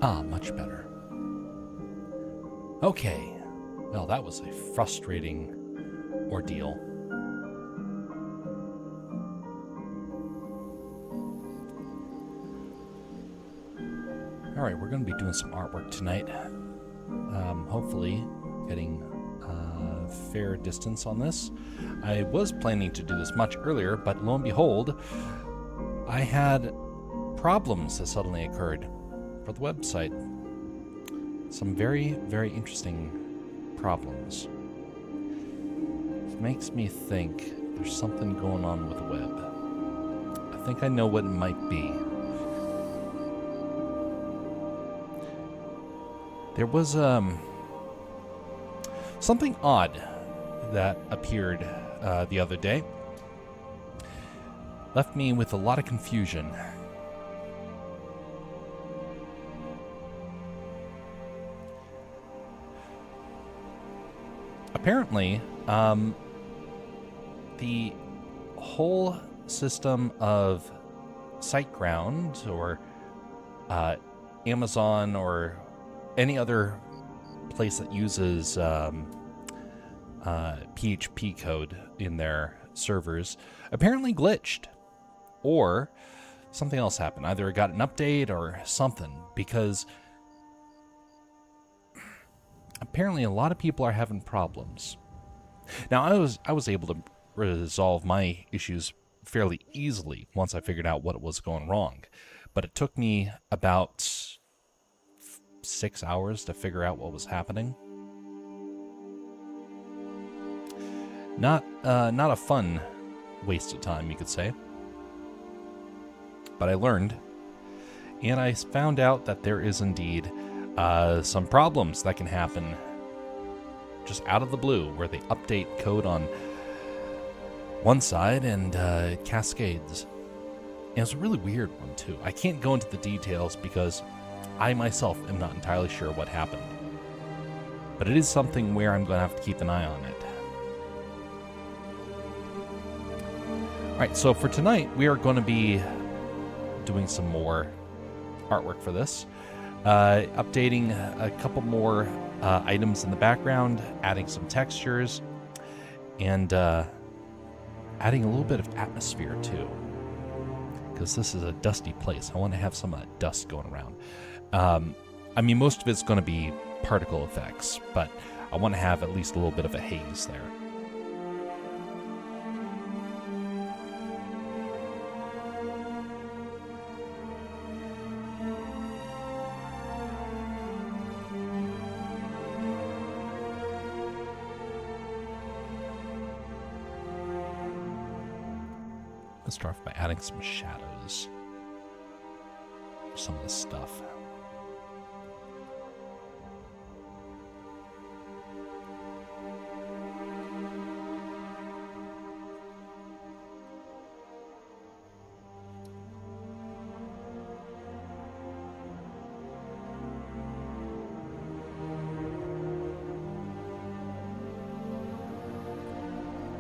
Ah, much better. Okay. Well, that was a frustrating ordeal. Alright, we're going to be doing some artwork tonight. Hopefully getting a fair distance on this. I was planning to do this much earlier, but lo and behold, I had problems that suddenly occurred for the website. Some very, very interesting problems. It makes me think there's something going on with the web. I think I know what it might be. There was something odd that appeared the other day. Left me with a lot of confusion. Apparently, the whole system of SiteGround or Amazon or any other place that uses PHP code in their servers apparently glitched, or something else happened. Either it got an update or something, because apparently a lot of people are having problems. Now, I was able to resolve my issues fairly easily once I figured out what was going wrong, but it took me about 6 hours to figure out what was happening. Not a fun waste of time, you could say. But I learned, and I found out that there is indeed some problems that can happen just out of the blue, where they update code on one side and it cascades. And it's a really weird one, too. I can't go into the details because I myself am not entirely sure what happened. But it is something where I'm going to have to keep an eye on it. Alright, so for tonight, we are going to be doing some more artwork for this. Updating a couple more items in the background, adding some textures, and adding a little bit of atmosphere, too. Because this is a dusty place. I want to have some dust going around. I mean, most of it's going to be particle effects, but I want to have at least a little bit of a haze there. Let's start off by adding some shadows. Some of this stuff.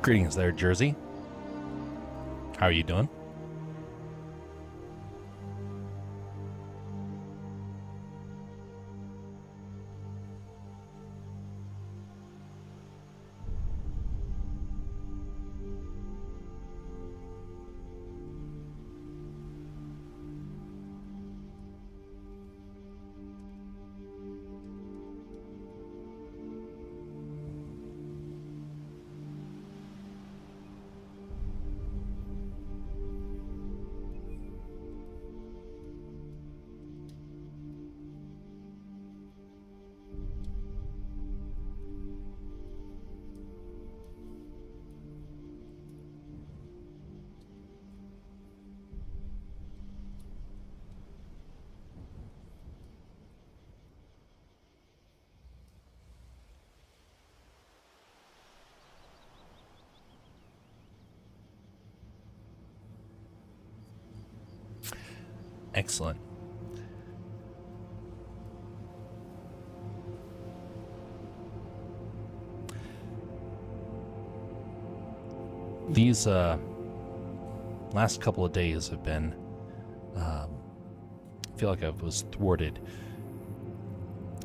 Greetings there, Jersey. How are you doing? Excellent. These last couple of days have been, I feel like I was thwarted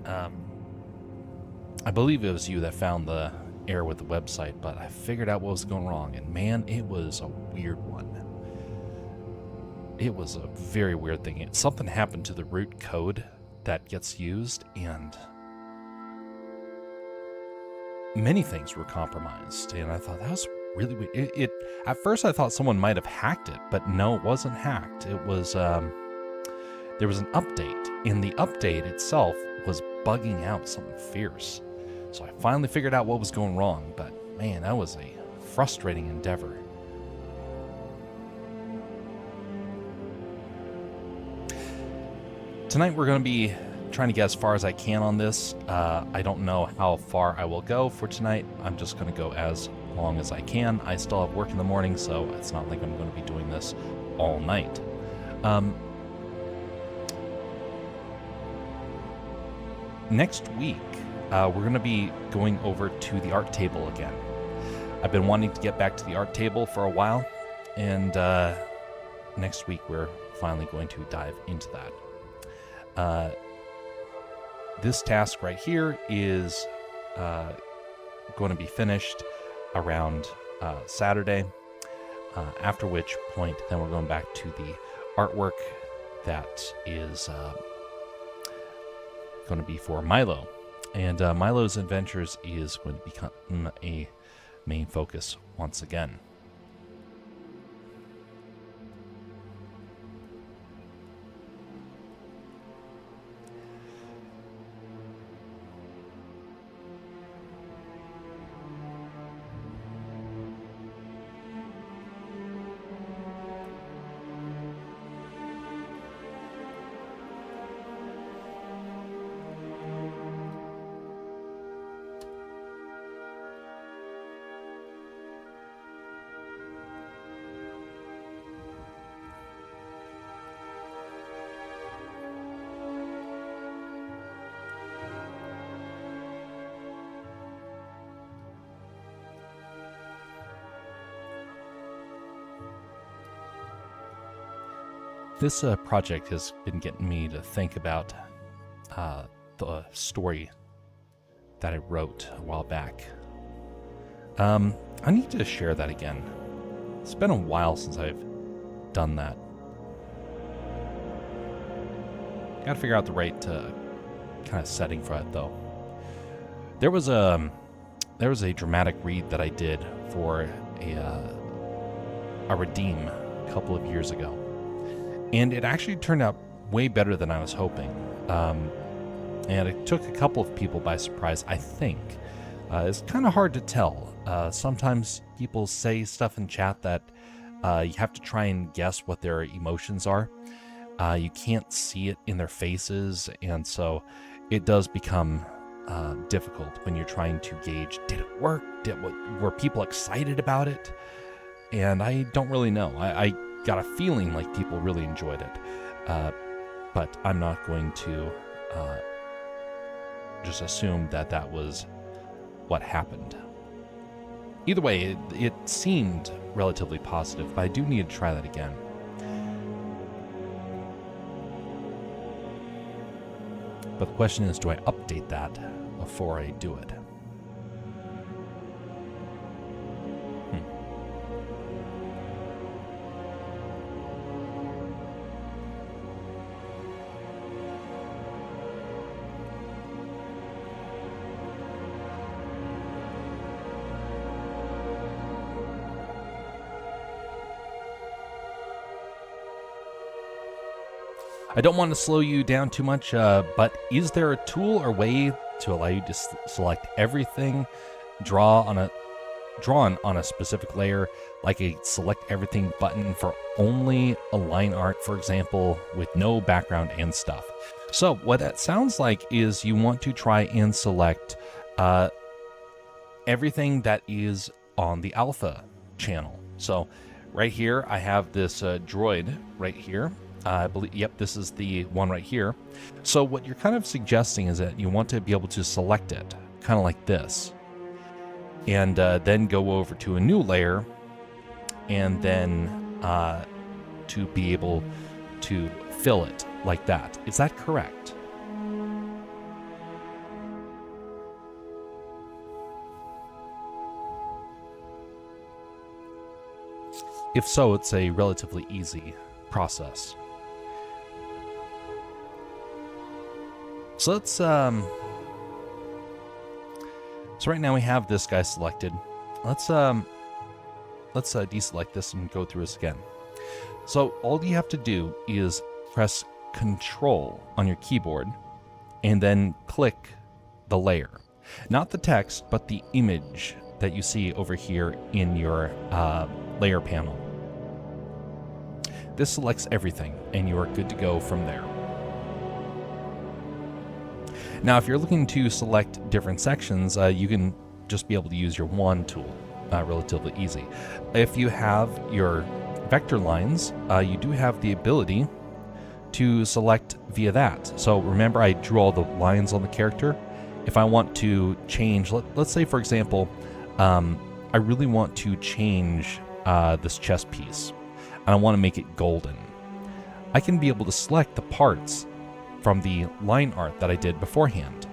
I believe it was you that found the error with the website, but I figured out what was going wrong, and man, it was a weird one. It was a very weird thing. Something happened to the root code that gets used, and many things were compromised, and I thought that was really weird. At first I thought someone might have hacked it, but no, it wasn't hacked. It was, there was an update, and the update itself was bugging out something fierce. So I finally figured out what was going wrong, but man, that was a frustrating endeavor. Tonight we're going to be trying to get as far as I can on this. I don't know how far I will go for tonight. I'm just going to go as long as I can. I still have work in the morning, so it's not like I'm going to be doing this all night. Next week, we're going to be going over to the art table again. I've been wanting to get back to the art table for a while, and next week we're finally going to dive into that. This task right here is going to be finished around Saturday, after which point then we're going back to the artwork that is going to be for Milo. And Milo's Adventures is going to become a main focus once again. This project has been getting me to think about the story that I wrote a while back. I need to share that again. It's been a while since I've done that. Gotta figure out the right kind of setting for it, though. There was a dramatic read that I did for a Redeem a couple of years ago. And it actually turned out way better than I was hoping. And it took a couple of people by surprise, I think. It's kind of hard to tell. Sometimes people say stuff in chat that you have to try and guess what their emotions are. You can't see it in their faces, and so it does become difficult when you're trying to gauge, did it work? Were people excited about it? And I don't really know. I got a feeling like people really enjoyed it, but I'm not going to just assume that was what happened. Either way, it seemed relatively positive, but I do need to try that again. But the question is, do I update that before I do it? I don't want to slow you down too much, but is there a tool or way to allow you to select everything, drawn on a specific layer, like a select everything button for only a line art, for example, with no background and stuff? So what that sounds like is you want to try and select everything that is on the alpha channel. So right here, I have this droid right here. I believe, yep, this is the one right here. So what you're kind of suggesting is that you want to be able to select it, kind of like this, and then go over to a new layer, and then to be able to fill it like that. Is that correct? If so, it's a relatively easy process. So let's so right now we have this guy selected. Let's deselect this and go through this again. So all you have to do is press Control on your keyboard and then click the layer. Not the text, but the image that you see over here in your layer panel. This selects everything, and you are good to go from there. Now, if you're looking to select different sections, you can just be able to use your wand tool, relatively easy. If you have your vector lines, you do have the ability to select via that. So remember, I drew all the lines on the character. If I want to change, let's say, for example, I really want to change this chess piece, and I want to make it golden. I can be able to select the parts from the line art that I did beforehand,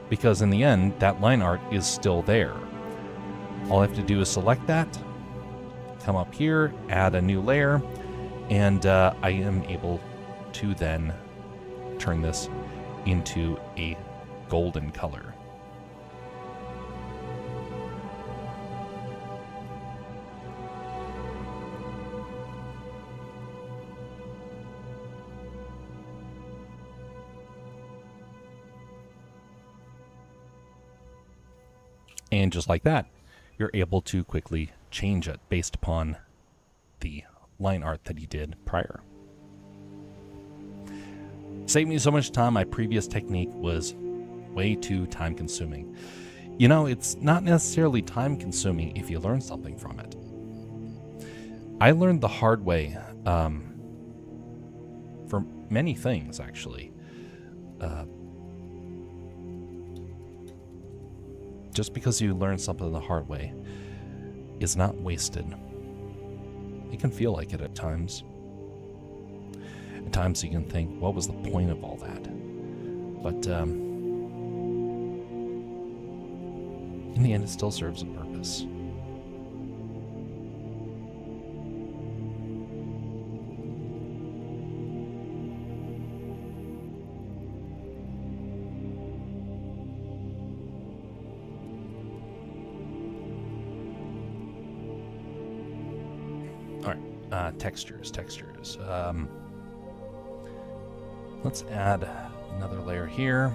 because in the end, that line art is still there. All I have to do is select that, come up here, add a new layer, and I am able to then turn this into a golden color. And just like that, you're able to quickly change it based upon the line art that you did prior. Saved me so much time. My previous technique was way too time consuming. You know, it's not necessarily time consuming if you learn something from it. I learned the hard way for many things, actually. Just because you learn something the hard way is not wasted. It can feel like it at times. At times you can think, what was the point of all that? But in the end, it still serves a purpose. Textures. Let's add another layer here.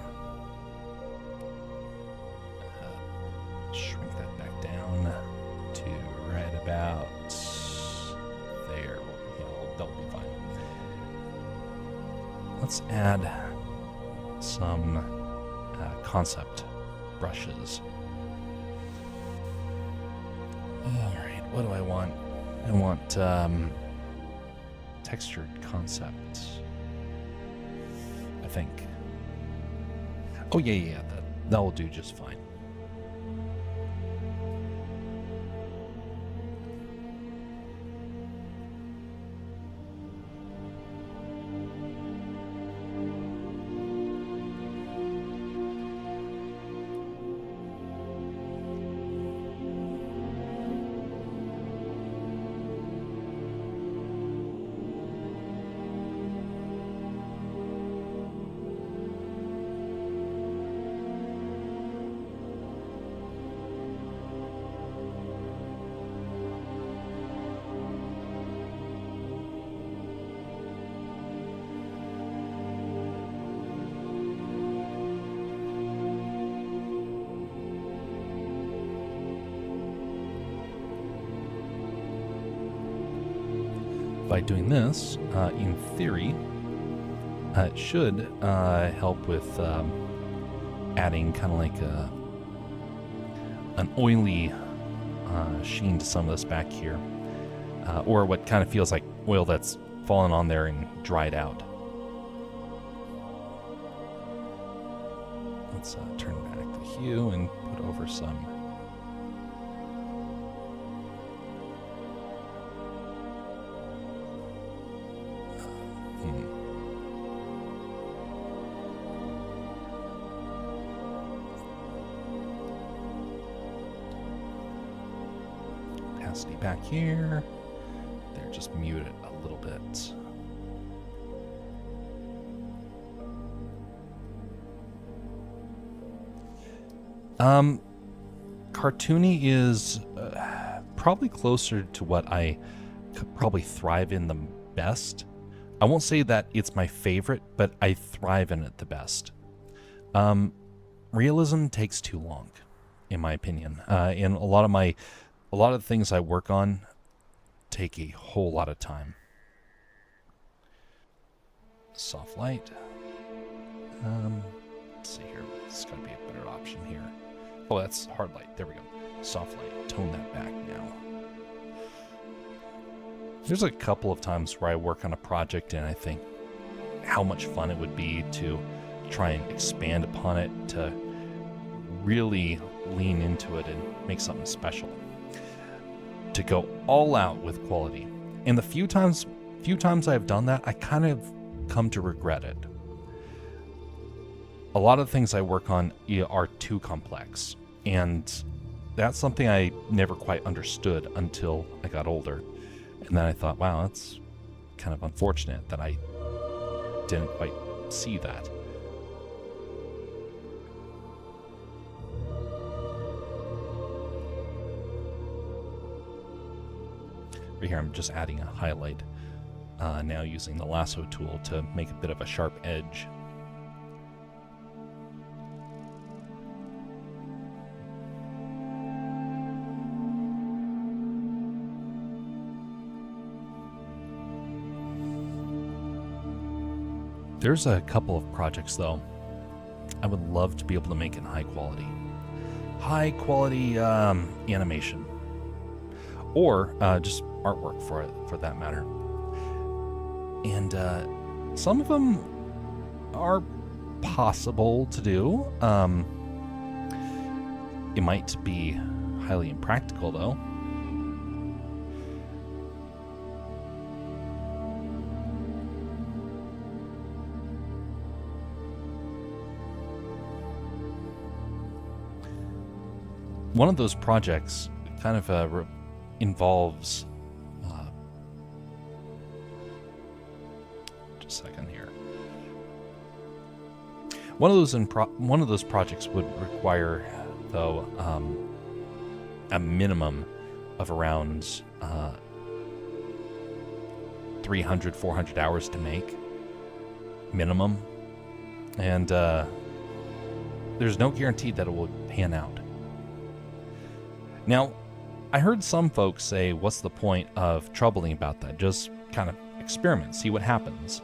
Shrink that back down to right about there. That'll be fine. Let's add some concept brushes. All right, what do I want? I want textured concept, I think. Oh, yeah, that will do just fine. By doing this, in theory, it should help with adding kind of like an oily sheen to some of this back here, or what kind of feels like oil that's fallen on there and dried out. Let's turn back the hue and put over some opacity back here. just mute it a little bit. Cartoony is probably closer to what I could probably thrive in the best. I won't say that it's my favorite, but I thrive in it the best. Realism takes too long, in my opinion. And a lot of the things I work on take a whole lot of time. Soft light. Let's see here. There's got to be a better option here. Oh, that's hard light. There we go. Soft light. Tone that back now. There's a couple of times where I work on a project and I think how much fun it would be to try and expand upon it, to really lean into it and make something special, to go all out with quality. And the few times I've done that, I kind of come to regret it. A lot of the things I work on are too complex, and that's something I never quite understood until I got older. And then I thought, wow, that's kind of unfortunate that I didn't quite see that. Right here, I'm just adding a highlight now using the lasso tool to make a bit of a sharp edge. There's a couple of projects, though, I would love to be able to make in high quality. High quality animation. Or just artwork for it, for that matter. And some of them are possible to do. It might be highly impractical, though. One of those projects kind of involves just a second here. One of those projects would require, though, a minimum of around 300, 400 hours to make, minimum, and there's no guarantee that it will pan out. Now, I heard some folks say, what's the point of troubling about that? Just kind of experiment, see what happens.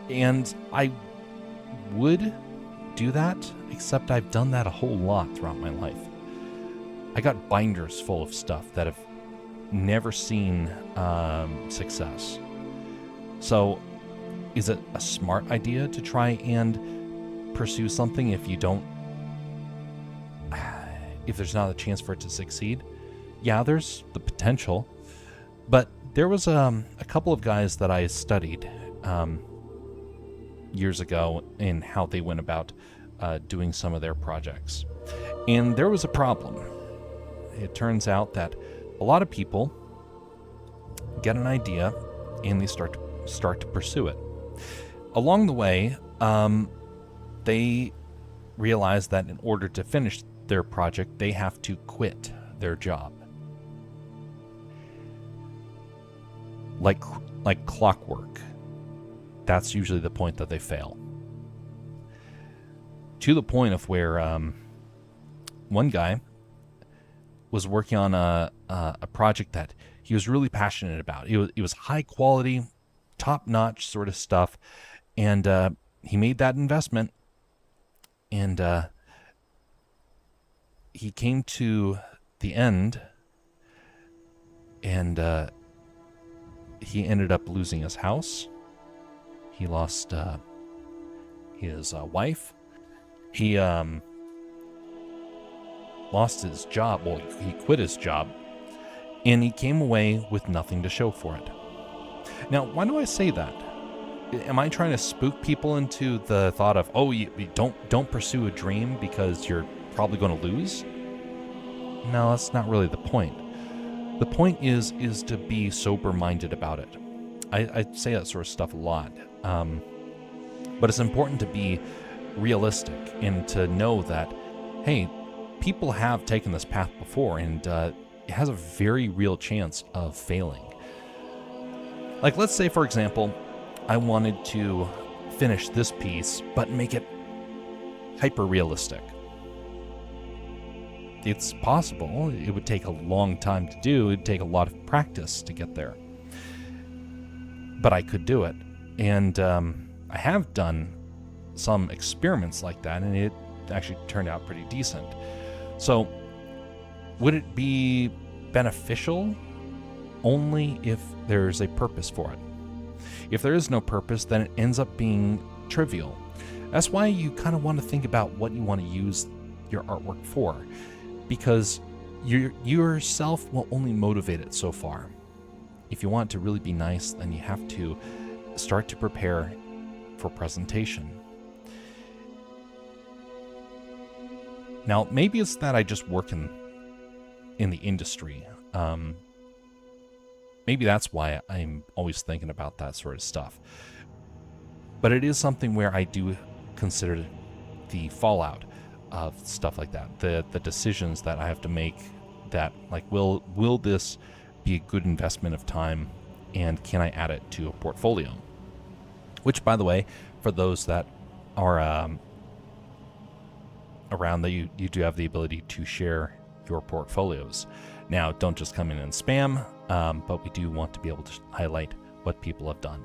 And I would do that, except I've done that a whole lot throughout my life. I got binders full of stuff that have never seen success. So, is it a smart idea to try and pursue something if there's not a chance for it to succeed? Yeah, there's the potential. But there was a couple of guys that I studied years ago in how they went about doing some of their projects. And there was a problem. It turns out that a lot of people get an idea and they start to pursue it. Along the way, they realize that in order to finish their project, they have to quit their job. Like clockwork. That's usually the point that they fail. To the point of where one guy was working on a project that he was really passionate about. It was high quality, top-notch sort of stuff, and he made that investment, and he came to the end, and he ended up losing his house. He lost his wife. He lost his job. Well, he quit his job, and he came away with nothing to show for it. Now, why do I say that? Am I trying to spook people into the thought of, oh, you don't pursue a dream because you're probably going to lose? No, that's not really the point. The point is to be sober-minded about it. I say that sort of stuff a lot, but it's important to be realistic and to know that, hey, people have taken this path before, and it has a very real chance of failing. Like, let's say, for example, I wanted to finish this piece, but make it hyper-realistic. It's possible. It would take a long time to do. It would take a lot of practice to get there. But I could do it. And I have done some experiments like that, and it actually turned out pretty decent. So, would it be beneficial? Only if there's a purpose for it. If there is no purpose, then it ends up being trivial. That's why you kind of want to think about what you want to use your artwork for, because yourself will only motivate it so far. If you want it to really be nice, then you have to start to prepare for presentation. Now, maybe it's that I just work in the industry. Maybe that's why I'm always thinking about that sort of stuff. But it is something where I do consider the fallout of stuff like that, the decisions that I have to make, that, like, will this be a good investment of time, and can I add it to a portfolio? Which, by the way, for those that are around, that you do have the ability to share your portfolios. Now, don't just come in and spam, but we do want to be able to highlight what people have done.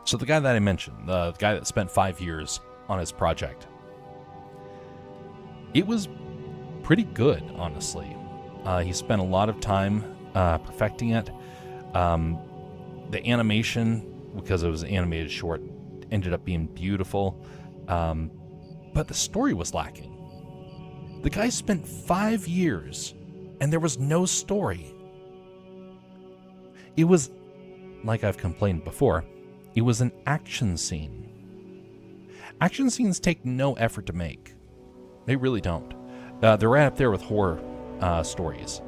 So the guy that I mentioned, the guy that spent 5 years on his project, it was pretty good, honestly. He spent a lot of time perfecting it. The animation, because it was an animated short, ended up being beautiful. But the story was lacking. The guy spent 5 years, and there was no story. It was, like I've complained before, it was an action scene. Action scenes take no effort to make. They really don't. They're right up there with horror stories.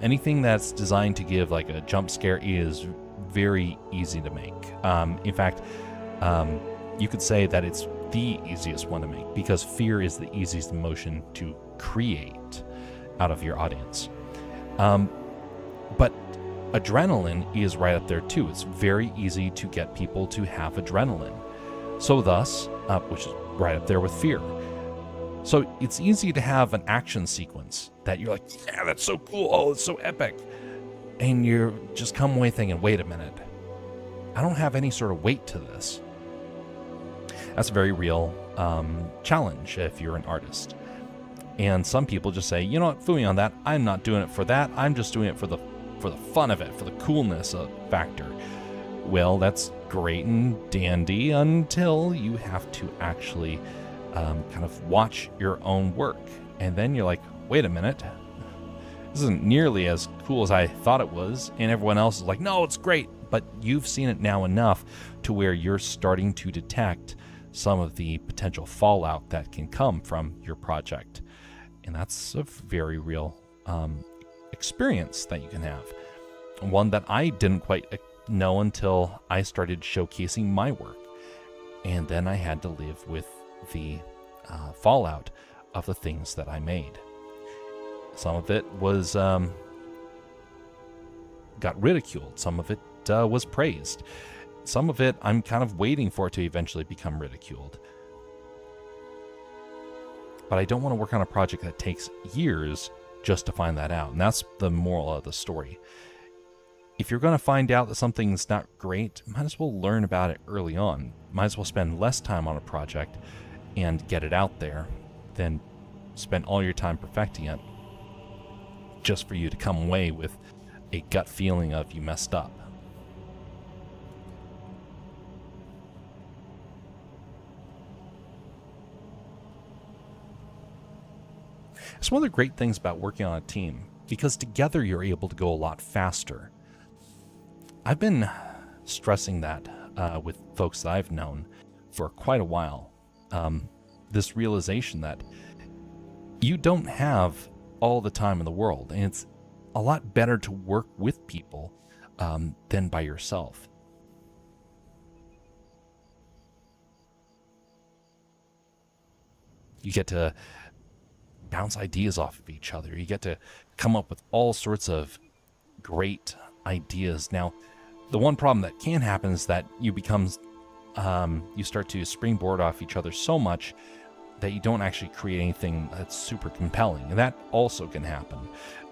Anything that's designed to give like a jump scare is very easy to make. In fact, you could say that it's the easiest one to make, because fear is the easiest emotion to create out of your audience. But adrenaline is right up there too. It's very easy to get people to have adrenaline. So thus, which is right up there with fear. So it's easy to have an action sequence that you're like, yeah, that's so cool. Oh, it's so epic. And you're just come away thinking, wait a minute. I don't have any sort of weight to this. That's a very real challenge if you're an artist. And some people just say, you know what, fool me on that. I'm not doing it for that. I'm just doing it for the fun of it, for the coolness factor. Well, that's great and dandy until you have to actually kind of watch your own work. And then you're like, wait a minute, this isn't nearly as cool as I thought it was. And everyone else is like, no, it's great. But you've seen it now enough to where you're starting to detect some of the potential fallout that can come from your project. And that's a very real experience that you can have. One that I didn't quite know until I started showcasing my work. And then I had to live with the fallout of the things that I made. Some of it was got ridiculed. Some of it was praised. Some of it I'm kind of waiting for it to eventually become ridiculed. But I don't want to work on a project that takes years just to find that out. And that's the moral of the story. If you're going to find out that something's not great, might as well learn about it early on. Might as well spend less time on a project and get it out there than spend all your time perfecting it just for you to come away with a gut feeling of you messed up. It's one of the great things about working on a team, because together you're able to go a lot faster. I've been stressing that with folks that I've known for quite a while. This realization that you don't have all the time in the world, and it's a lot better to work with people than by yourself. You get to bounce ideas off of each other. You get to come up with all sorts of great ideas. Now, the one problem that can happen is that you start to springboard off each other so much that you don't actually create anything that's super compelling. And that also can happen.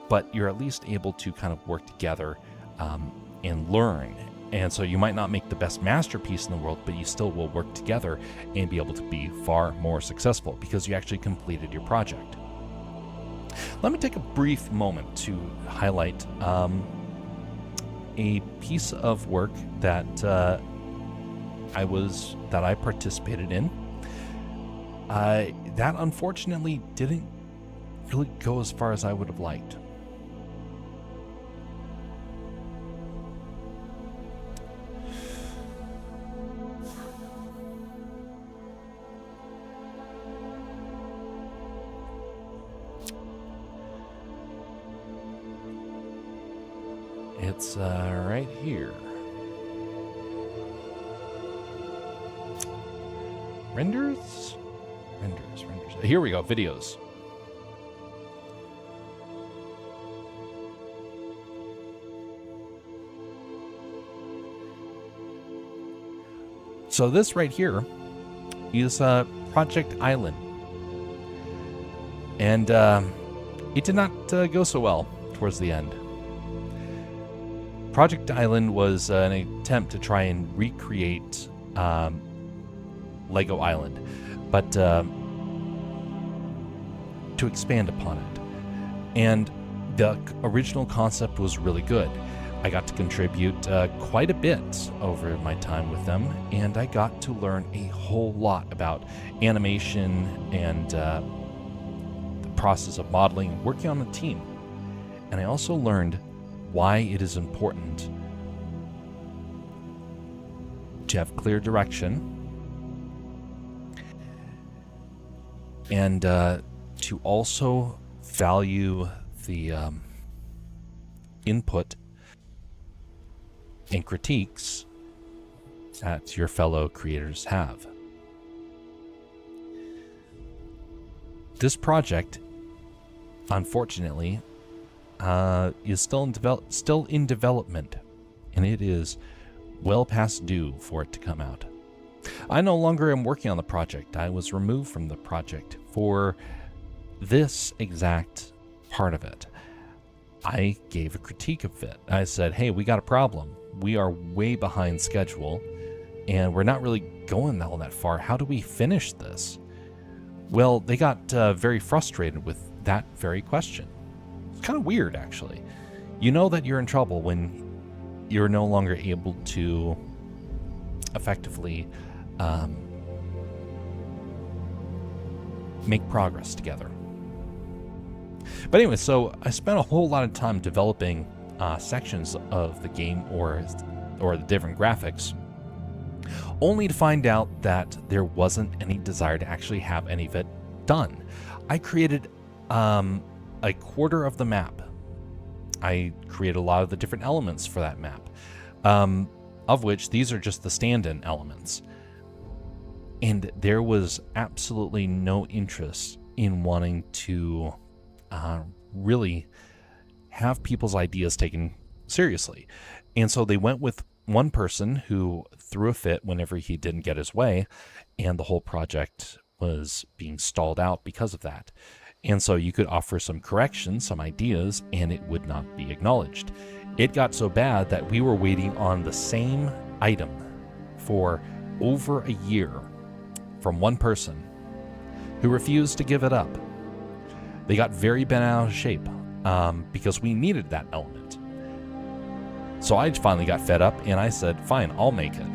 But you're at least able to kind of work together and learn. And so you might not make the best masterpiece in the world, but you still will work together and be able to be far more successful because you actually completed your project. Let me take a brief moment to highlight a piece of work that I participated in. That unfortunately didn't really go as far as I would have liked. It's right here. Renders. Here we go, videos. So this right here is Project Island. And it did not go so well towards the end. Project Island was an attempt to try and recreate Lego Island, but to expand upon it. And the original concept was really good. I got to contribute quite a bit over my time with them, and I got to learn a whole lot about animation and the process of modeling, working on a team. And I also learned why it is important to have clear direction and to also value the input and critiques that your fellow creators have. This project, unfortunately, is still in development, and it is well past due for it to come out. I no longer am working on the project. I was removed from the project for this exact part of it. I gave a critique of it. I said, hey, we got a problem. We are way behind schedule, and we're not really going all that far. How do we finish this? Well, they got very frustrated with that very question. It's kind of weird, actually. You know that you're in trouble when you're no longer able to effectively make progress together. But anyway, so I spent a whole lot of time developing sections of the game or the different graphics, only to find out that there wasn't any desire to actually have any of it done. I created a quarter of the map. I created a lot of the different elements for that map, of which these are just the stand-in elements. And there was absolutely no interest in wanting to really have people's ideas taken seriously. And so they went with one person who threw a fit whenever he didn't get his way, and the whole project was being stalled out because of that. And so you could offer some corrections, some ideas, and it would not be acknowledged. It got so bad that we were waiting on the same item for over a year from one person who refused to give it up. They got very bent out of shape because we needed that element. So I finally got fed up and I said, fine, I'll make it.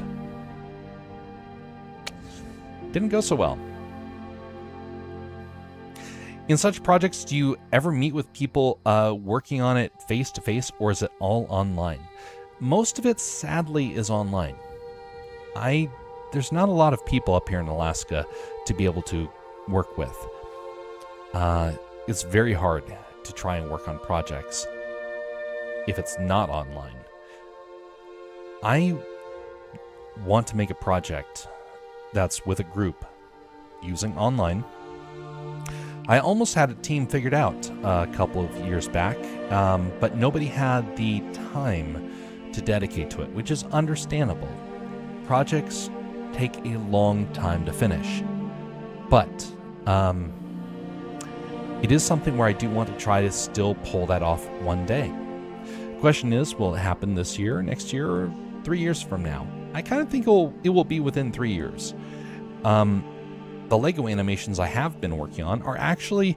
Didn't go so well. In such projects, do you ever meet with people working on it face to face, or is it all online? Most of it, sadly, is online. There's not a lot of people up here in Alaska to be able to work with. It's very hard to try and work on projects if it's not online. I want to make a project that's with a group using online. I almost had a team figured out a couple of years back, but nobody had the time to dedicate to it, which is understandable. Projects take a long time to finish, but it is something where I do want to try to still pull that off one day. The question is, will it happen this year, next year, or 3 years from now? I kind of think it will be within 3 years. The Lego animations I have been working on are actually,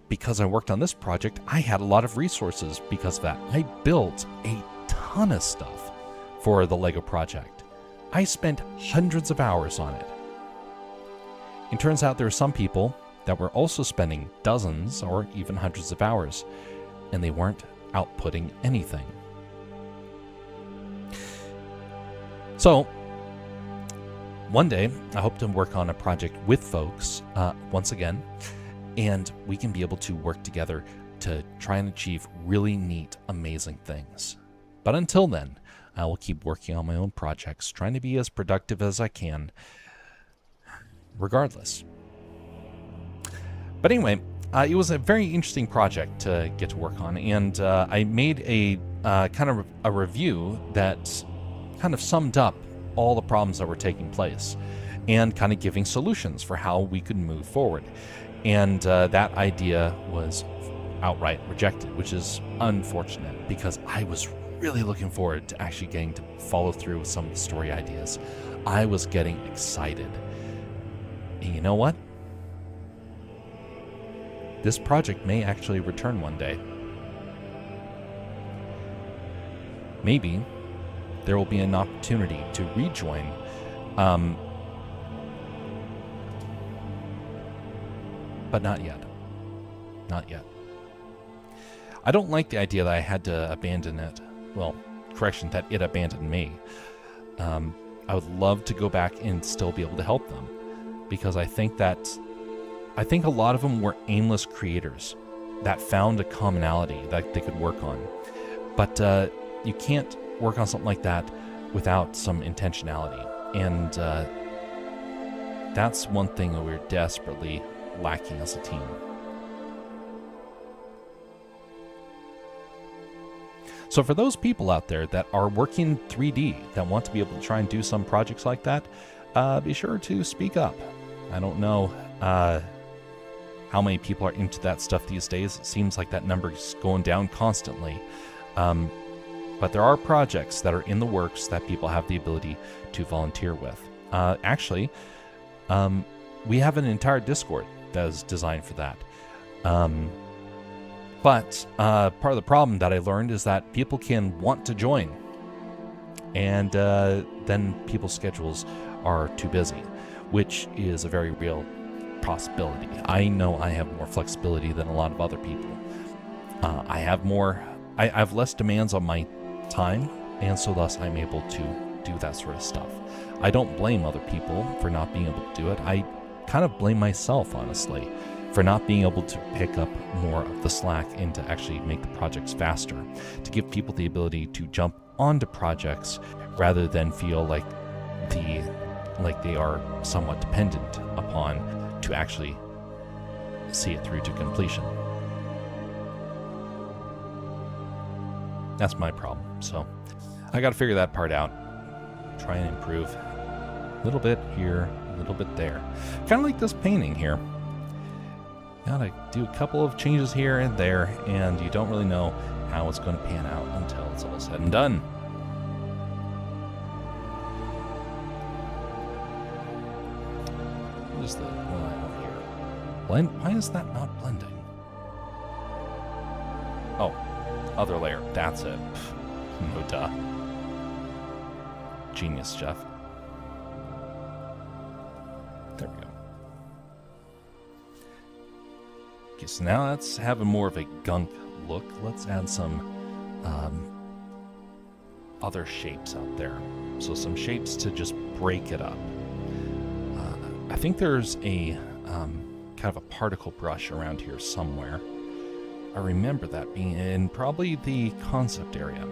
because I worked on this project, I had a lot of resources because of that. I built a ton of stuff for the Lego project. I spent hundreds of hours on it. It turns out there are some people that were also spending dozens or even hundreds of hours, and they weren't outputting anything. So, one day, I hope to work on a project with folks once again, and we can be able to work together to try and achieve really neat, amazing things. But until then, I will keep working on my own projects, trying to be as productive as I can, regardless. But anyway, it was a very interesting project to get to work on, and I made a kind of a review that kind of summed up all the problems that were taking place and kind of giving solutions for how we could move forward. And that idea was outright rejected, which is unfortunate because I was really looking forward to actually getting to follow through with some of the story ideas. I was getting excited. And you know what? This project may actually return one day. Maybe there will be an opportunity to rejoin. But not yet. Not yet. I don't like the idea that I had to abandon it. Well, correction, that it abandoned me. I would love to go back and still be able to help them, because I think a lot of them were aimless creators that found a commonality that they could work on. But you can't work on something like that without some intentionality. And that's one thing that we're desperately lacking as a team. So for those people out there that are working 3D, that want to be able to try and do some projects like that, be sure to speak up. I don't know how many people are into that stuff these days. It seems like that number is going down constantly. But there are projects that are in the works that people have the ability to volunteer with. Actually, we have an entire Discord that is designed for that. But part of the problem that I learned is that people can want to join, and then people's schedules are too busy, which is a very real possibility. I know I have more flexibility than a lot of other people. I have less demands on my time, and so thus I'm able to do that sort of stuff. I don't blame other people for not being able to do it. I kind of blame myself, honestly, for not being able to pick up more of the slack and to actually make the projects faster, to give people the ability to jump onto projects rather than feel like they are somewhat dependent upon to actually see it through to completion. That's my problem. So I got to figure that part out. Try and improve a little bit here, a little bit there. Kind of like this painting here. Gotta do a couple of changes here and there, and you don't really know how it's going to pan out until it's all said and done. What is the line here? Blend? Why is that not blending? Oh, other layer. That's it. No duh. Genius, Jeff. There we go. Okay, so now let's have a more of a gunk look. Let's add some other shapes out there. So some shapes to just break it up. I think there's a kind of a particle brush around here somewhere. I remember that being in probably the concept area.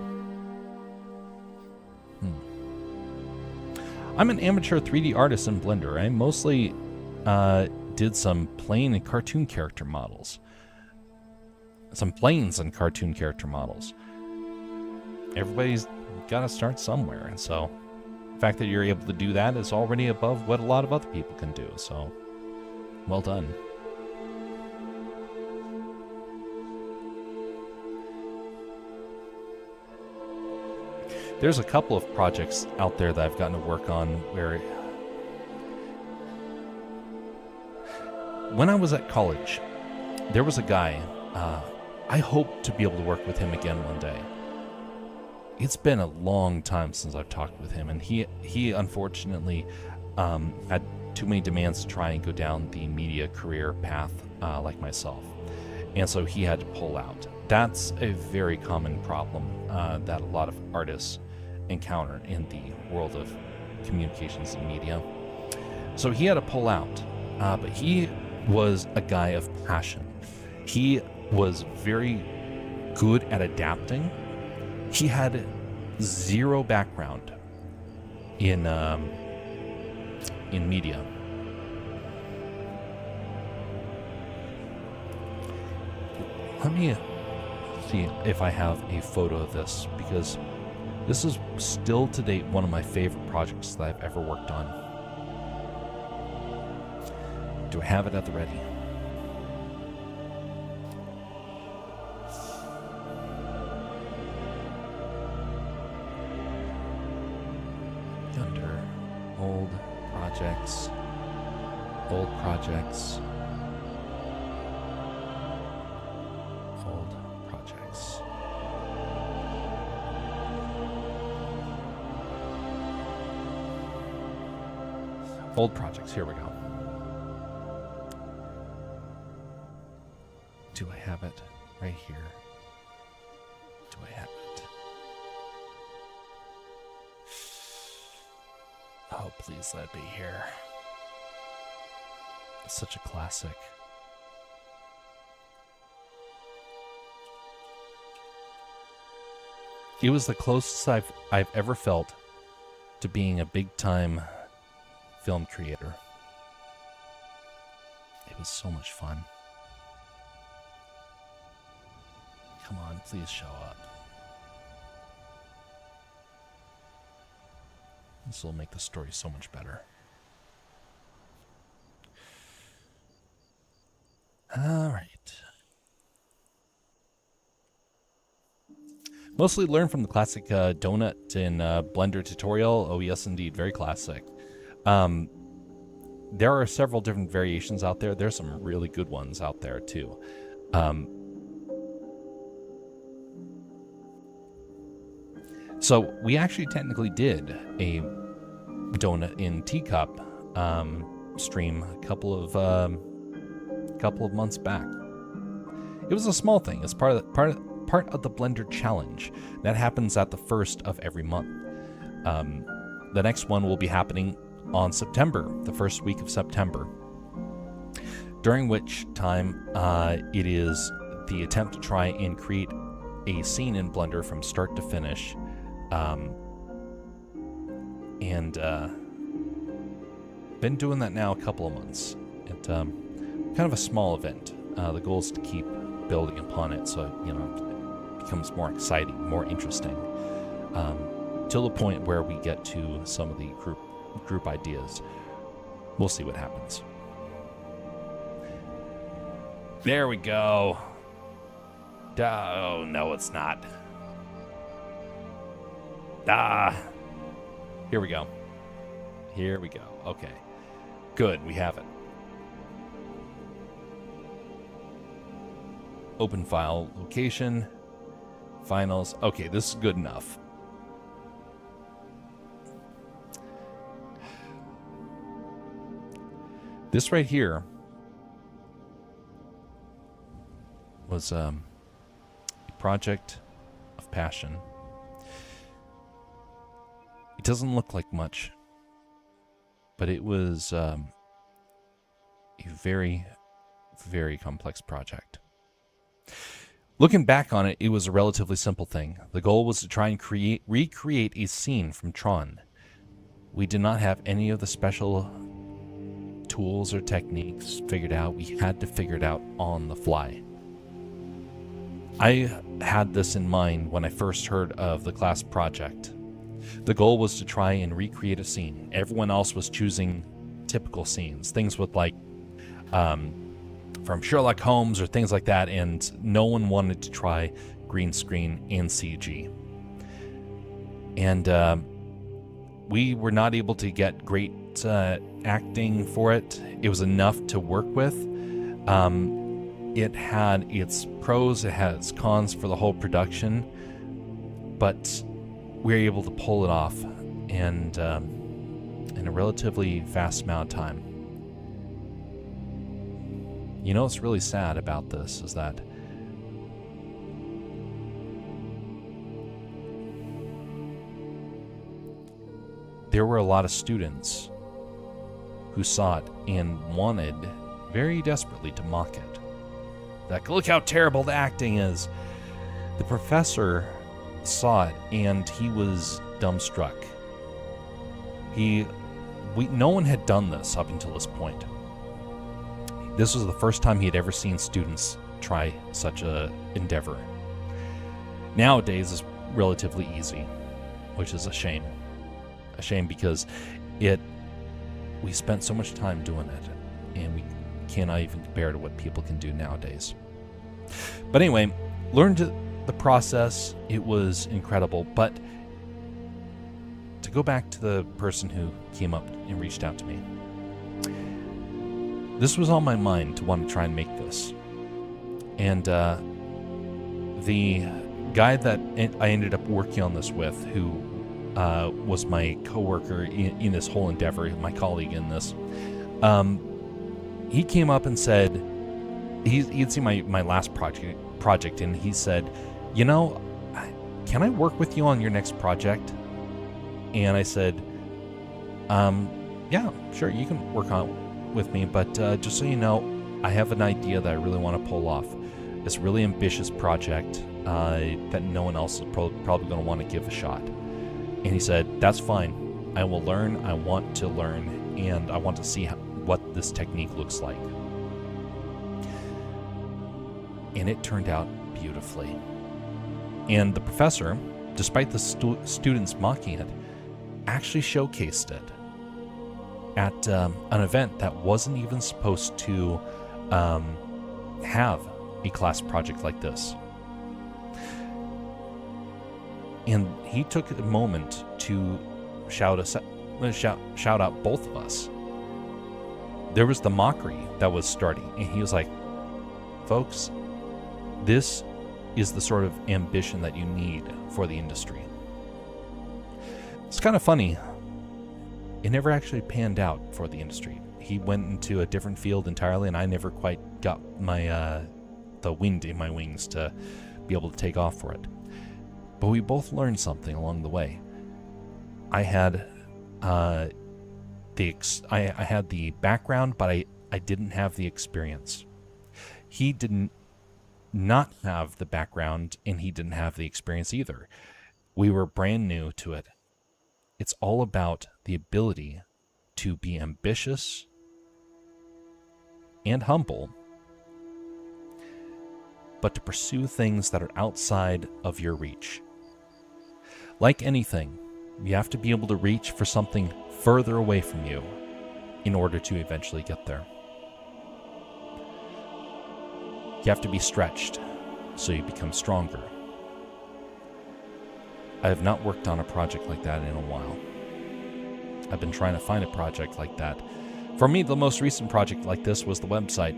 I'm an amateur 3D artist in Blender. I mostly did some plain and cartoon character models. Some planes and cartoon character models. Everybody's got to start somewhere, and so the fact that you're able to do that is already above what a lot of other people can do, so well done. There's a couple of projects out there that I've gotten to work on where when I was at college, there was a guy, I hope to be able to work with him again one day. It's been a long time since I've talked with him, and he unfortunately had too many demands to try and go down the media career path like myself. And so he had to pull out. That's a very common problem that a lot of artists encounter in the world of communications and media. So he had to pull out, but he was a guy of passion. He was very good at adapting. He had zero background in media. Let me see if I have a photo of this, because this is still to date one of my favorite projects that I've ever worked on. Do I have it at the ready? Under old projects. Old projects. Old projects. Old projects, here we go. Do I have it right here? Do I have it? Oh, please let it be here. It's such a classic. It was the closest I've ever felt to being a big-time film creator. It was so much fun. Come on, please show up. This will make the story so much better. All right. Mostly learned from the classic donut in Blender tutorial. Oh yes, indeed, very classic. There are several different variations out there. There's some really good ones out there too. So we actually technically did a donut in teacup stream a couple of months back. It was a small thing. It's part of the Blender challenge that happens at the first of every month. The next one will be happening on September, the first week of September, during which time it is the attempt to try and create a scene in Blender from start to finish. Been doing that now a couple of months. It's kind of a small event. The goal is to keep building upon it, so it becomes more exciting, more interesting, till the point where we get to some of the group ideas. We'll see what happens. There we go. Oh no, it's not. Here we go. Here we go. Okay. Good, we have it. Open file location. Finals. Okay, this is good enough. This right here was a project of passion. It doesn't look like much, but it was a very, very complex project. Looking back on it, it was a relatively simple thing. The goal was to try and recreate a scene from Tron. We did not have any of the special tools or techniques figured out. We had to figure it out on the fly. I had this in mind when I first heard of the class project. The goal was to try and recreate a scene. Everyone else was choosing typical scenes, things with like from Sherlock Holmes or things like that, and no one wanted to try green screen and CG. And we were not able to get great acting for it. It was enough to work with. It had its pros, it had its cons for the whole production, but we were able to pull it off and in a relatively fast amount of time. You know what's really sad about this is that there were a lot of students who saw it and wanted very desperately to mock it. Like, look how terrible the acting is. The professor saw it and he was dumbstruck. No one had done this up until this point. This was the first time he had ever seen students try such a endeavor. Nowadays, it's relatively easy, which is a shame. A shame because we spent so much time doing it, and we cannot even compare to what people can do nowadays. But anyway, learned the process. It was incredible. But to go back to the person who came up and reached out to me, this was on my mind to want to try and make this. And the guy that I ended up working on this with, who was my coworker in this whole endeavor, my colleague in this, he came up and said, he'd seen my last project, and he said, you know, can I work with you on your next project? And I said, yeah, sure, you can work on it with me, but just so you know, I have an idea that I really want to pull off. This really ambitious project that no one else is probably going to want to give a shot. And he said, that's fine. I will learn. I want to learn, and I want to see what this technique looks like. And it turned out beautifully. And the professor, despite the students mocking it, actually showcased it at an event that wasn't even supposed to have a class project like this. And he took a moment to shout out both of us. There was the mockery that was starting, and he was like, folks, this is the sort of ambition that you need for the industry. It's kind of funny. It never actually panned out for the industry. He went into a different field entirely, and I never quite got my the wind in my wings to be able to take off for it. But we both learned something along the way. I had I had the background, but I didn't have the experience. He didn't not have the background, and he didn't have the experience either. We were brand new to it. It's all about the ability to be ambitious and humble, but to pursue things that are outside of your reach. Like anything, you have to be able to reach for something further away from you in order to eventually get there. You have to be stretched so you become stronger. I have not worked on a project like that in a while. I've been trying to find a project like that. For me, the most recent project like this was the website.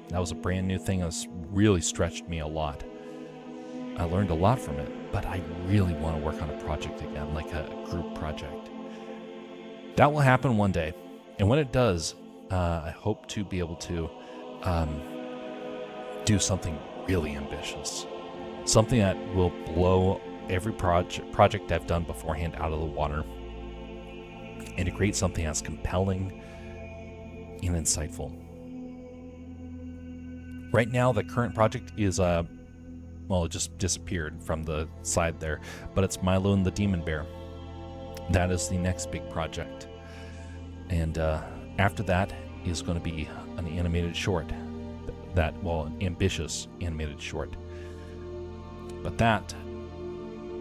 That was a brand new thing that's really stretched me a lot. I learned a lot from it, but I really want to work on a project again, like a group project. That will happen one day. And when it does, I hope to be able to do something really ambitious. Something that will blow every project I've done beforehand out of the water, and to create something that's compelling and insightful. Right now, the current project is, it just disappeared from the side there, but it's Milo and the Demon Bear. That is the next big project. And after that is going to be an animated short. An ambitious animated short. But that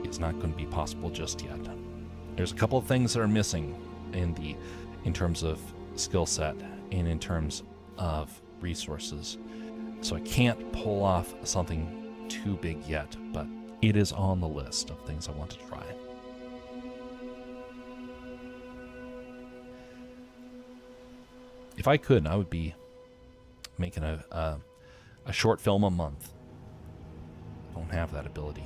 is not going to be possible just yet. There's a couple of things that are missing in terms of skill set and in terms of resources. So I can't pull off something too big yet, but it is on the list of things I want to try. If I could, I would be making a short film a month. I don't have that ability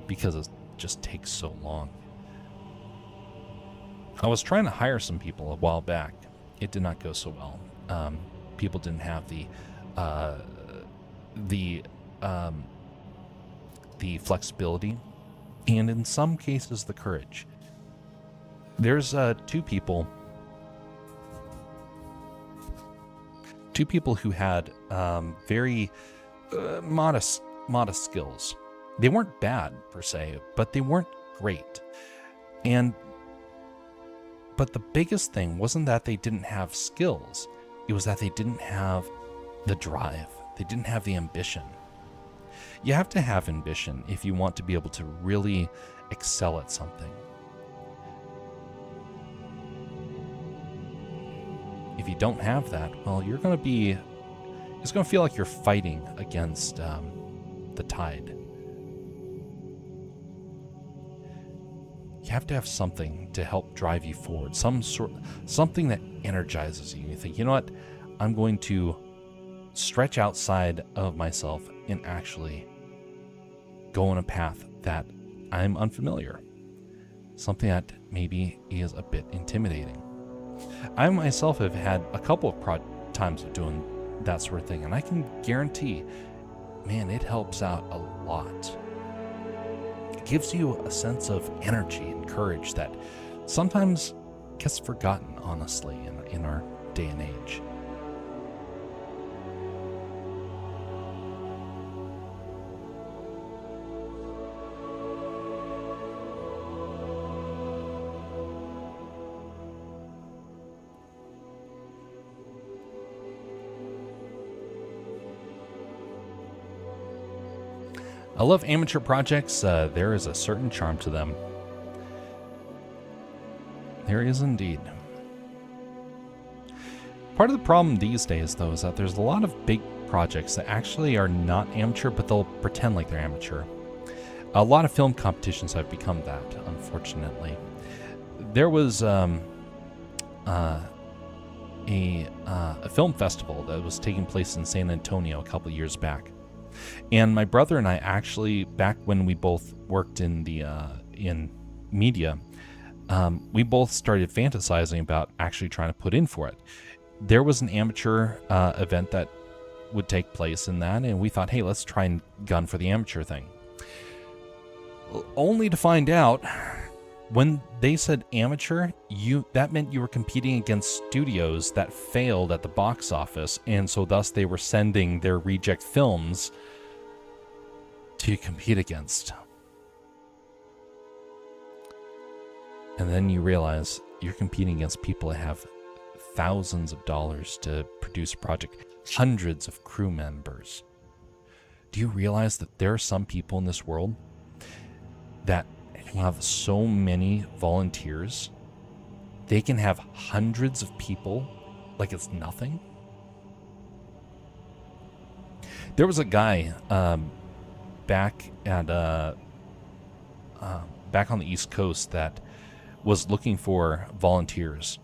because it just takes so long. I was trying to hire some people a while back. It did not go so well. People didn't have the flexibility, and in some cases the courage. There's two people who had very modest skills. They weren't bad per se, but they weren't great. But the biggest thing wasn't that they didn't have skills. It was that they didn't have the drive. They didn't have the ambition. You have to have ambition if you want to be able to really excel at something. If you don't have that, well, it's going to feel like you're fighting against the tide. You have to have something to help drive you forward, something that energizes you. You think, you know what, I'm going to stretch outside of myself and actually go on a path that I'm unfamiliar, something that maybe is a bit intimidating. I myself have had a couple of times of doing that sort of thing, and I can guarantee, man, it helps out a lot. It gives you a sense of energy and courage that sometimes gets forgotten, honestly, in our day and age. I love amateur projects. There is a certain charm to them. There is indeed. Part of the problem these days, though, is that there's a lot of big projects that actually are not amateur, but they'll pretend like they're amateur. A lot of film competitions have become that, unfortunately. There was a film festival that was taking place in San Antonio a couple years back. And my brother and I actually, back when we both worked in media, we both started fantasizing about actually trying to put in for it. There was an amateur event that would take place in that, and we thought, hey, let's try and gun for the amateur thing. Only to find out, when they said amateur, that meant you were competing against studios that failed at the box office, and so thus they were sending their reject films to compete against. And then you realize you're competing against people that have thousands of dollars to produce a project, hundreds of crew members. Do you realize that there are some people in this world that have so many volunteers, they can have hundreds of people like it's nothing? There was a guy back on the East Coast that was looking for volunteers.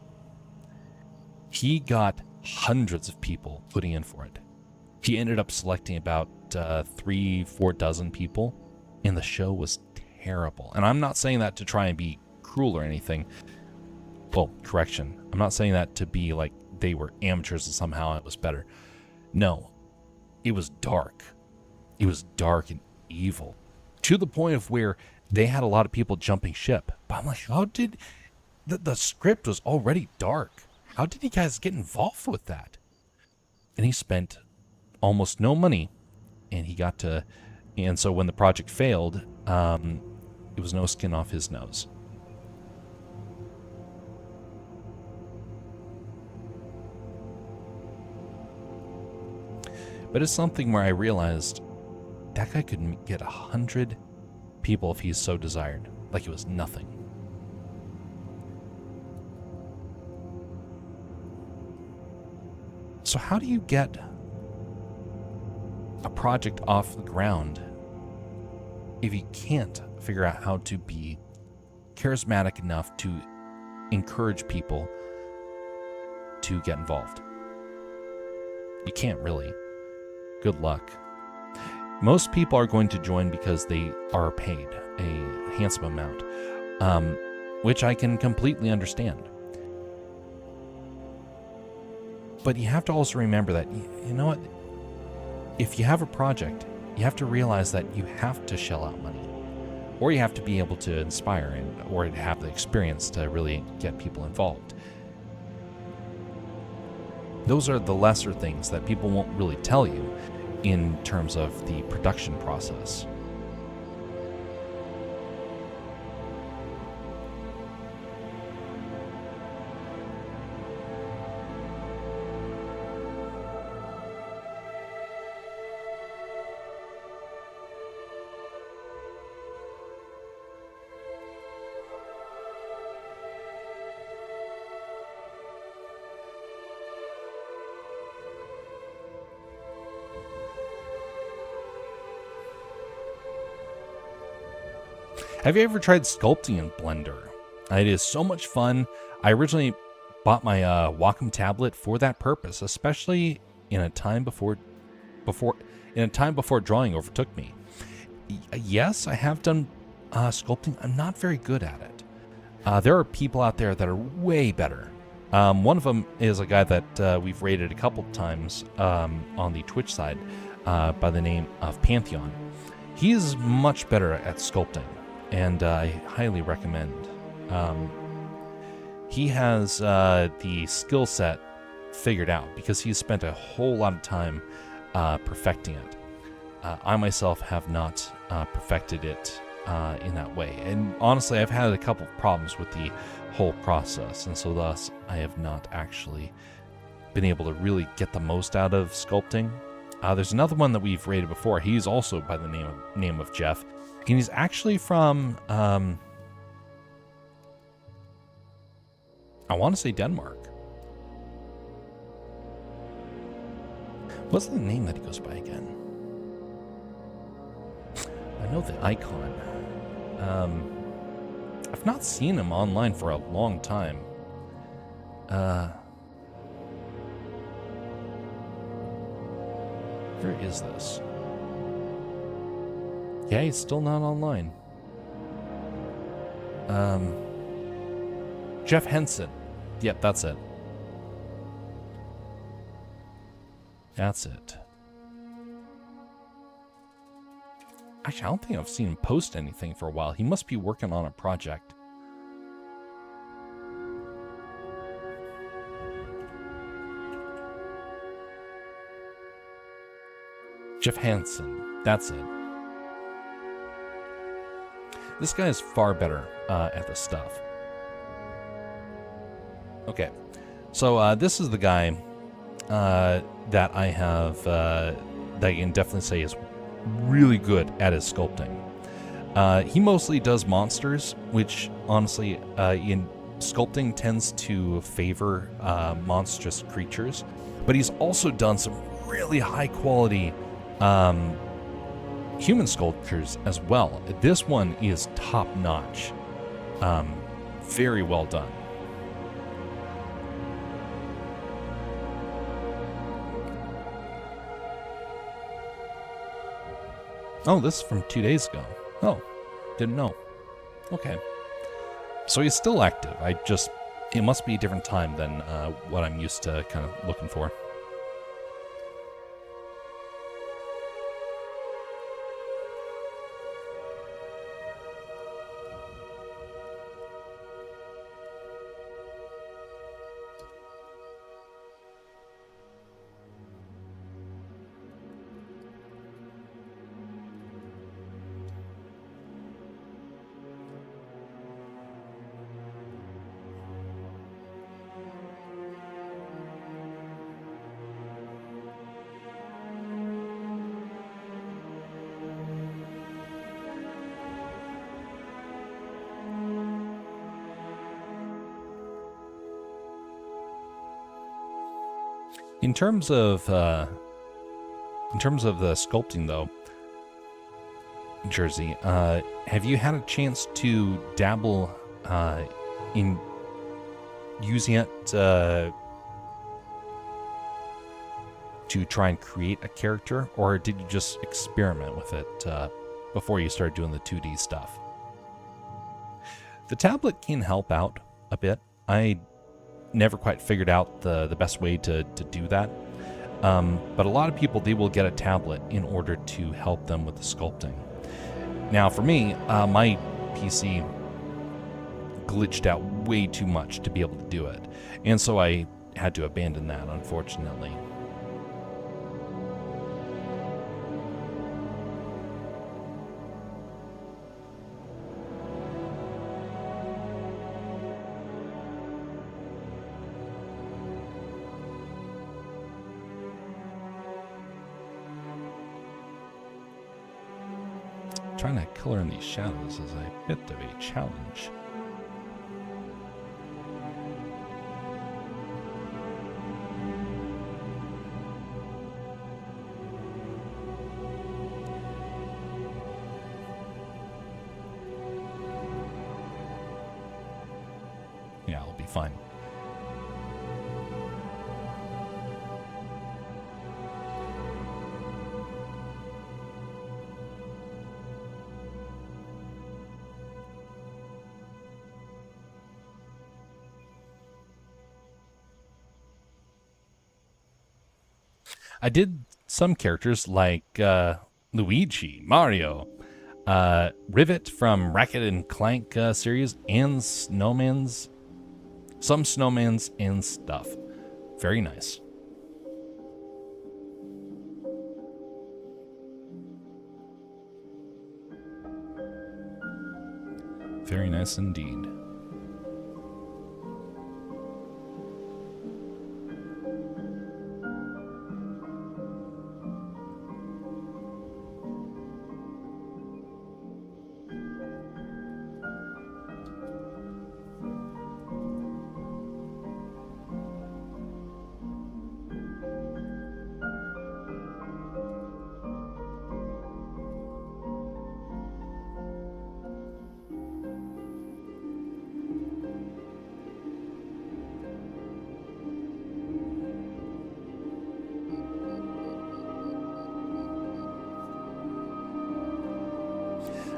He got hundreds of people putting in for it. He ended up selecting about 3-4 dozen people, and the show was terrible. And I'm not saying that to try and be cruel or anything. Well, correction. I'm not saying that to be like they were amateurs and somehow it was better. No. it was dark. It was dark and evil, to the point of where they had a lot of people jumping ship. But I'm like, how did the script was already dark? How did you guys get involved with that? And he spent almost no money, and he got to, and so when the project failed, it was no skin off his nose. But it's something where I realized that guy could get 100 people if he so desired, like it was nothing. So how do you get a project off the ground if you can't figure out how to be charismatic enough to encourage people to get involved? You can't really. Good luck. Most people are going to join because they are paid a handsome amount, which I can completely understand. But you have to also remember that, you know what? If you have a project, you have to realize that you have to shell out money, or you have to be able to inspire or have the experience to really get people involved. Those are the lesser things that people won't really tell you in terms of the production process. Have you ever tried sculpting in Blender? It is so much fun. I originally bought my Wacom tablet for that purpose, especially in a time before drawing overtook me. Yes, I have done sculpting. I'm not very good at it. There are people out there that are way better. One of them is a guy that we've rated a couple times on the Twitch side by the name of Pantheon. He is much better at sculpting, and I highly recommend. He has the skill set figured out because he's spent a whole lot of time perfecting it. I myself have not perfected it in that way, and honestly I've had a couple of problems with the whole process, and so thus I have not actually been able to really get the most out of sculpting. There's another one that we've rated before. He's also by the name of Jeff, and he's actually from I want to say Denmark. What's the name that he goes by again? I know the icon. I've not seen him online for a long time. Where is this? Yeah, he's still not online. Jeff Henson. Yep, that's it. That's it. Actually, I don't think I've seen him post anything for a while. He must be working on a project. Jeff Hansen. That's it. This guy is far better at this stuff. Okay. So this is the guy that I have that I can definitely say is really good at his sculpting. He mostly does monsters, which honestly in sculpting tends to favor monstrous creatures, but he's also done some really high quality human sculptures as well. This one is top notch. Very well done. Oh, this is from 2 days ago. Oh, didn't know. Okay. So he's still active. It must be a different time than what I'm used to kind of looking for. In terms of the sculpting, though, Jersey, have you had a chance to dabble in using it to try and create a character, or did you just experiment with it before you started doing the 2D stuff? The tablet can help out a bit. I never quite figured out the best way to do that. But a lot of people, they will get a tablet in order to help them with the sculpting. Now, for me, my PC glitched out way too much to be able to do it. And so I had to abandon that, unfortunately. Trying to color in these shadows is a bit of a challenge. Yeah, I'll be fine. I did some characters like Luigi, Mario, Rivet from Ratchet and Clank series, and Snowmans, some Snowmans and stuff. Very nice. Very nice indeed.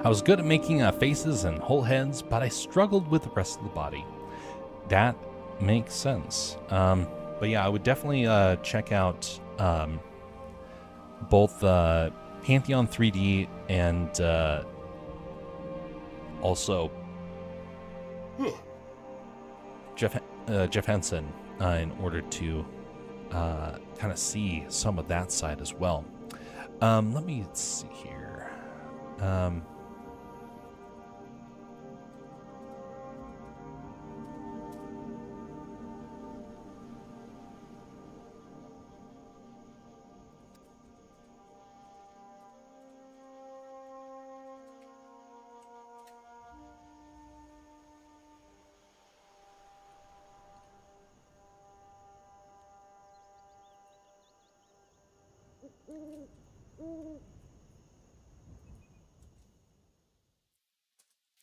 I was good at making faces and whole heads, but I struggled with the rest of the body. That makes sense. But yeah, I would definitely check out both Pantheon 3D and also Jeff Henson in order to kind of see some of that side as well. Let me see here.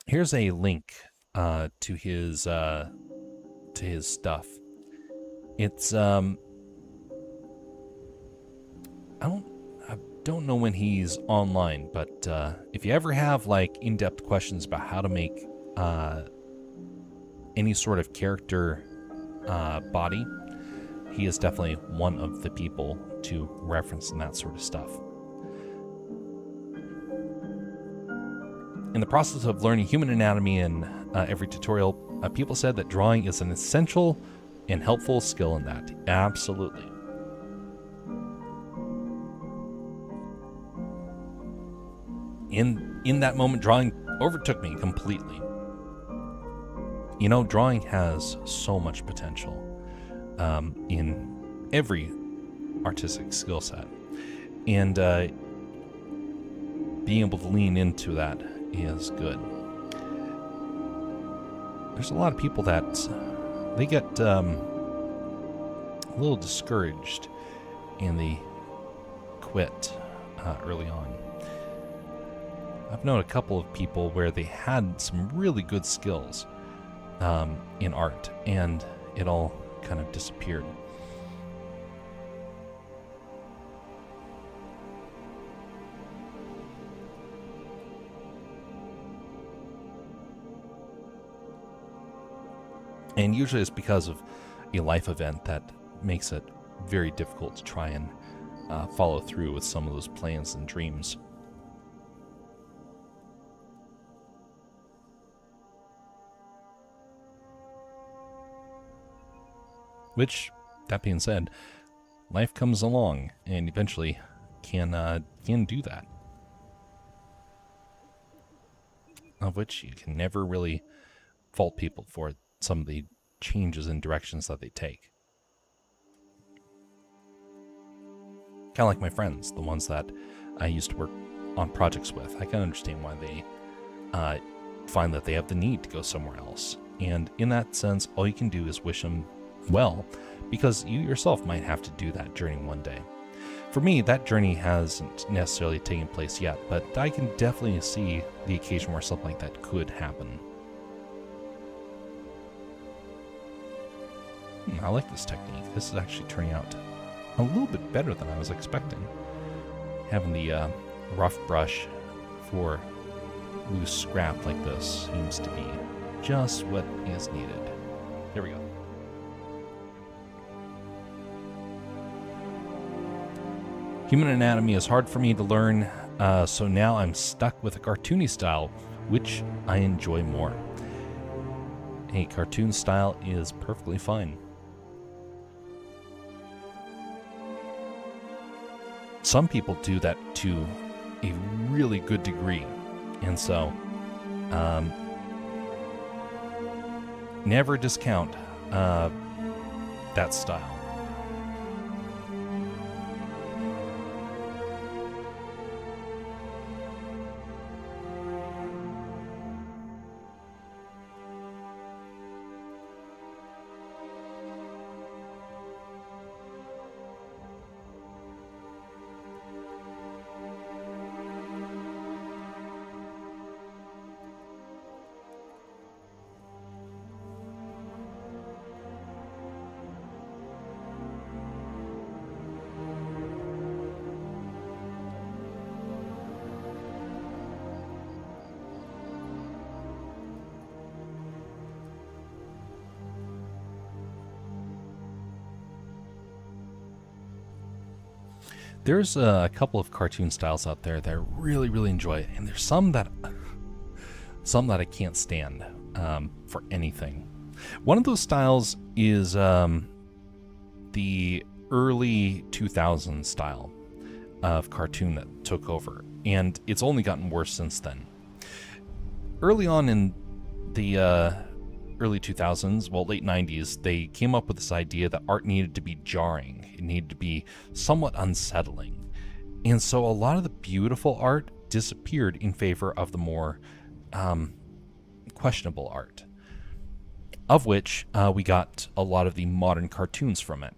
Here's a link to his stuff. It's I don't know when he's online, but if you ever have like in-depth questions about how to make any sort of character body, he is definitely one of the people to reference in that sort of stuff. In the process of learning human anatomy in every tutorial, people said that drawing is an essential and helpful skill in that. Absolutely. In that moment, drawing overtook me completely. You know, drawing has so much potential in every artistic skill set. And being able to lean into that is good. There's a lot of people that they get a little discouraged and they quit early on. I've known a couple of people where they had some really good skills in art, and it all kind of disappeared. And usually it's because of a life event that makes it very difficult to try and follow through with some of those plans and dreams. Which, that being said, life comes along and eventually can do that. Of which you can never really fault people for some of the changes in directions that they take. Kind of like my friends, the ones that I used to work on projects with. I can understand why they find that they have the need to go somewhere else. And in that sense, all you can do is wish them well, because you yourself might have to do that journey one day. For me, that journey hasn't necessarily taken place yet, but I can definitely see the occasion where something like that could happen. I like this technique. This is actually turning out a little bit better than I was expecting. Having the rough brush for loose scrap like this seems to be just what is needed. There we go. Human anatomy is hard for me to learn, so now I'm stuck with a cartoony style, which I enjoy more. A cartoon style is perfectly fine. Some people do that to a really good degree, and so never discount that style. There's a couple of cartoon styles out there that I really, really enjoy, and there's some that I can't stand for anything. One of those styles is the early 2000s style of cartoon that took over, and it's only gotten worse since then. Early on in the early 2000s, well, late 90s, they came up with this idea that art needed to be jarring. It needed to be somewhat unsettling. And so a lot of the beautiful art disappeared in favor of the more questionable art, of which we got a lot of the modern cartoons from it.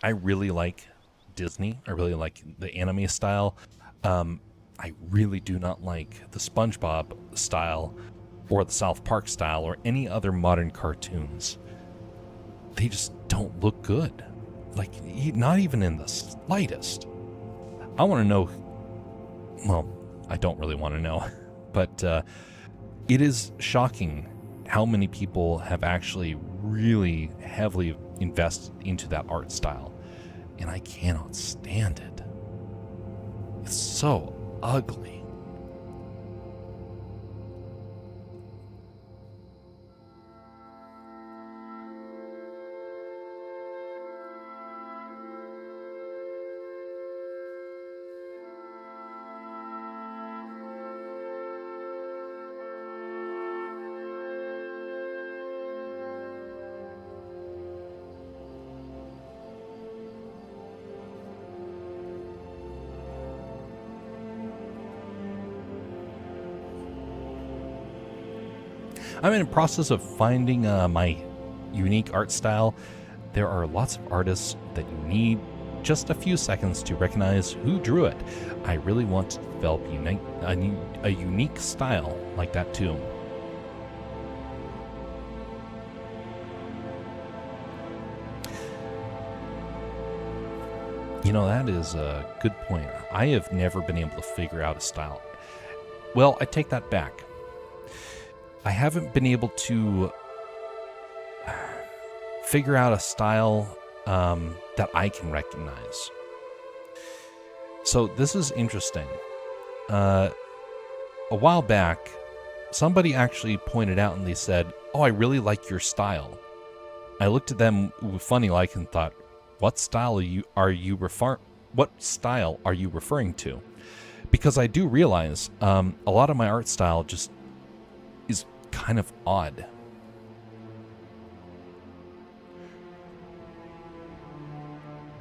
I really like Disney. I really like the anime style. I really do not like the SpongeBob style or the South Park style or any other modern cartoons. They just don't look good. Like, not even in the slightest. I want to know, well, I don't really want to know, but it is shocking how many people have actually really heavily invested into that art style. And I cannot stand it. It's so ugly. I'm in the process of finding my unique art style. There are lots of artists that you need just a few seconds to recognize who drew it. I really want to develop a unique style like that too. You know, that is a good point. I have never been able to figure out a style. Well, I take that back. I haven't been able to figure out a style that I can recognize. So this is interesting. A while back, somebody actually pointed out and they said, "Oh, I really like your style." I looked at them funny like and thought, what style are you referring to? Because I do realize a lot of my art style just is kind of odd.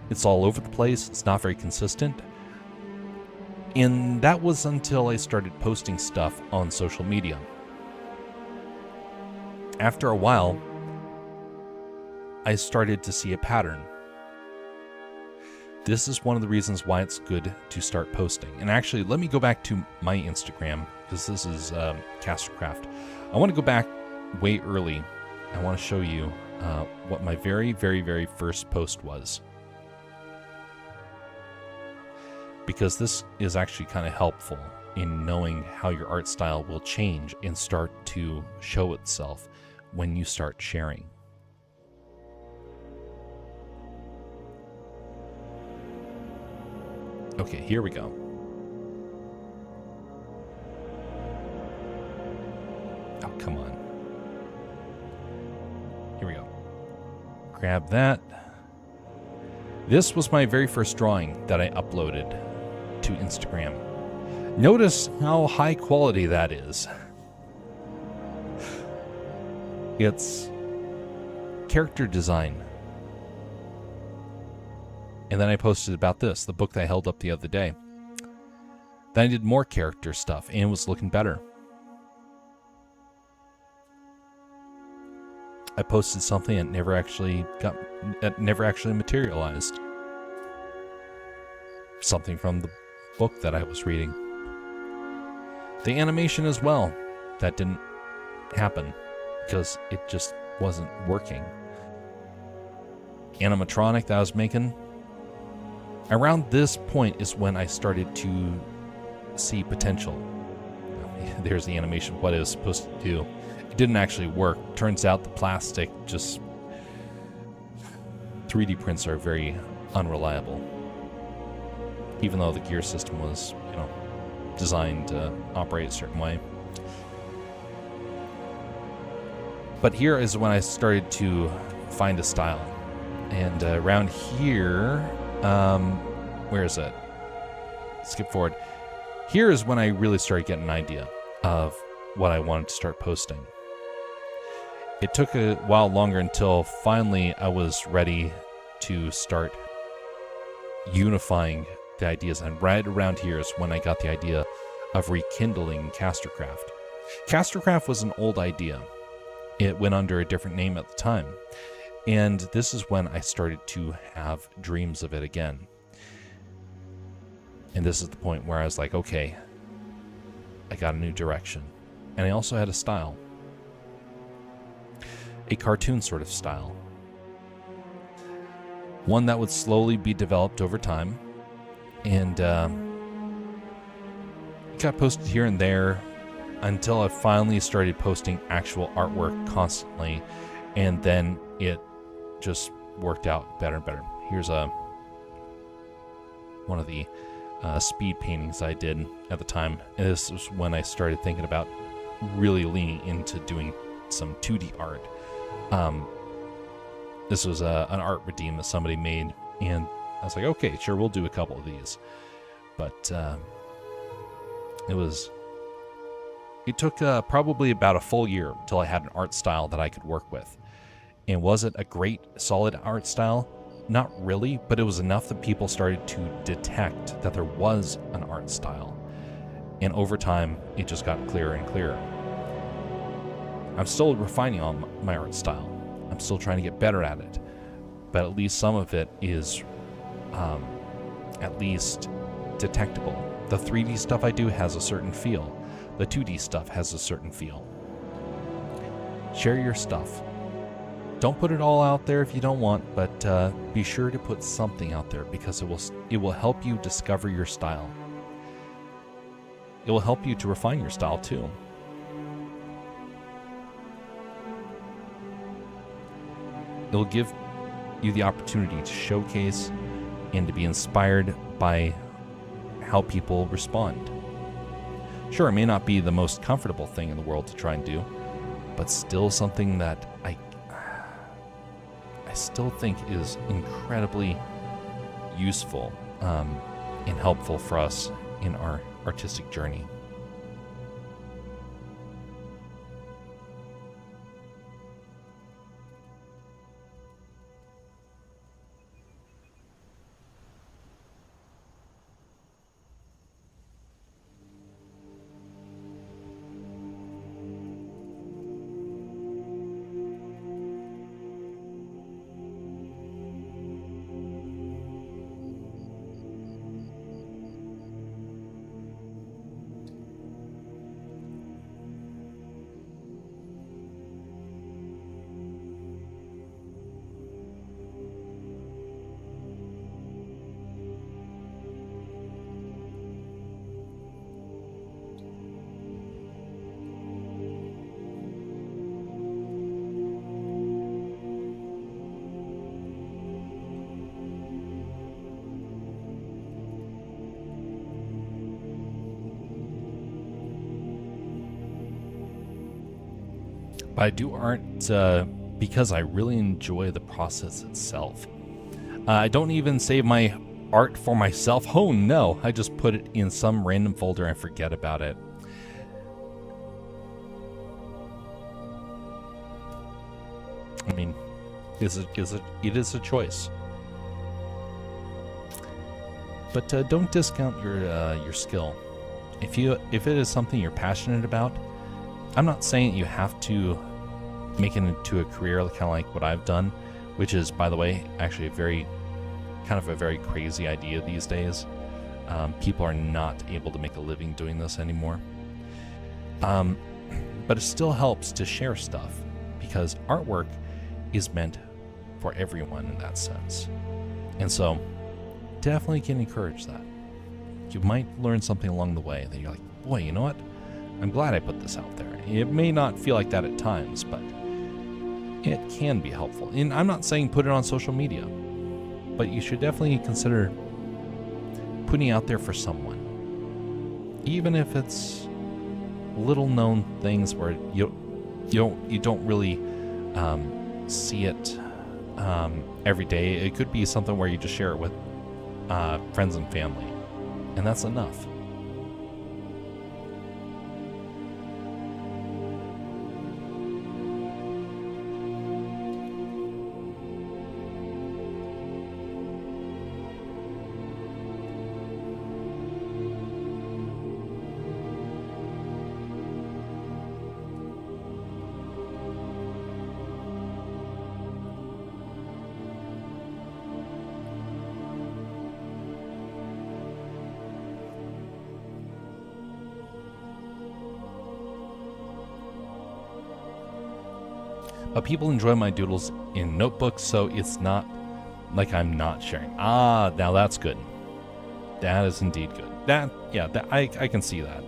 It's all over the place. It's not very consistent. And that was until I started posting stuff on social media. After a while, I started to see a pattern. This is one of the reasons why it's good to start posting. And actually, let me go back to my Instagram, because this is Castercraft. I want to go back way early. I want to show you what my very, very, very first post was. Because this is actually kind of helpful in knowing how your art style will change and start to show itself when you start sharing. Okay, here we go. Oh, come on. Here we go. Grab that. This was my very first drawing that I uploaded to Instagram. Notice how high quality that is. It's character design. And then I posted about this, the book that I held up the other day. Then I did more character stuff, and it was looking better. I posted something that never actually materialized. Something from the book that I was reading. The animation as well, that didn't happen because it just wasn't working. Animatronic that I was making. Around this point is when I started to see potential. There's the animation, what it was supposed to do. It didn't actually work. Turns out the plastic just... 3D prints are very unreliable. Even though the gear system was, designed to operate a certain way. But here is when I started to find a style. And around here... where is it? Skip forward. Here is when I really started getting an idea of what I wanted to start posting. It took a while longer until finally I was ready to start unifying the ideas. And right around here is when I got the idea of rekindling Castercraft. Castercraft was an old idea. It went under a different name at the time. And this is when I started to have dreams of it again. And this is the point where I was like, okay, I got a new direction. And I also had a style. A cartoon sort of style. One that would slowly be developed over time. And it got posted here and there until I finally started posting actual artwork constantly. And then it just worked out better and better. Here's one of the speed paintings I did at the time. And this was when I started thinking about really leaning into doing some 2D art. This was an art redeem that somebody made, and I was like, okay, sure, we'll do a couple of these. But it took probably about a full year until I had an art style that I could work with. And was it a great, solid art style? Not really, but it was enough that people started to detect that there was an art style. And over time, it just got clearer and clearer. I'm still refining on my art style. I'm still trying to get better at it. But at least some of it is at least detectable. The 3D stuff I do has a certain feel. The 2D stuff has a certain feel. Share your stuff. Don't put it all out there if you don't want, but be sure to put something out there because it will help you discover your style. It will help you to refine your style too. It'll give you the opportunity to showcase and to be inspired by how people respond. Sure, it may not be the most comfortable thing in the world to try and do, but still something that I still think is incredibly useful and helpful for us in our artistic journey. But I do art because I really enjoy the process itself. I don't even save my art for myself. Oh no, I just put it in some random folder and forget about it. I mean, it is a choice. But don't discount your skill. If it is something you're passionate about, I'm not saying you have to make it into a career, kind of like what I've done, which is, by the way, actually a very crazy idea these days. People are not able to make a living doing this anymore. But it still helps to share stuff because artwork is meant for everyone in that sense. And so definitely can encourage that. You might learn something along the way that you're like, boy, you know what? I'm glad I put this out there. It may not feel like that at times, but it can be helpful. And I'm not saying put it on social media, but you should definitely consider putting out there for someone. Even if it's little known things where you don't really see it every day. It could be something where you just share it with friends and family, and that's enough. But people enjoy my doodles in notebooks, so it's not like I'm not sharing. Ah, now that's good. That is indeed good. I can see that.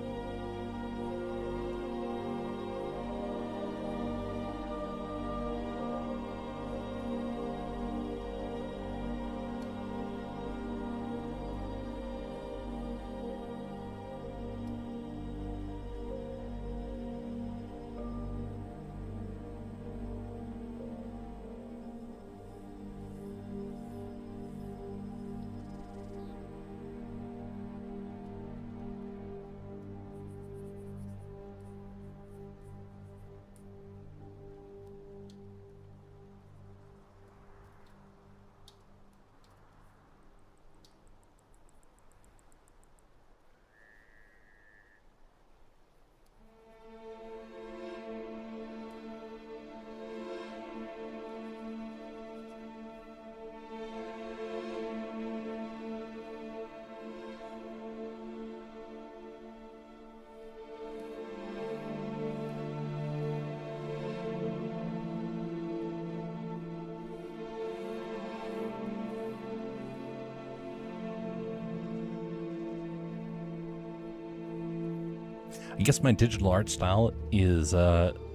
I guess my digital art style is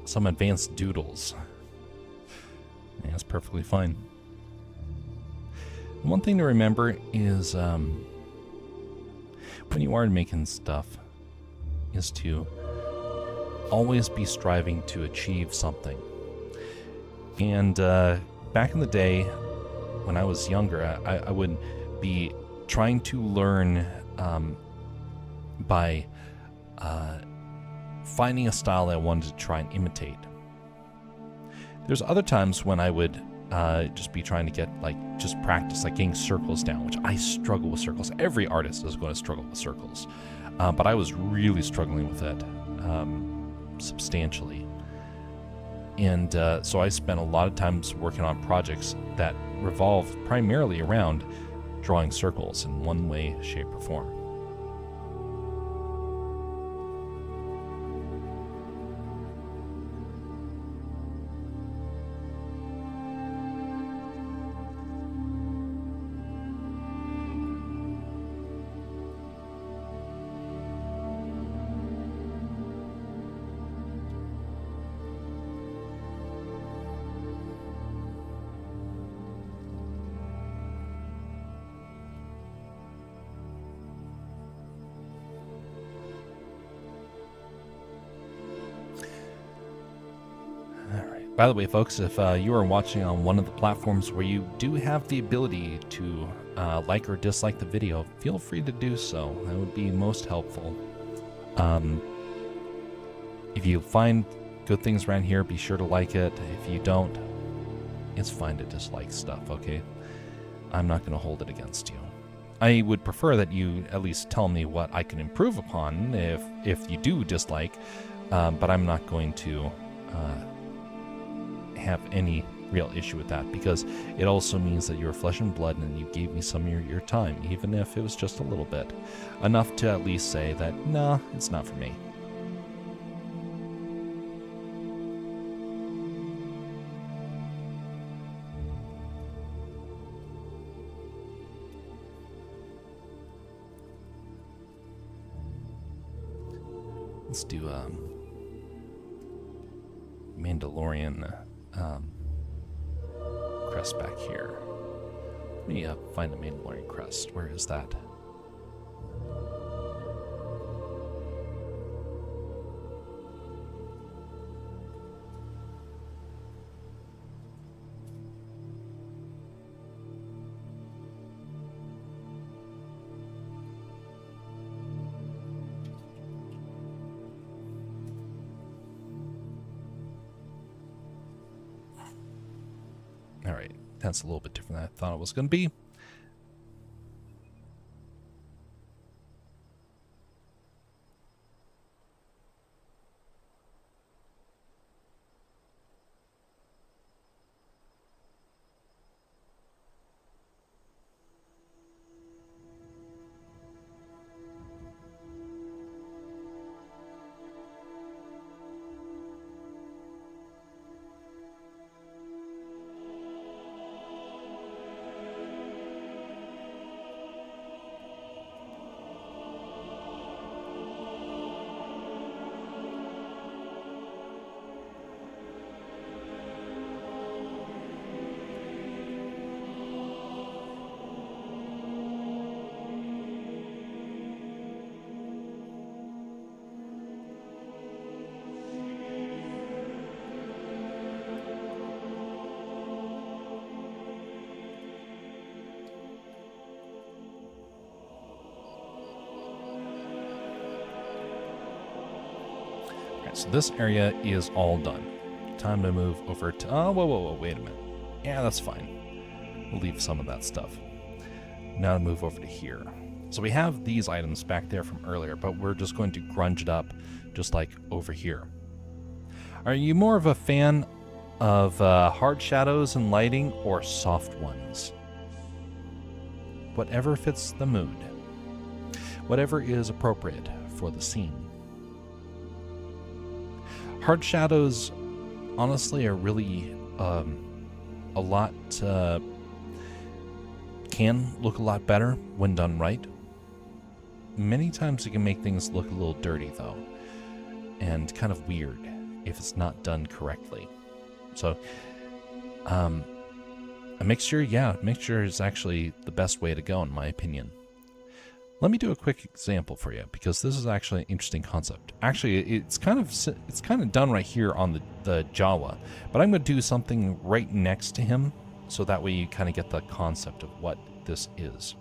some advanced doodles. Yeah, that's perfectly fine. One thing to remember is when you are making stuff is to always be striving to achieve something. And back in the day when I was younger, I would be trying to learn by finding a style that I wanted to try and imitate. There's other times when I would just be trying to get, just practice, getting circles down, which I struggle with circles. Every artist is going to struggle with circles. But I was really struggling with it substantially. And so I spent a lot of times working on projects that revolved primarily around drawing circles in one way, shape, or form. By the way, folks, if you are watching on one of the platforms where you do have the ability to like or dislike the video, feel free to do so. That would be most helpful. If you find good things around here, be sure to like it. If you don't, it's fine to dislike stuff, okay? I'm not going to hold it against you. I would prefer that you at least tell me what I can improve upon if you do dislike, but I'm not going to have any real issue with that, because it also means that you're flesh and blood and you gave me some of your time, even if it was just a little bit. Enough to at least say that, nah, it's not for me. Let's do Mandalorian crest back here. Let me find the Mandalorian crest. Where is that? Alright, that's a little bit different than I thought it was going to be. So this area is all done. Time to move over to... Oh, whoa, wait a minute. Yeah, that's fine. We'll leave some of that stuff. Now to move over to here. So we have these items back there from earlier, but we're just going to grunge it up just like over here. Are you more of a fan of hard shadows and lighting or soft ones? Whatever fits the mood. Whatever is appropriate for the scene. Hard shadows, honestly, are really a lot, can look a lot better when done right. Many times it can make things look a little dirty, though. and kind of weird if it's not done correctly. So a mixture is actually the best way to go in my opinion. Let me do a quick example for you, because this is actually an interesting concept. Actually, it's kind of done right here on the Jawa, but I'm going to do something right next to him, so that way you kind of get the concept of what this is.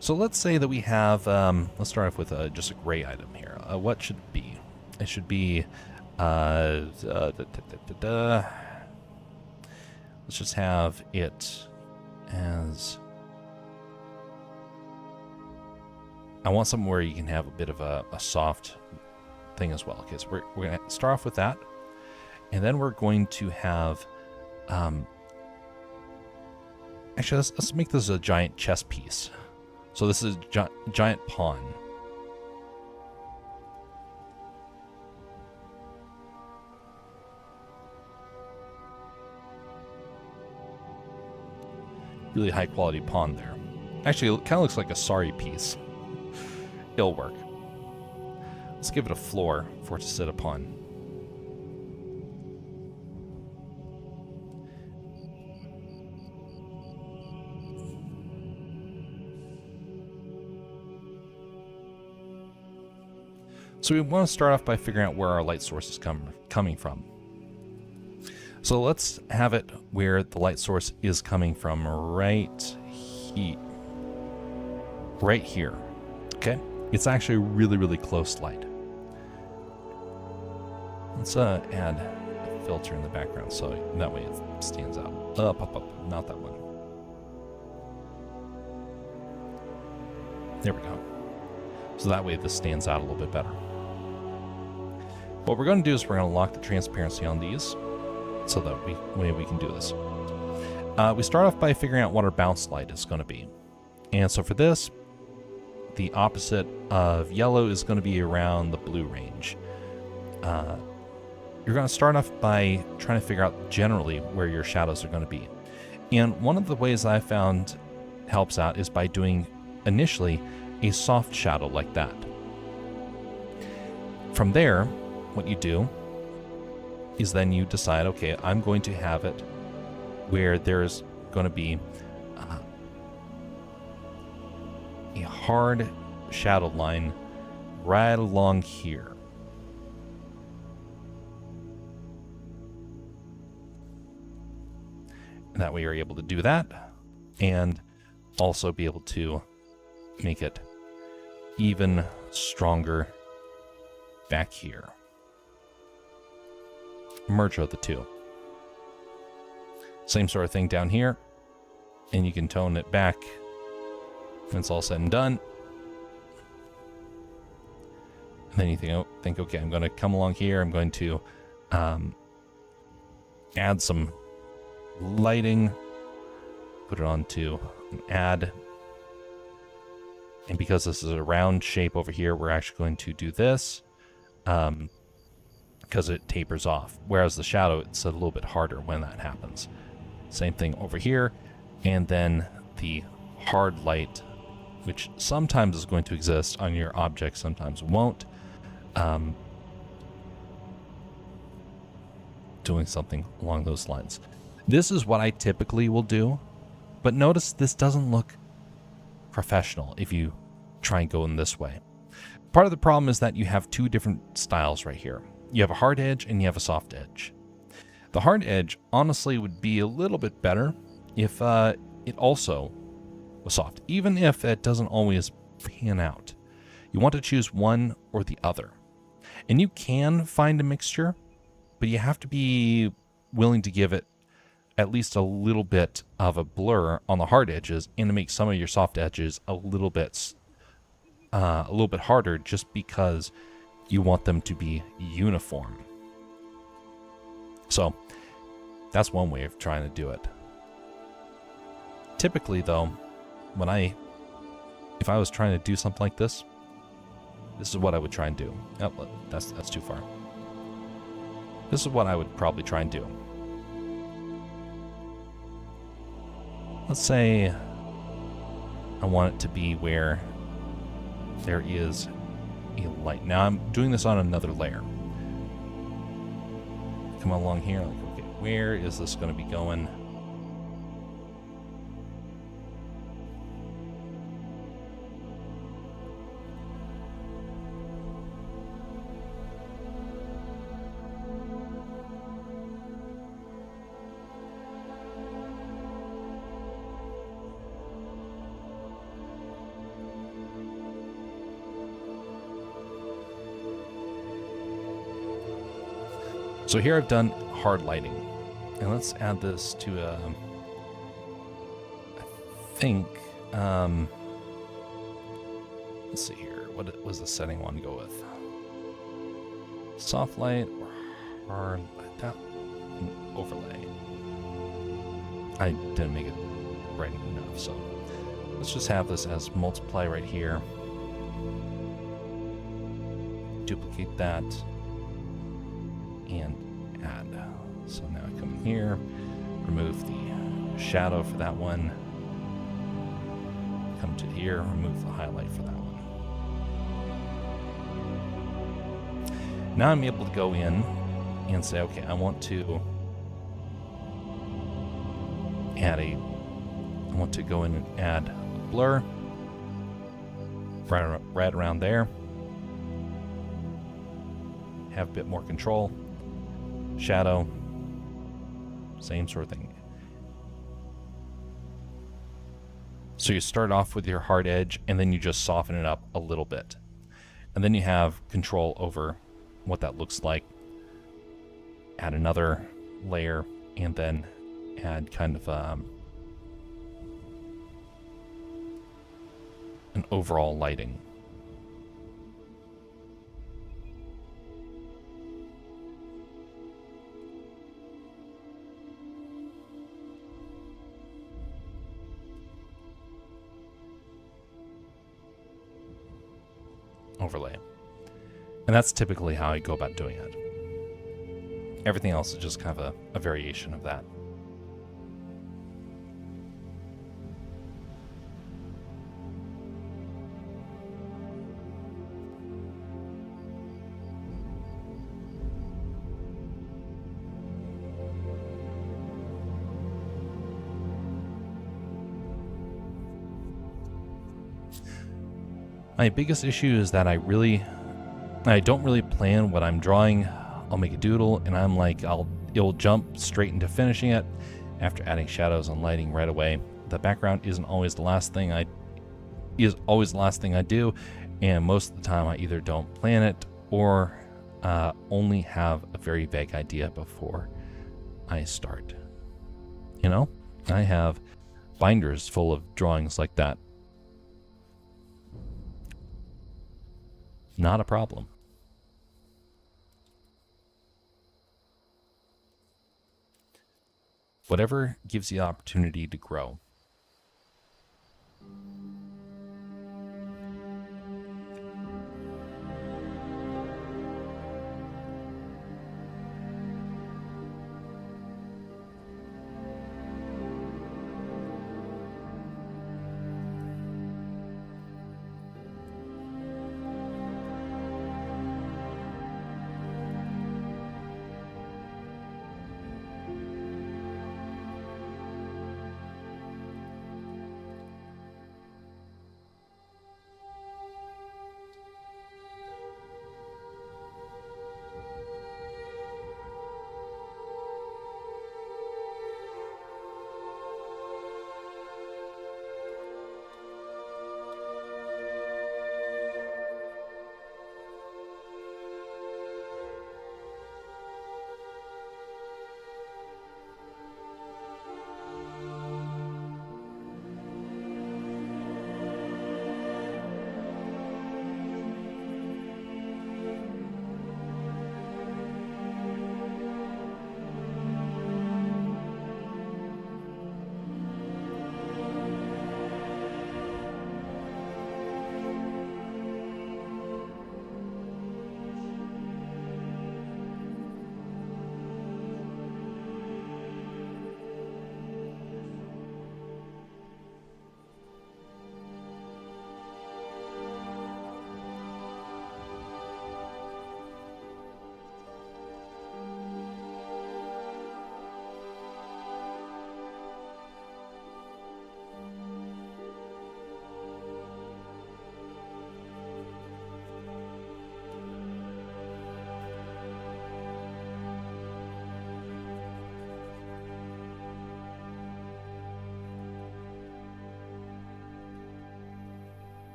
So let's say that we have, let's start off with just a gray item here. What should it be? It should be, let's just have it as, I want something where you can have a bit of a soft thing as well. Okay, so we're going to start off with that. And then we're going to have, actually, let's make this a giant chess piece. So this is giant pawn. Really high quality pawn there. Actually, it kind of looks like a sorry piece. It'll work. Let's give it a floor for it to sit upon. So we want to start off by figuring out where our light source is coming from. So let's have it where the light source is coming from right here. Okay? It's actually a really, really close light. Let's add a filter in the background so that way it stands out. Up, not that one. There we go. So that way this stands out a little bit better. What we're going to do is we're going to lock the transparency on these so that we can do this. We start off by figuring out what our bounce light is going to be. And so for this, the opposite of yellow is going to be around the blue range. You're going to start off by trying to figure out generally where your shadows are going to be. And one of the ways I found helps out is by doing initially a soft shadow like that. From there, what you do is then you decide, okay, I'm going to have it where there's going to be a hard shadow line right along here. And that way you're able to do that and also be able to make it even stronger back here. Merge out the two. Same sort of thing down here, and you can tone it back when it's all said and done. And then you think, okay, I'm going to come along here. I'm going to add some lighting, put it onto an add. And because this is a round shape over here, we're actually going to do this. Because it tapers off, whereas the shadow, it's a little bit harder when that happens. Same thing over here, and then the hard light, which sometimes is going to exist on your object, sometimes won't. Doing something along those lines. This is what I typically will do, but notice this doesn't look professional if you try and go in this way. Part of the problem is that you have two different styles right here. You have a hard edge and you have a soft edge. The hard edge honestly would be a little bit better if it also was soft, even if it doesn't always pan out. You want to choose one or the other. And you can find a mixture, but you have to be willing to give it at least a little bit of a blur on the hard edges and to make some of your soft edges a little bit harder, just because you want them to be uniform. So that's one way of trying to do it. Typically though, if I was trying to do something like this is what I would try and do. Oh, that's too far. This is what I would probably try and do. Let's say I want it to be where there is a light. Now I'm doing this on another layer. Come along here, like, okay, where is this going to be going? So here I've done hard lighting, and let's add this to I think, let's see here, what was the setting I want to go with? Soft light or hard light? That overlay. I didn't make it bright enough, so let's just have this as multiply right here. Duplicate that. And add. So now I come in here, remove the shadow for that one, come to here, remove the highlight for that one. Now I'm able to go in and say, okay, I want to go in and add a blur right around there, have a bit more control. Shadow, same sort of thing. So you start off with your hard edge and then you just soften it up a little bit. And then you have control over what that looks like. Add another layer and then add kind of an overall lighting. Overlay. And that's typically how I go about doing it. Everything else is just kind of a variation of that. My biggest issue is that I don't really plan what I'm drawing. I'll make a doodle and I'm like, it'll jump straight into finishing it after adding shadows and lighting right away. The background isn't always the last thing I do, and most of the time I either don't plan it or only have a very vague idea before I start. You know, I have binders full of drawings like that. Not a problem. Whatever gives you the opportunity to grow.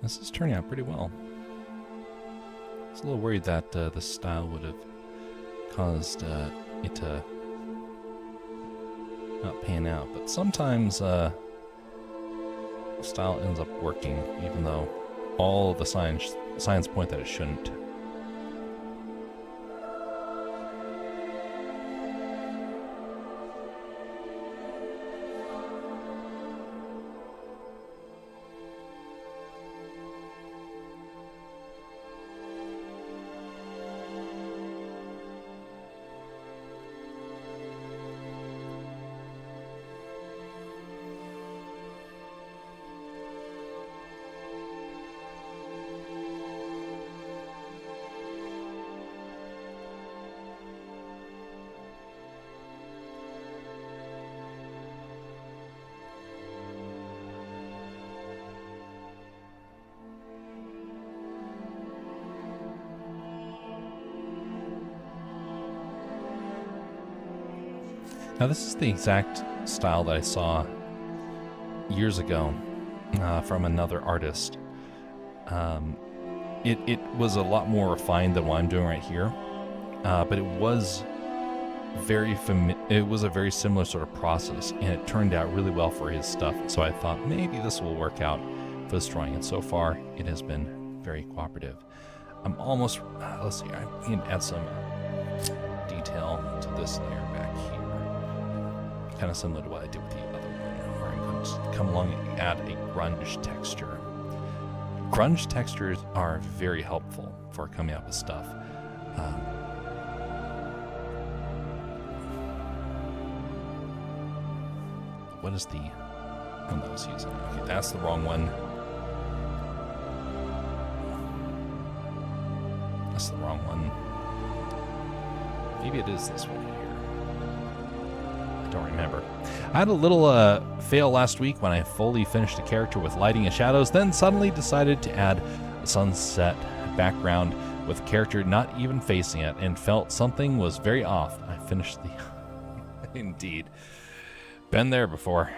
This is turning out pretty well. I was a little worried that the style would have caused it to not pan out, but sometimes style ends up working, even though all the signs point that it shouldn't. Now this is the exact style that I saw years ago from another artist. It was a lot more refined than what I'm doing right here, but it was a very similar sort of process, and it turned out really well for his stuff. So I thought maybe this will work out for this drawing, and so far it has been very cooperative. I'm almost let's see, I can add some detail to this layer back here. Kind of similar to what I did with the other one, where I'm going to come along and add a grunge texture. Grunge textures are very helpful for coming up with stuff. What is the one that I was using? Okay, that's the wrong one. That's the wrong one. Maybe it is this one here. I don't remember. I had a little fail last week when I fully finished a character with lighting and shadows, then suddenly decided to add a sunset background with a character not even facing it, and felt something was very off. I finished the... Indeed. Been there before.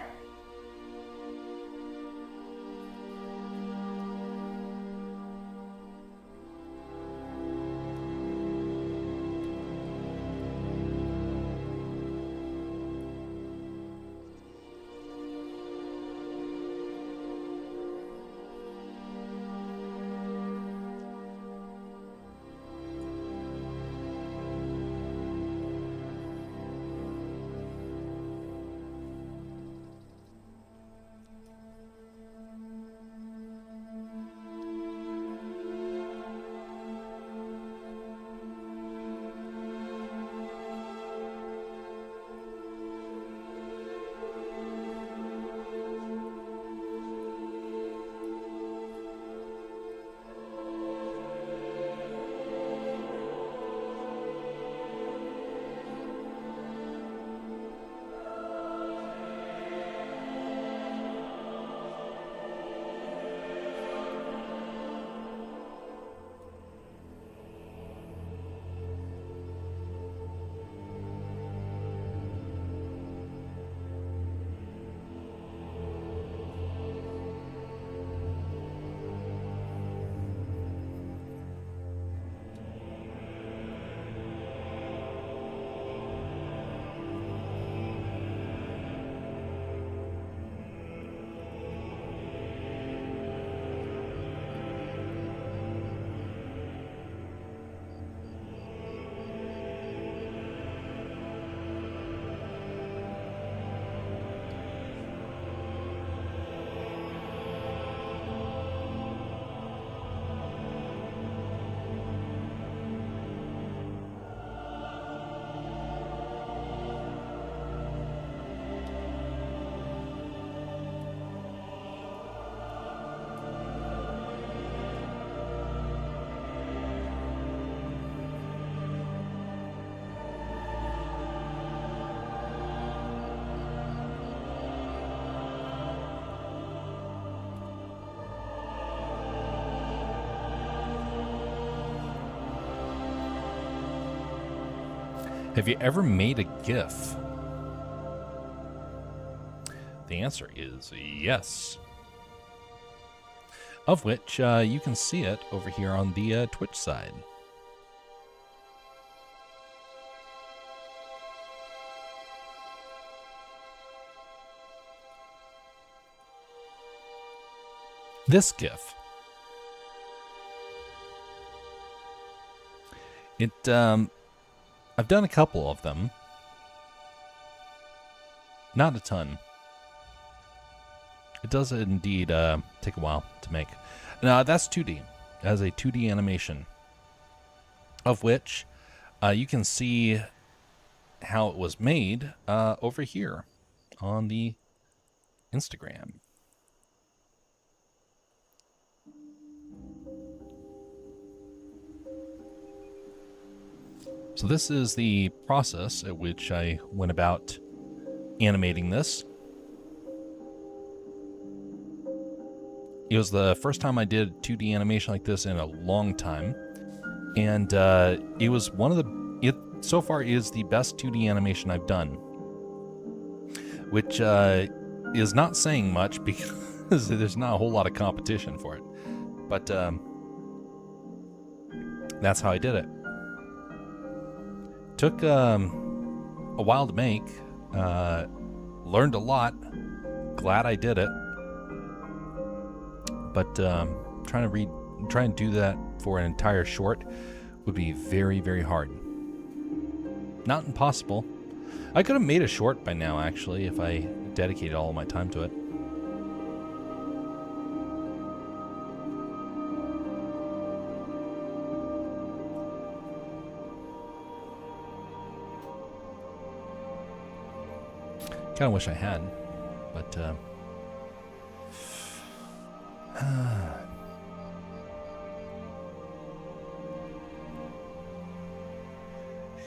Have you ever made a GIF? The answer is yes. of which you can see it over here on the Twitch side. This GIF. I've done a couple of them. Not a ton. It does indeed take a while to make. Now, that's 2D. That is a 2D animation, of which you can see how it was made over here on the Instagram. So this is the process at which I went about animating this. It was the first time I did 2D animation like this in a long time, and it was one of the, it so far is the best 2D animation I've done, which is not saying much because there's not a whole lot of competition for it, but that's how I did it. Took a while to make, learned a lot, glad I did it, but trying to do that for an entire short would be very, very hard. Not impossible. I could have made a short by now, actually, if I dedicated all of my time to it. Kind of wish I had, but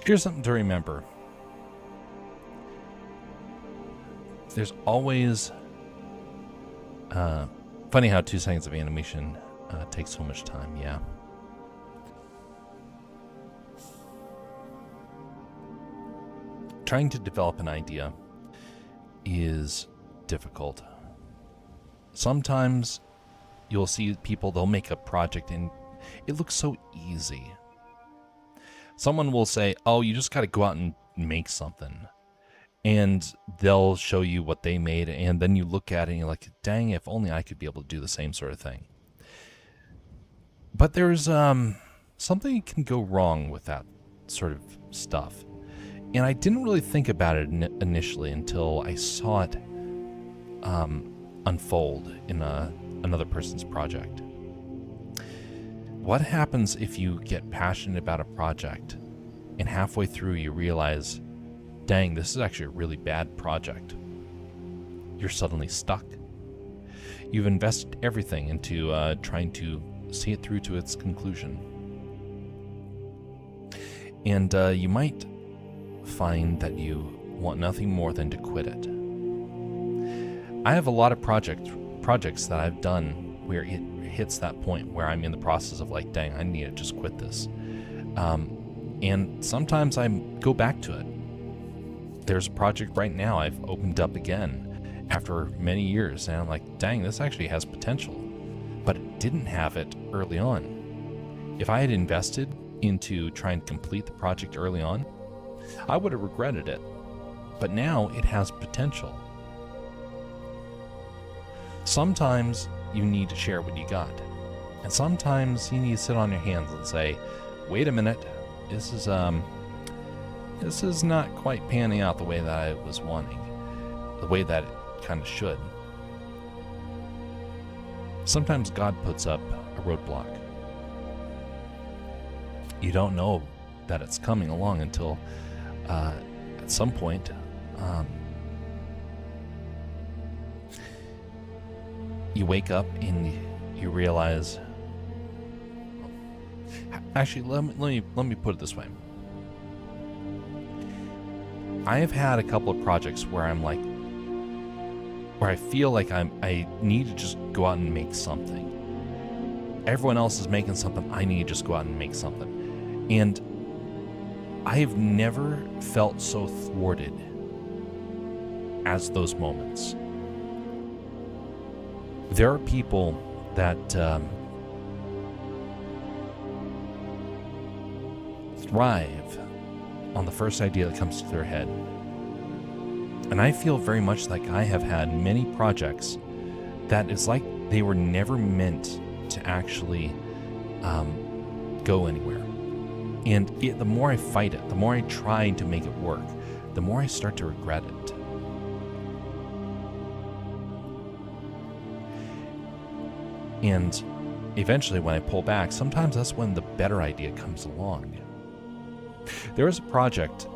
here's something to remember. There's always funny how 2 seconds of animation takes so much time. Yeah. Trying to develop an idea is difficult. Sometimes you'll see people, they'll make a project and it looks so easy. Someone will say, oh, you just got to go out and make something. And they'll show you what they made, and then you look at it and you're like, dang, if only I could be able to do the same sort of thing. But there's something can go wrong with that sort of stuff. And I didn't really think about it initially until I saw it unfold in another person's project. What happens if you get passionate about a project and halfway through you realize, dang, this is actually a really bad project? You're suddenly stuck. You've invested everything into trying to see it through to its conclusion. And you might find that you want nothing more than to quit it. I have a lot of projects that I've done where it hits that point where I'm in the process of like, dang, I need to just quit this. And sometimes I go back to it. There's a project right now I've opened up again after many years, and I'm like, dang, this actually has potential, but it didn't have it early on. If I had invested into trying to complete the project early on, I would have regretted it, but now it has potential. Sometimes you need to share what you got, and sometimes you need to sit on your hands and say, wait a minute, this is not quite panning out the way that I was wanting, the way that it kind of should. Sometimes God puts up a roadblock. You don't know that it's coming along until at some point you wake up and you realize. Actually, let me put it this way. I have had a couple of projects where I'm like, where I feel like I need to just go out and make something. Everyone else is making something, I need to just go out and make something. And I have never felt so thwarted as those moments. There are people that thrive on the first idea that comes to their head. And I feel very much like I have had many projects that it's like they were never meant to actually go anywhere. And the more I fight it, the more I try to make it work, the more I start to regret it. And eventually when I pull back, sometimes that's when the better idea comes along. There was a project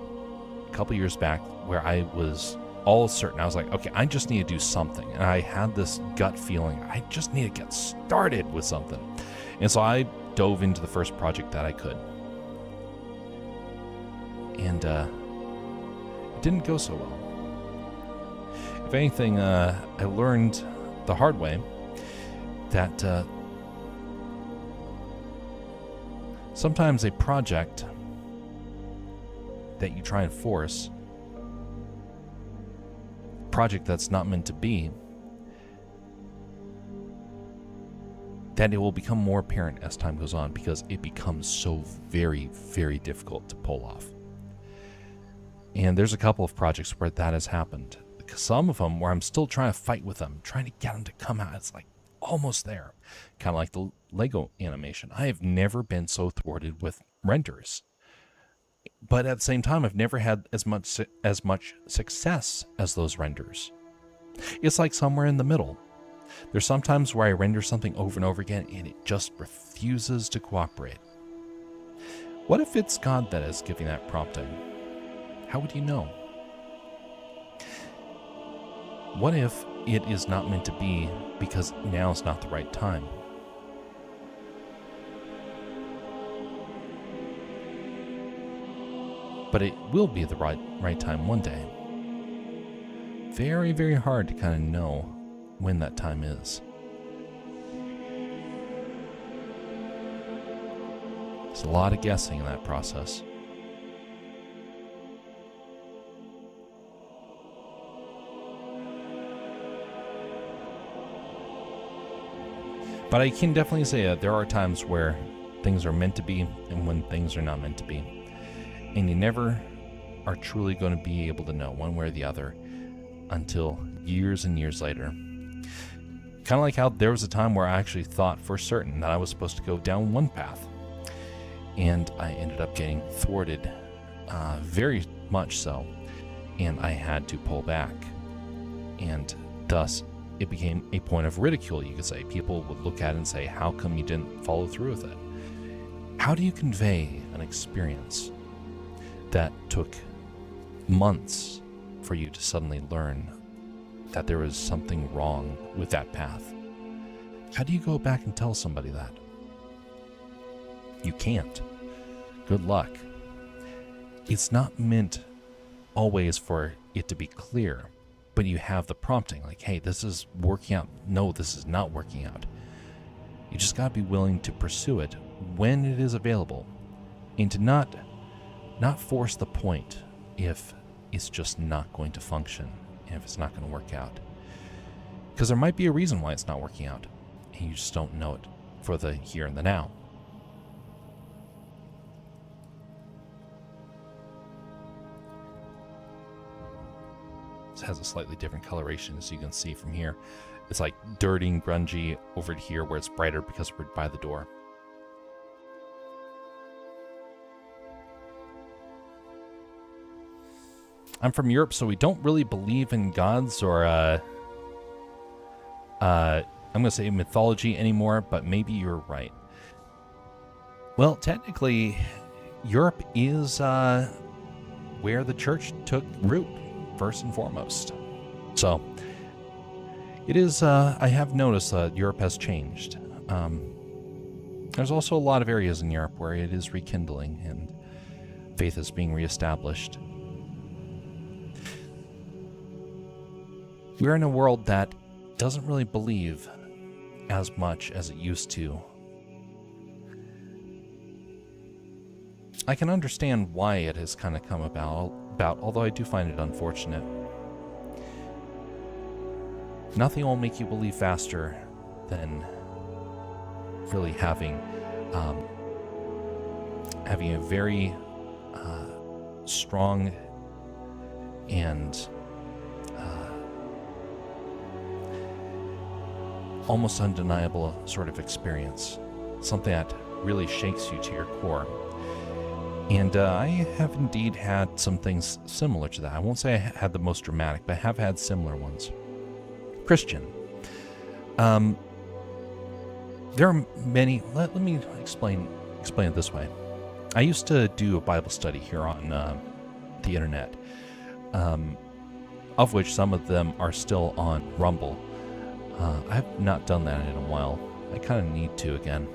a couple years back where I was all certain. I was like, okay, I just need to do something. And I had this gut feeling, I just need to get started with something. And so I dove into the first project that I could. And it didn't go so well. If anything, I learned the hard way that sometimes a project that you try and force, project that's not meant to be, that it will become more apparent as time goes on because it becomes so very, very difficult to pull off. And there's a couple of projects where that has happened. Some of them where I'm still trying to fight with them, trying to get them to come out. It's like almost there. Kind of like the Lego animation. I have never been so thwarted with renders. But at the same time, I've never had as much success as those renders. It's like somewhere in the middle. There's sometimes where I render something over and over again and it just refuses to cooperate. What if it's God that is giving that prompting? How would you know? What if it is not meant to be because now is not the right time? But it will be the right time one day. Very, very hard to kind of know when that time is. There's a lot of guessing in that process. But I can definitely say that there are times where things are meant to be and when things are not meant to be. And you never are truly going to be able to know one way or the other until years and years later. Kind of like how there was a time where I actually thought for certain that I was supposed to go down one path. And I ended up getting thwarted, very much so. And I had to pull back. And thus, it became a point of ridicule, you could say. People would look at it and say, how come you didn't follow through with it? How do you convey an experience that took months for you to suddenly learn that there was something wrong with that path? How do you go back and tell somebody that? You can't. Good luck. It's not meant always for it to be clear, but you have the prompting like, hey, this is working out. No, this is not working out. You just gotta be willing to pursue it when it is available and to not force the point if it's just not going to function and if it's not going to work out. Because there might be a reason why it's not working out and you just don't know it for the here and the now. This has a slightly different coloration as you can see from here. It's like dirty and grungy over here where it's brighter because we're by the door. I'm from Europe, so we don't really believe in gods or, I'm going to say mythology anymore, but maybe you're right. Well, technically, Europe is where the church took root, first and foremost. So, it is, I have noticed that Europe has changed. There's also a lot of areas in Europe where it is rekindling and faith is being reestablished. We're in a world that doesn't really believe as much as it used to. I can understand why it has kind of come about, although I do find it unfortunate. Nothing will make you believe faster than really having a very strong and almost undeniable sort of experience, something that really shakes you to your core. And I have indeed had some things similar to that. I won't say I had the most dramatic, but I have had similar ones. Christian. There are many. Let me explain it this way. I used to do a Bible study here on the internet, of which some of them are still on Rumble. I've not done that in a while. I kind of need to again.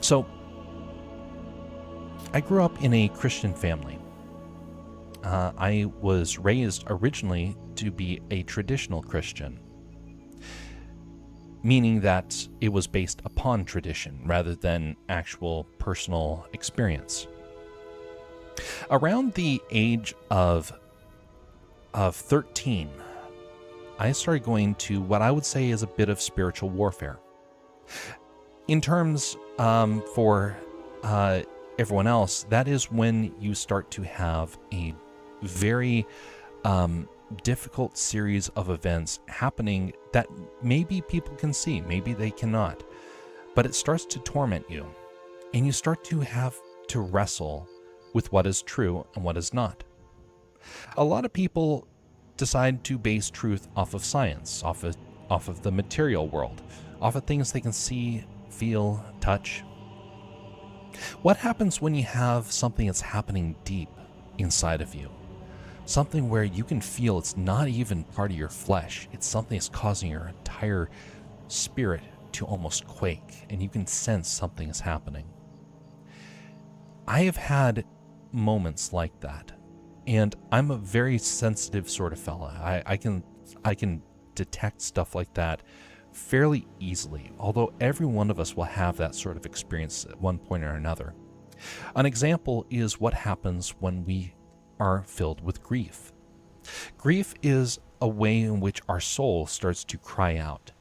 So, I grew up in a Christian family. I was raised originally to be a traditional Christian, meaning that it was based upon tradition rather than actual personal experience. Around the age of 13, I started going to what I would say is a bit of spiritual warfare. In terms for everyone else, that is when you start to have a very difficult series of events happening that maybe people can see, maybe they cannot, but it starts to torment you, and you start to have to wrestle with what is true and what is not. A lot of people decide to base truth off of science, off of the material world, off of things they can see, feel, touch. What happens when you have something that's happening deep inside of you? Something where you can feel it's not even part of your flesh. It's something that's causing your entire spirit to almost quake, and you can sense something is happening. I have had moments like that, and I'm a very sensitive sort of fella. I can detect stuff like that fairly easily, although every one of us will have that sort of experience at one point or another. An example is what happens when we are filled with grief. Grief is a way in which our soul starts to cry out,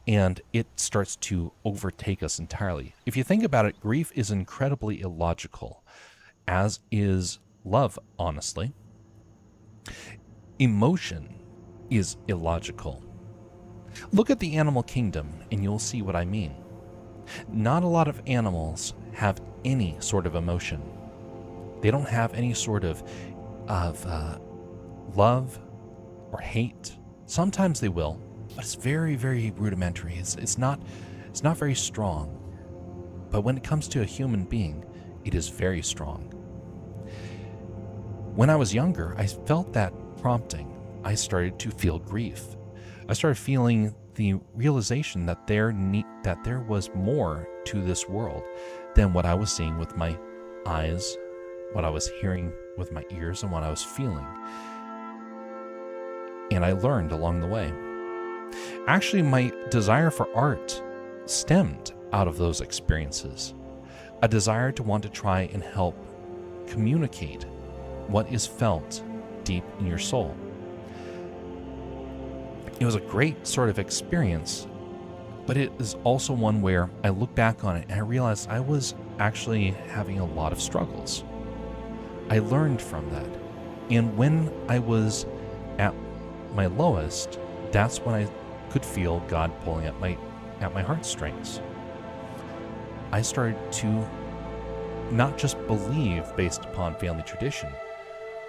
and it starts to overtake us entirely. If you think about it, grief is incredibly illogical, as is love, honestly. Emotion is illogical. Look at the animal kingdom and you'll see what I mean. Not a lot of animals have any sort of emotion. They don't have any sort of love or hate. Sometimes they will, but it's very, very rudimentary. It's not very strong. But when it comes to a human being, it is very strong. When I was younger, I felt that prompting. I started to feel grief. I started feeling the realization that there was more to this world than what I was seeing with my eyes, what I was hearing with my ears, and what I was feeling. And I learned along the way. Actually, my desire for art stemmed out of those experiences. A desire to want to try and help communicate what is felt deep in your soul. It was a great sort of experience, but it is also one where I look back on it and I realized I was actually having a lot of struggles. I learned from that. And when I was at my lowest, that's when I could feel God pulling at my heartstrings. I started to not just believe based upon family tradition.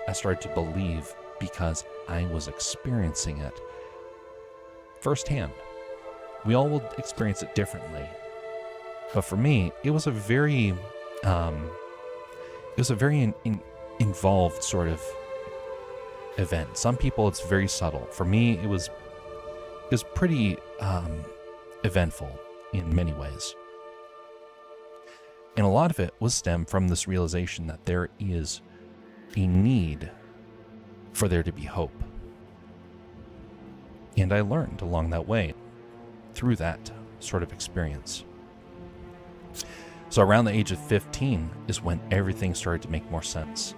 I started to believe because I was experiencing it firsthand. We all will experience it differently, but for me, it was a very, involved sort of event. Some people, it's very subtle. For me, it was pretty eventful in many ways, and a lot of it was stemmed from this realization that there is a need for there to be hope. And I learned along that way through that sort of experience. So around the age of 15 is when everything started to make more sense.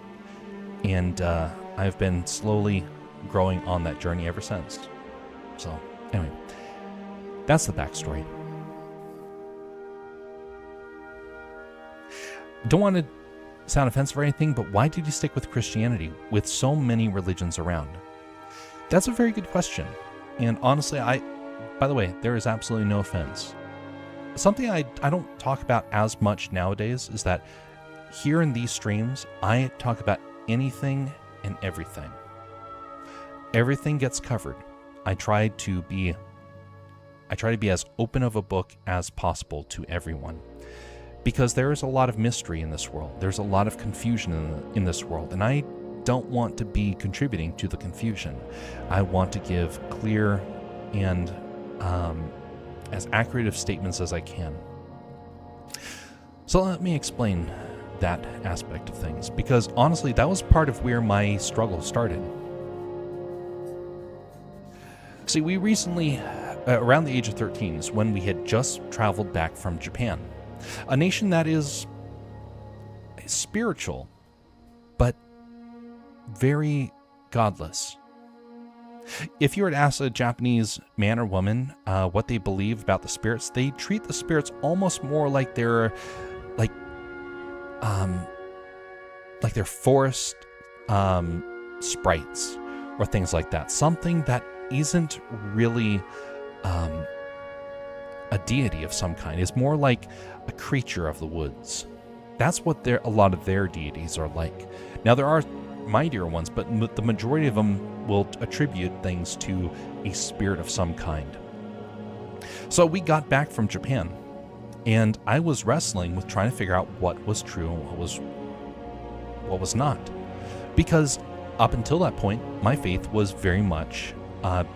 And I've been slowly growing on that journey ever since. So, anyway, that's the backstory. Don't want to sound offensive or anything, but why did you stick with Christianity with so many religions around? That's a very good question. And honestly, by the way, there is absolutely no offense. Something I don't talk about as much nowadays is that here in these streams, I talk about anything and everything. Everything gets covered. I try to be as open of a book as possible to everyone. Because there is a lot of mystery in this world. There's a lot of confusion in this world. And I don't want to be contributing to the confusion. I want to give clear and as accurate of statements as I can. So let me explain that aspect of things. Because honestly, that was part of where my struggle started. See, we recently, around the age of 13, is when we had just traveled back from Japan. A nation that is spiritual, but very godless. If you were to ask a Japanese man or woman what they believe about the spirits, they treat the spirits almost more like they're like they're forest sprites or things like that. Something that isn't really a deity of some kind. It's more like a creature of the woods. That's what a lot of their deities are like. Now, there are mightier ones, but the majority of them will attribute things to a spirit of some kind. So we got back from Japan, and I was wrestling with trying to figure out what was true and what was not. Because up until that point, my faith was very much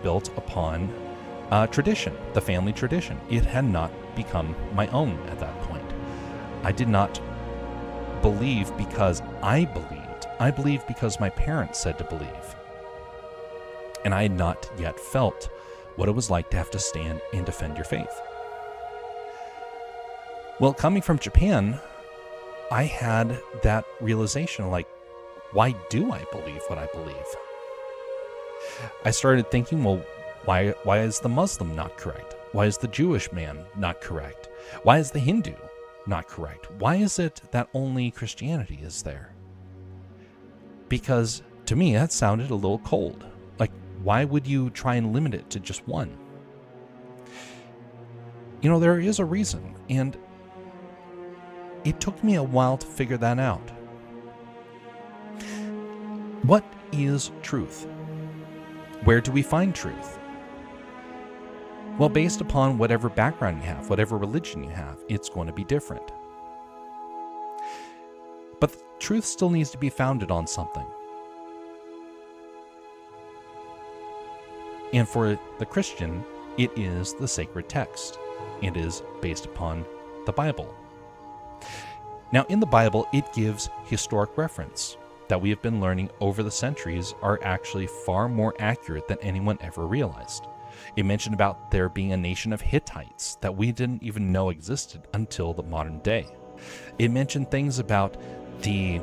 built upon tradition, the family tradition. It had not become my own at that point. I did not believe because I believed. I believed because my parents said to believe. And I had not yet felt what it was like to have to stand and defend your faith. Well, coming from Japan, I had that realization, like, why do I believe what I believe? I started thinking, well, why is the Muslim not correct? Why is the Jewish man not correct? Why is the Hindu not correct? Why is it that only Christianity is there? Because to me, that sounded a little cold. Like, why would you try and limit it to just one? You know, there is a reason, and it took me a while to figure that out. What is truth? Where do we find truth? Well, based upon whatever background you have, whatever religion you have, it's going to be different. But the truth still needs to be founded on something. And for the Christian, it is the sacred text. It is based upon the Bible. Now, in the Bible, it gives historic reference that we have been learning over the centuries are actually far more accurate than anyone ever realized. It mentioned about there being a nation of Hittites that we didn't even know existed until the modern day. It mentioned things about the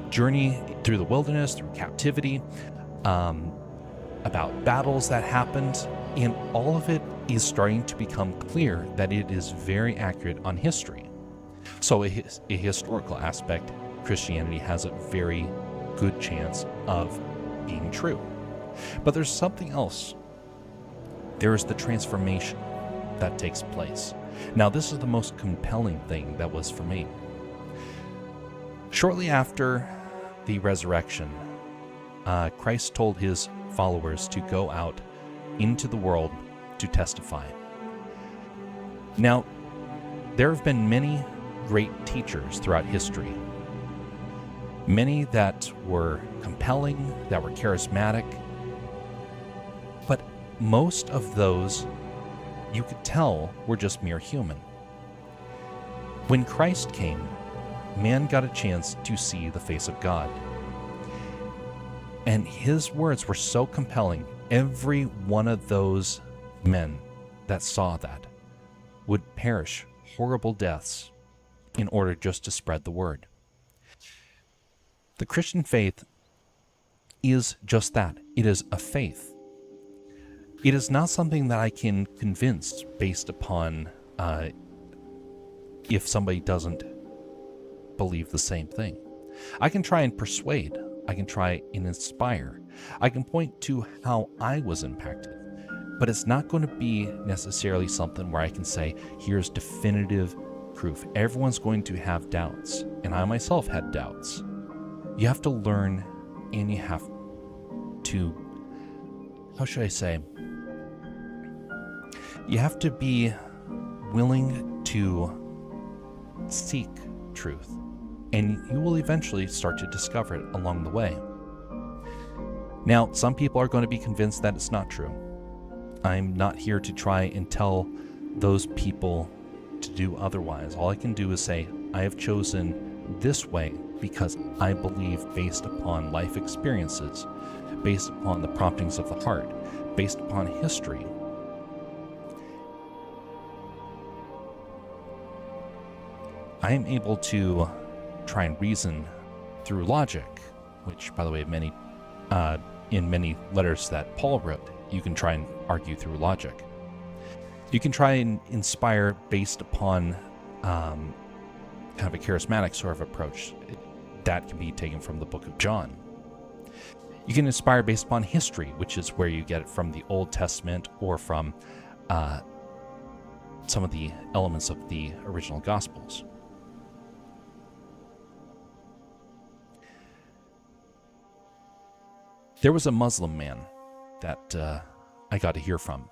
journey through the wilderness, through captivity, about battles that happened, and all of it is starting to become clear that it is very accurate on history. So a historical aspect, Christianity has a very good chance of being true. But there's something else. There is the transformation that takes place. Now, this is the most compelling thing that was for me. Shortly after the resurrection, Christ told his followers to go out into the world to testify. Now, there have been many great teachers throughout history. Many that were compelling, that were charismatic, but most of those, you could tell, were just mere human. When Christ came, man got a chance to see the face of God. And his words were so compelling, every one of those men that saw that would perish horrible deaths in order just to spread the word. The Christian faith is just that. It is a faith. It is not something that I can convince based upon if somebody doesn't believe the same thing. I can try and persuade. I can try and inspire. I can point to how I was impacted. But it's not going to be necessarily something where I can say, here's definitive proof. Everyone's going to have doubts. And I myself had doubts. You have to learn, and you have to, how should I say? You have to be willing to seek truth. And you will eventually start to discover it along the way. Now, some people are going to be convinced that it's not true. I'm not here to try and tell those people to do otherwise. All I can do is say, I have chosen this way because I believe, based upon life experiences, based upon the promptings of the heart, based upon history. I am able to try and reason through logic, which, by the way, in many letters that Paul wrote, you can try and argue through logic. You can try and inspire based upon kind of a charismatic sort of approach. That can be taken from the book of John. You can inspire based upon history, which is where you get it from the Old Testament or from some of the elements of the original Gospels. There was a Muslim man that I got to hear from.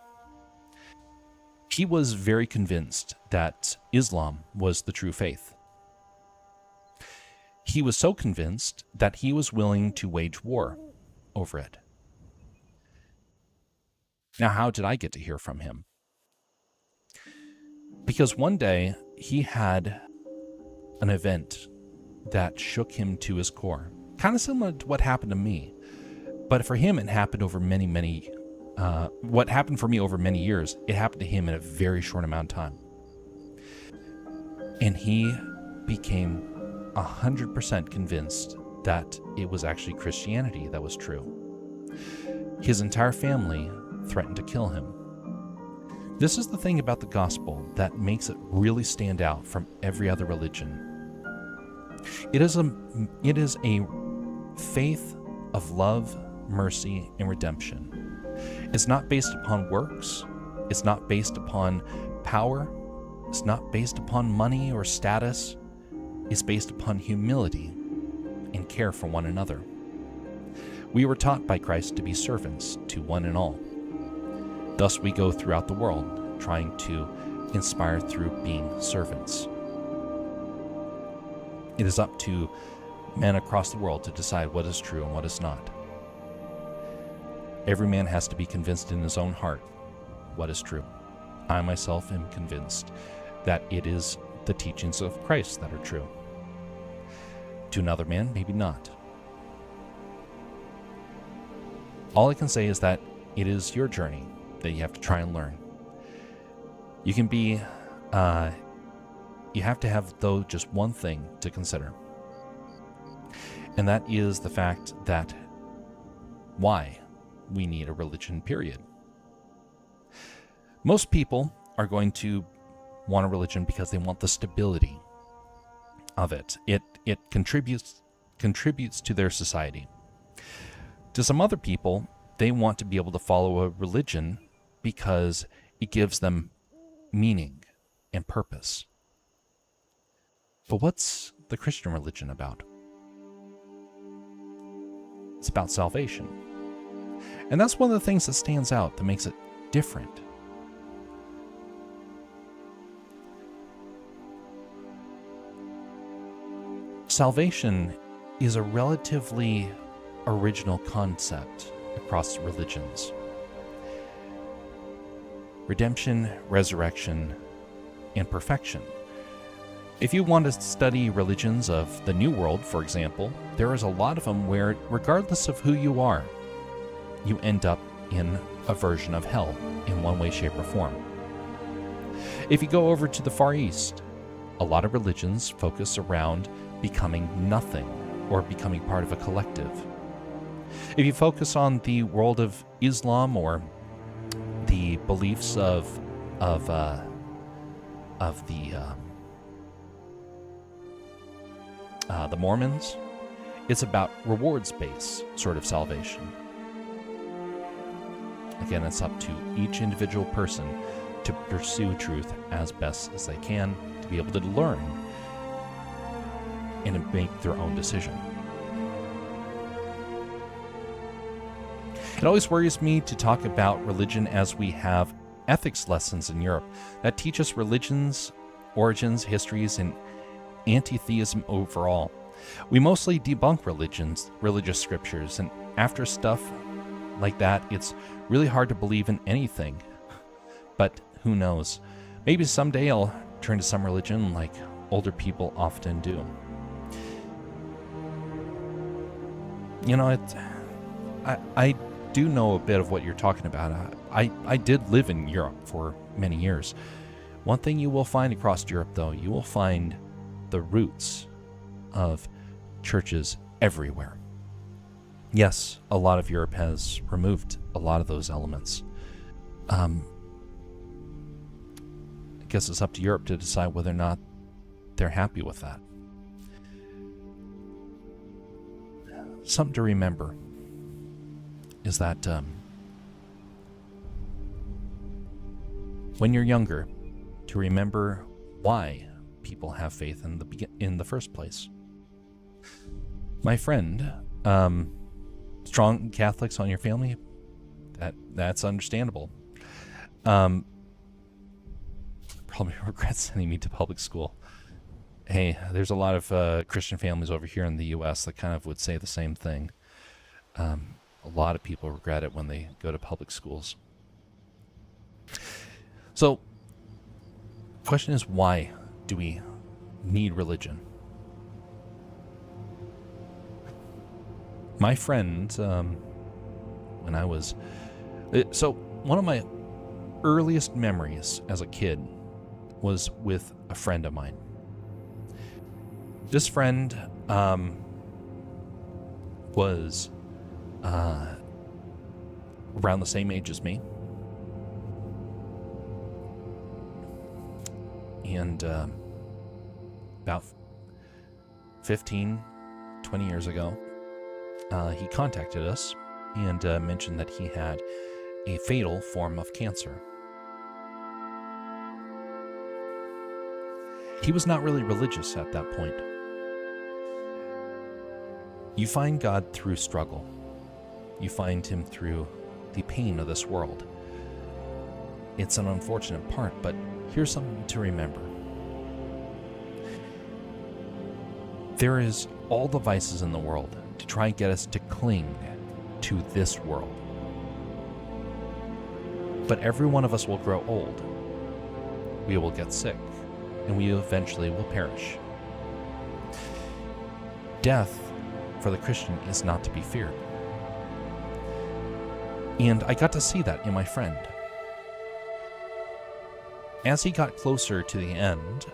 He was very convinced that Islam was the true faith. He was so convinced that he was willing to wage war over it. Now, how did I get to hear from him? Because one day he had an event that shook him to his core, kind of similar to what happened to me. But for him, it happened over what happened for me over many years, it happened to him in a very short amount of time. And he became 100% convinced that it was actually Christianity that was true. His entire family threatened to kill him. This is the thing about the gospel that makes it really stand out from every other religion. It is a faith of love, mercy, and redemption. It's not based upon works. It's not based upon power. It's not based upon money or status. It's based upon humility and care for one another. We were taught by Christ to be servants to one and all. Thus we go throughout the world trying to inspire through being servants. It is up to men across the world to decide what is true and what is not. Every man has to be convinced in his own heart what is true. I myself am convinced that it is the teachings of Christ that are true. To another man, maybe not. All I can say is that it is your journey that you have to try and learn. You can be, you have to have, though, just one thing to consider. And that is the fact that why we need a religion, period. Most people are going to want a religion because they want the stability of it. It contributes to their society. To some other people, they want to be able to follow a religion because it gives them meaning and purpose. But what's the Christian religion about? It's about salvation. And that's one of the things that stands out, that makes it different. Salvation is a relatively original concept across religions. Redemption, resurrection, and perfection. If you want to study religions of the New World, for example, there is a lot of them where, regardless of who you are, you end up in a version of hell in one way, shape, or form. If you go over to the Far East, a lot of religions focus around becoming nothing or becoming part of a collective. If you focus on the world of Islam or the beliefs of the Mormons, it's about rewards-based sort of salvation. Again, it's up to each individual person to pursue truth as best as they can, to be able to learn and to make their own decision. It always worries me to talk about religion as we have ethics lessons in Europe that teach us religion's origins, histories, and anti-theism overall. We mostly debunk religious scriptures, and after stuff like that, it's really hard to believe in anything. But who knows? Maybe someday I'll turn to some religion like older people often do. You know, I do know a bit of what you're talking about. I did live in Europe for many years. One thing you will find across Europe, though, you will find the roots of churches everywhere. Yes, a lot of Europe has removed a lot of those elements. I guess it's up to Europe to decide whether or not they're happy with that. Something to remember is that when you're younger, to remember why people have faith in the first place. My friend, strong Catholics on your family, that's understandable. Probably regret sending me to public school. Hey, there's a lot of Christian families over here in the U.S. that kind of would say the same thing. A lot of people regret it when they go to public schools. So, the question is, why do we need religion? My friend, when I was... So, one of my earliest memories as a kid was with a friend of mine. This friend was around the same age as me. And about 15, 20 years ago, he contacted us and mentioned that he had a fatal form of cancer. He was not really religious at that point. You find God through struggle. You find him through the pain of this world. It's an unfortunate part, but here's something to remember. There is all the vices in the world to try and get us to cling to this world. But every one of us will grow old. We will get sick, and we eventually will perish. Death, for the Christian, is not to be feared. And I got to see that in my friend. As he got closer to the end,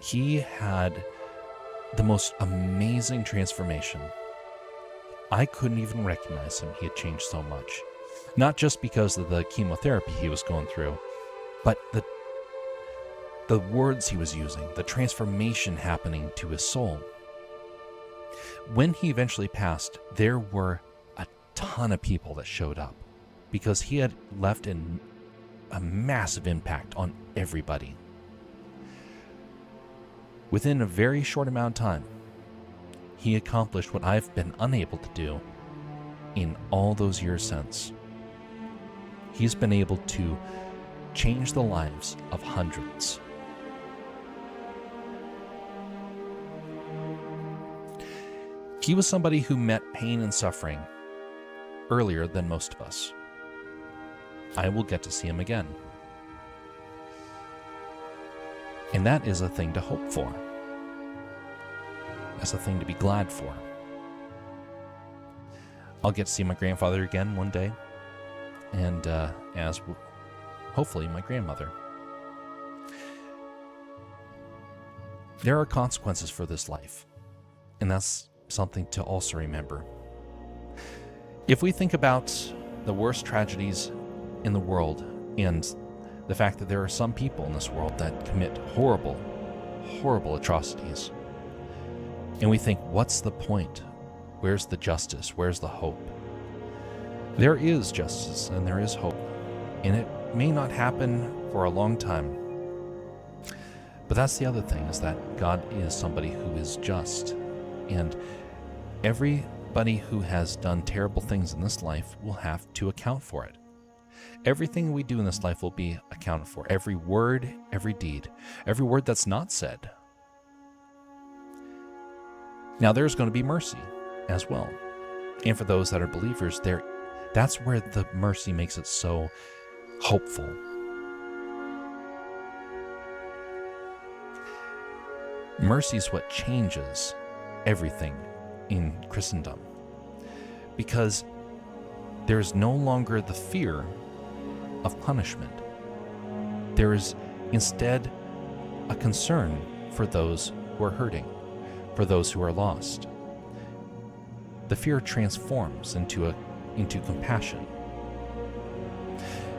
he had the most amazing transformation. I couldn't even recognize him. He had changed so much. Not just because of the chemotherapy he was going through, but the words he was using, the transformation happening to his soul. When he eventually passed, there were a ton of people that showed up because he had left a massive impact on everybody. Within a very short amount of time, he accomplished what I've been unable to do in all those years since. He's been able to change the lives of hundreds. He was somebody who met pain and suffering earlier than most of us. I will get to see him again. And that is a thing to hope for. That's a thing to be glad for. I'll get to see my grandfather again one day, and hopefully my grandmother. There are consequences for this life, and that's something to also remember. If we think about the worst tragedies in the world and the fact that there are some people in this world that commit horrible, horrible atrocities, and we think, what's the point? Where's the justice? Where's the hope? There is justice and there is hope, and it may not happen for a long time. But that's the other thing, is that God is somebody who is just, and everybody who has done terrible things in this life will have to account for it. Everything we do in this life will be accounted for. Every word, every deed, every word that's not said. Now there's going to be mercy as well. And for those that are believers, that's where the mercy makes it so hopeful. Mercy is what changes everything in Christendom, because there's no longer the fear of punishment. There is instead a concern for those who are hurting, for those who are lost. The fear transforms into compassion.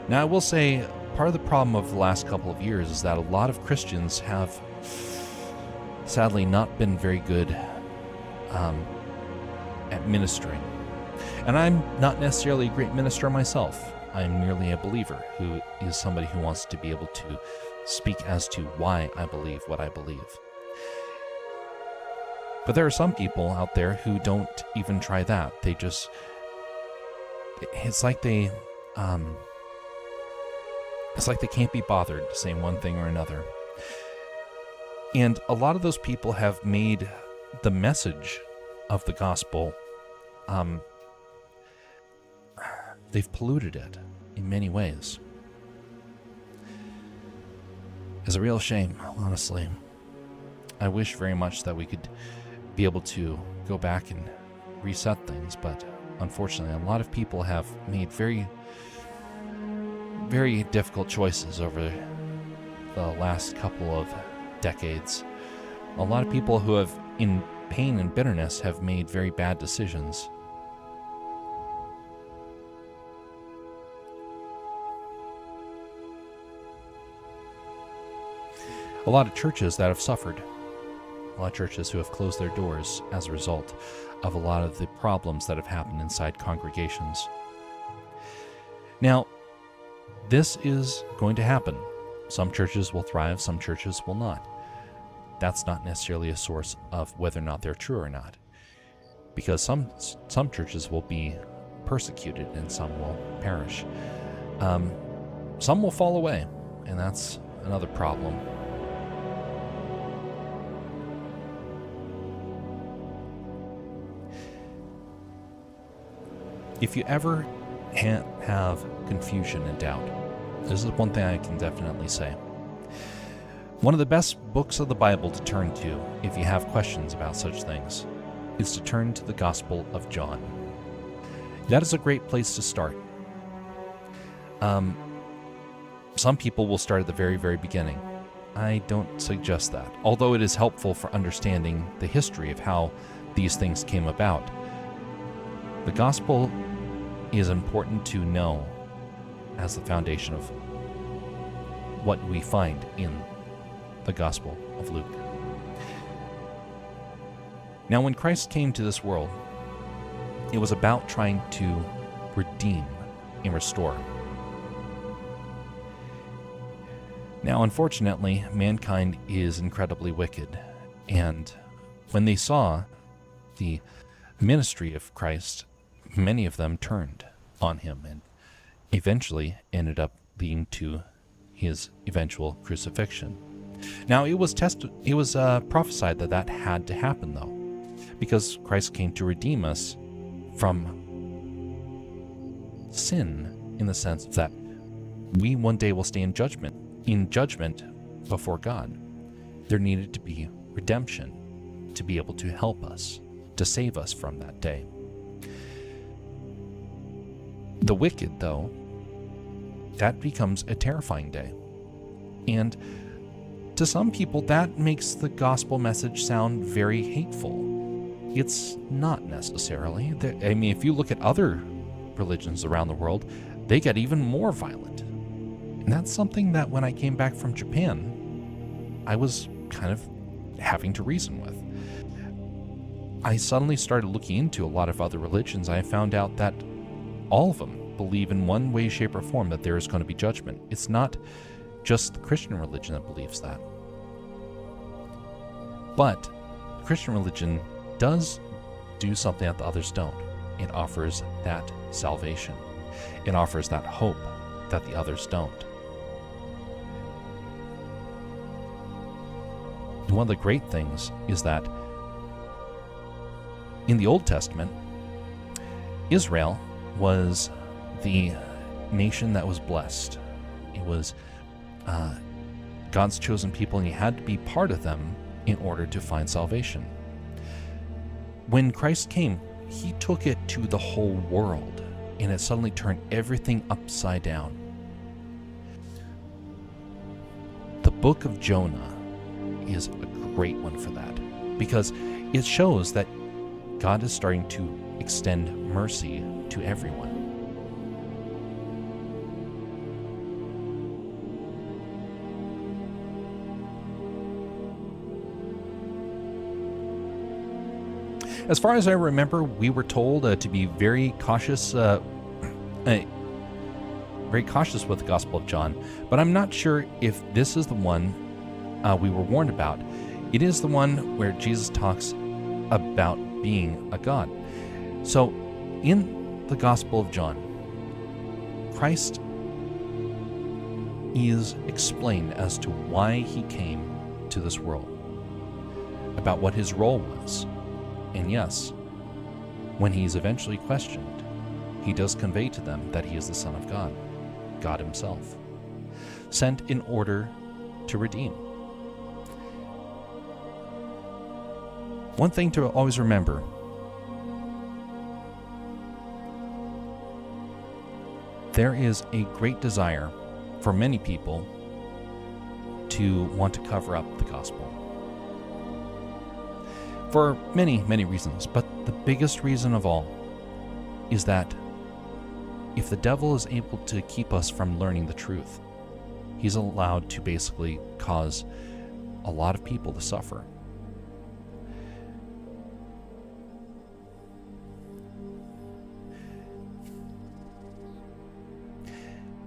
Now, I will say part of the problem of the last couple of years is that a lot of Christians have sadly not been very good at ministering. And I'm not necessarily a great minister myself. I'm merely a believer who is somebody who wants to be able to speak as to why I believe what I believe. But there are some people out there who don't even try that. It's like they can't be bothered saying one thing or another. And a lot of those people have made the message of the gospel, they've polluted it in many ways. It's a real shame, honestly. I wish very much that we could be able to go back and reset things, but unfortunately, a lot of people have made very, very difficult choices over the last couple of decades. A lot of people who have, in pain and bitterness, have made very bad decisions. A lot of churches that have suffered. A lot of churches who have closed their doors as a result of a lot of the problems that have happened inside congregations. Now, this is going to happen. Some churches will thrive, some churches will not. That's not necessarily a source of whether or not they're true or not, because some churches will be persecuted and some will perish. Some will fall away, and that's another problem. If you ever have confusion and doubt, this is one thing I can definitely say. One of the best books of the Bible to turn to if you have questions about such things is to turn to the Gospel of John. That is a great place to start. Some people will start at the very, very beginning. I don't suggest that, although it is helpful for understanding the history of how these things came about. The Gospel is important to know as the foundation of what we find in the Gospel of Luke. Now, when Christ came to this world, it was about trying to redeem and restore. Now, unfortunately, mankind is incredibly wicked, and when they saw the ministry of Christ, many of them turned on him and eventually ended up leading to his eventual crucifixion. Now, it was prophesied that had to happen, though, because Christ came to redeem us from sin, in the sense that we one day will stay in judgment before God. There needed to be redemption to be able to help us, to save us from that day. The wicked, though, that becomes a terrifying day. And to some people, that makes the gospel message sound very hateful. It's not necessarily. I mean, if you look at other religions around the world, they get even more violent. And that's something that when I came back from Japan, I was kind of having to reason with. I suddenly started looking into a lot of other religions. I found out that all of them believe in one way, shape, or form that there is going to be judgment. It's not just the Christian religion that believes that. But the Christian religion does do something that the others don't. It offers that salvation. It offers that hope that the others don't. And one of the great things is that in the Old Testament, Israel was the nation that was blessed. It was God's chosen people, and he had to be part of them in order to find salvation. When Christ came, he took it to the whole world, and it suddenly turned everything upside down. The book of Jonah is a great one for that, because it shows that God is starting to extend mercy to everyone. As far as I remember, we were told to be very cautious, with the Gospel of John, but I'm not sure if this is the one we were warned about. It is the one where Jesus talks about being a God. So, in the Gospel of John, Christ is explained as to why he came to this world, about what his role was. And yes, when he is eventually questioned, he does convey to them that he is the Son of God, God himself, sent in order to redeem. One thing to always remember: there is a great desire for many people to want to cover up the gospel. For many, many reasons, but the biggest reason of all is that if the devil is able to keep us from learning the truth, he's allowed to basically cause a lot of people to suffer.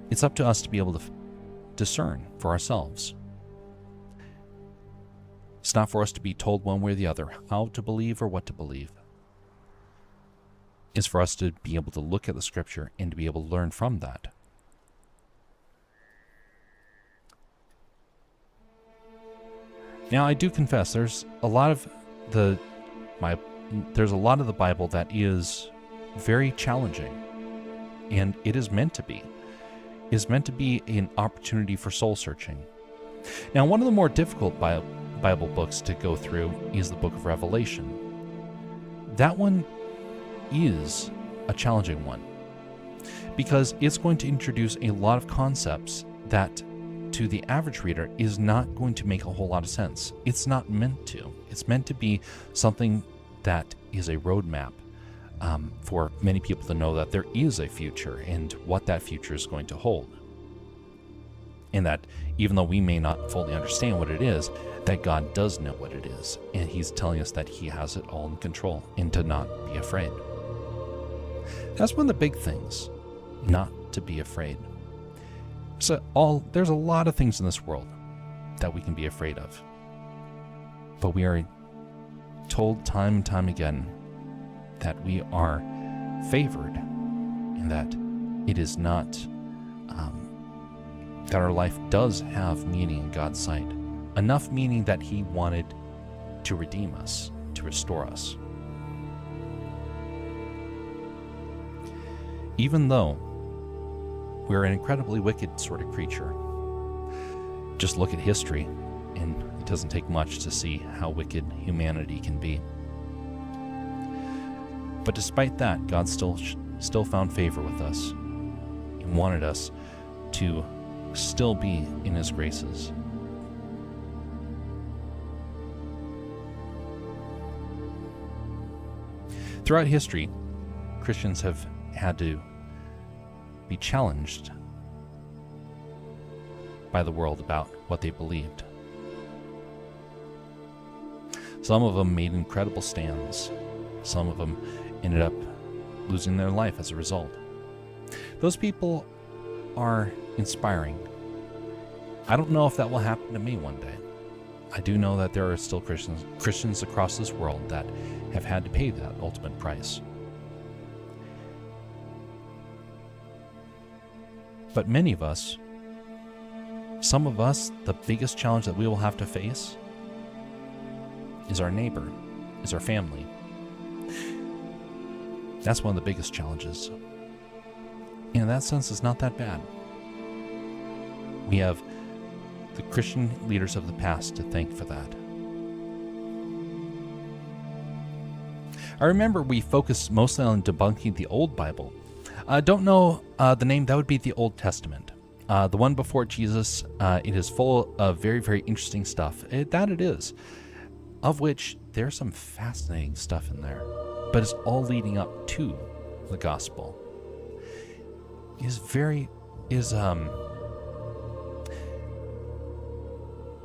It's up to us to be able to discern for ourselves. It's not for us to be told one way or the other how to believe or what to believe. It's for us to be able to look at the scripture and to be able to learn from that. Now, I do confess there's a lot of the Bible that is very challenging, and it is meant to be. It is meant to be an opportunity for soul searching. Now, one of the more difficult Bible books to go through is the book of Revelation. That one is a challenging one because it's going to introduce a lot of concepts that to the average reader is not going to make a whole lot of sense. It's not meant to. It's meant to be something that is a roadmap for many people to know that there is a future and what that future is going to hold. And that even though we may not fully understand what it is, that God does know what it is. And he's telling us that he has it all in control and to not be afraid. That's one of the big things, not to be afraid. So there's a lot of things in this world that we can be afraid of. But we are told time and time again that we are favored and that it is not, that our life does have meaning in God's sight. Enough meaning that he wanted to redeem us, to restore us. Even though we're an incredibly wicked sort of creature. Just look at history, and it doesn't take much to see how wicked humanity can be. But despite that, God still found favor with us and wanted us to still be in his graces. Throughout history, Christians have had to be challenged by the world about what they believed. Some of them made incredible stands. Some of them ended up losing their life as a result. Those people are inspiring. I don't know if that will happen to me one day. I do know that there are still Christians across this world that have had to pay that ultimate price. But many of us, some of us, the biggest challenge that we will have to face is our neighbor, is our family. That's one of the biggest challenges. In that sense, it's not that bad. We have the Christian leaders of the past to thank for that. I remember we focused mostly on debunking the Old Bible. I don't know the name. That would be the Old Testament. The one before Jesus, it is full of very, very interesting stuff. That it is. Of which there's some fascinating stuff in there. But it's all leading up to the gospel.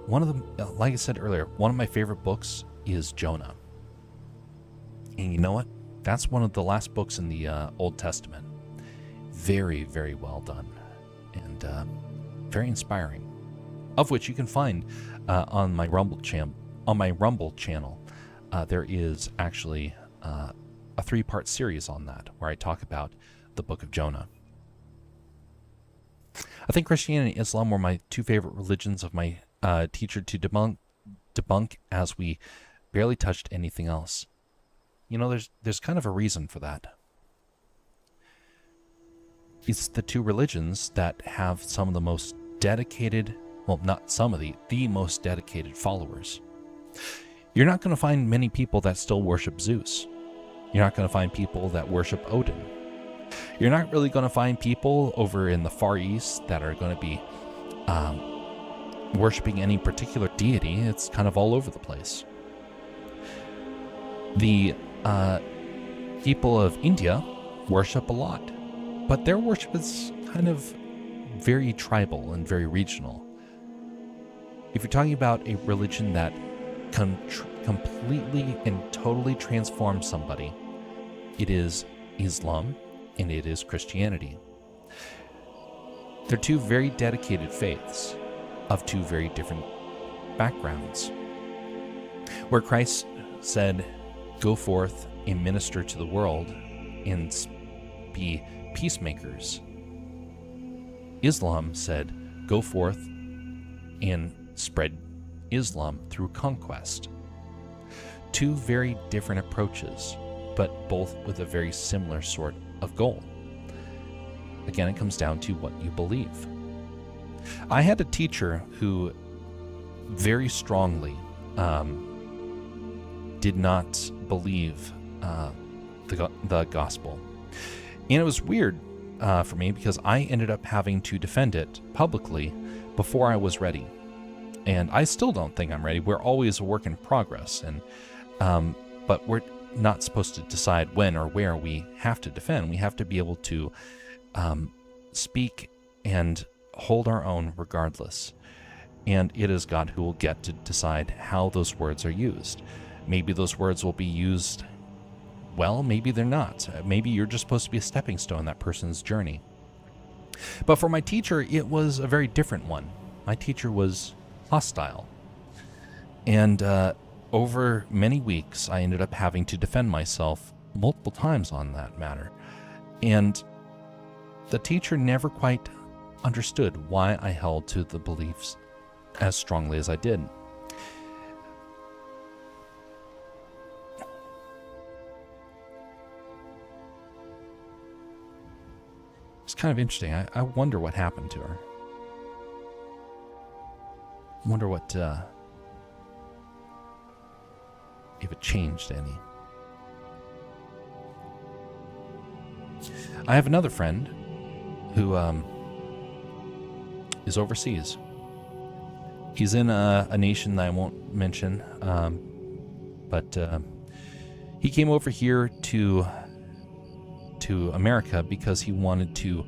One of the, like I said earlier, one of my favorite books is Jonah. And you know what? That's one of the last books in the Old Testament. Very, very well done. And very inspiring. Of which you can find on my Rumble channel. There is actually a 3-part series on that, where I talk about the book of Jonah. I think Christianity and Islam were my 2 favorite religions of my teacher to debunk, as we barely touched anything else. You know, there's kind of a reason for that. It's the 2 religions that have some of the most dedicated, well, not some of the most dedicated followers. You're not going to find many people that still worship Zeus. You're not going to find people that worship Odin. You're not really going to find people over in the Far East that are going to be worshiping any particular deity. It's kind of all over the place. The people of India worship a lot, but their worship is kind of very tribal and very regional. If you're talking about a religion that completely and totally transforms somebody, it is Islam and it is Christianity. They're 2 very dedicated faiths of 2 very different backgrounds. Where Christ said, "Go forth and minister to the world and be peacemakers," Islam said, "Go forth and spread Islam through conquest." 2 very different approaches, but both with a very similar sort of goal. Again, it comes down to what you believe. I had a teacher who very strongly did not believe the gospel. And it was weird for me because I ended up having to defend it publicly before I was ready. And I still don't think I'm ready. We're always a work in progress, and but we're not supposed to decide when or where we have to defend. We have to be able to speak and hold our own regardless. And it is God who will get to decide how those words are used. Maybe those words will be used well, maybe they're not. Maybe you're just supposed to be a stepping stone in that person's journey. But for my teacher, it was a very different one. My teacher was hostile. And over many weeks, I ended up having to defend myself multiple times on that matter. And the teacher never quite understood why I held to the beliefs as strongly as I did. It's kind of interesting. I wonder what happened to her. I wonder what, if it changed any. I have another friend who is overseas. He's in a nation that I won't mention, but he came over here to America because he wanted to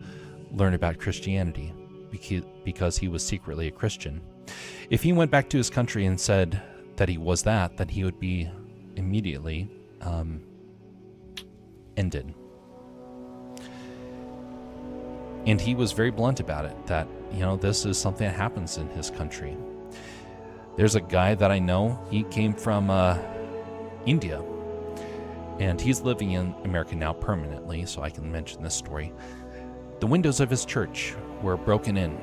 learn about Christianity because he was secretly a Christian. If he went back to his country and said that he was that he would be immediately ended. And he was very blunt about it, that, this is something that happens in his country. There's a guy that I know, he came from India, and he's living in America now permanently, so I can mention this story. The windows of his church were broken in,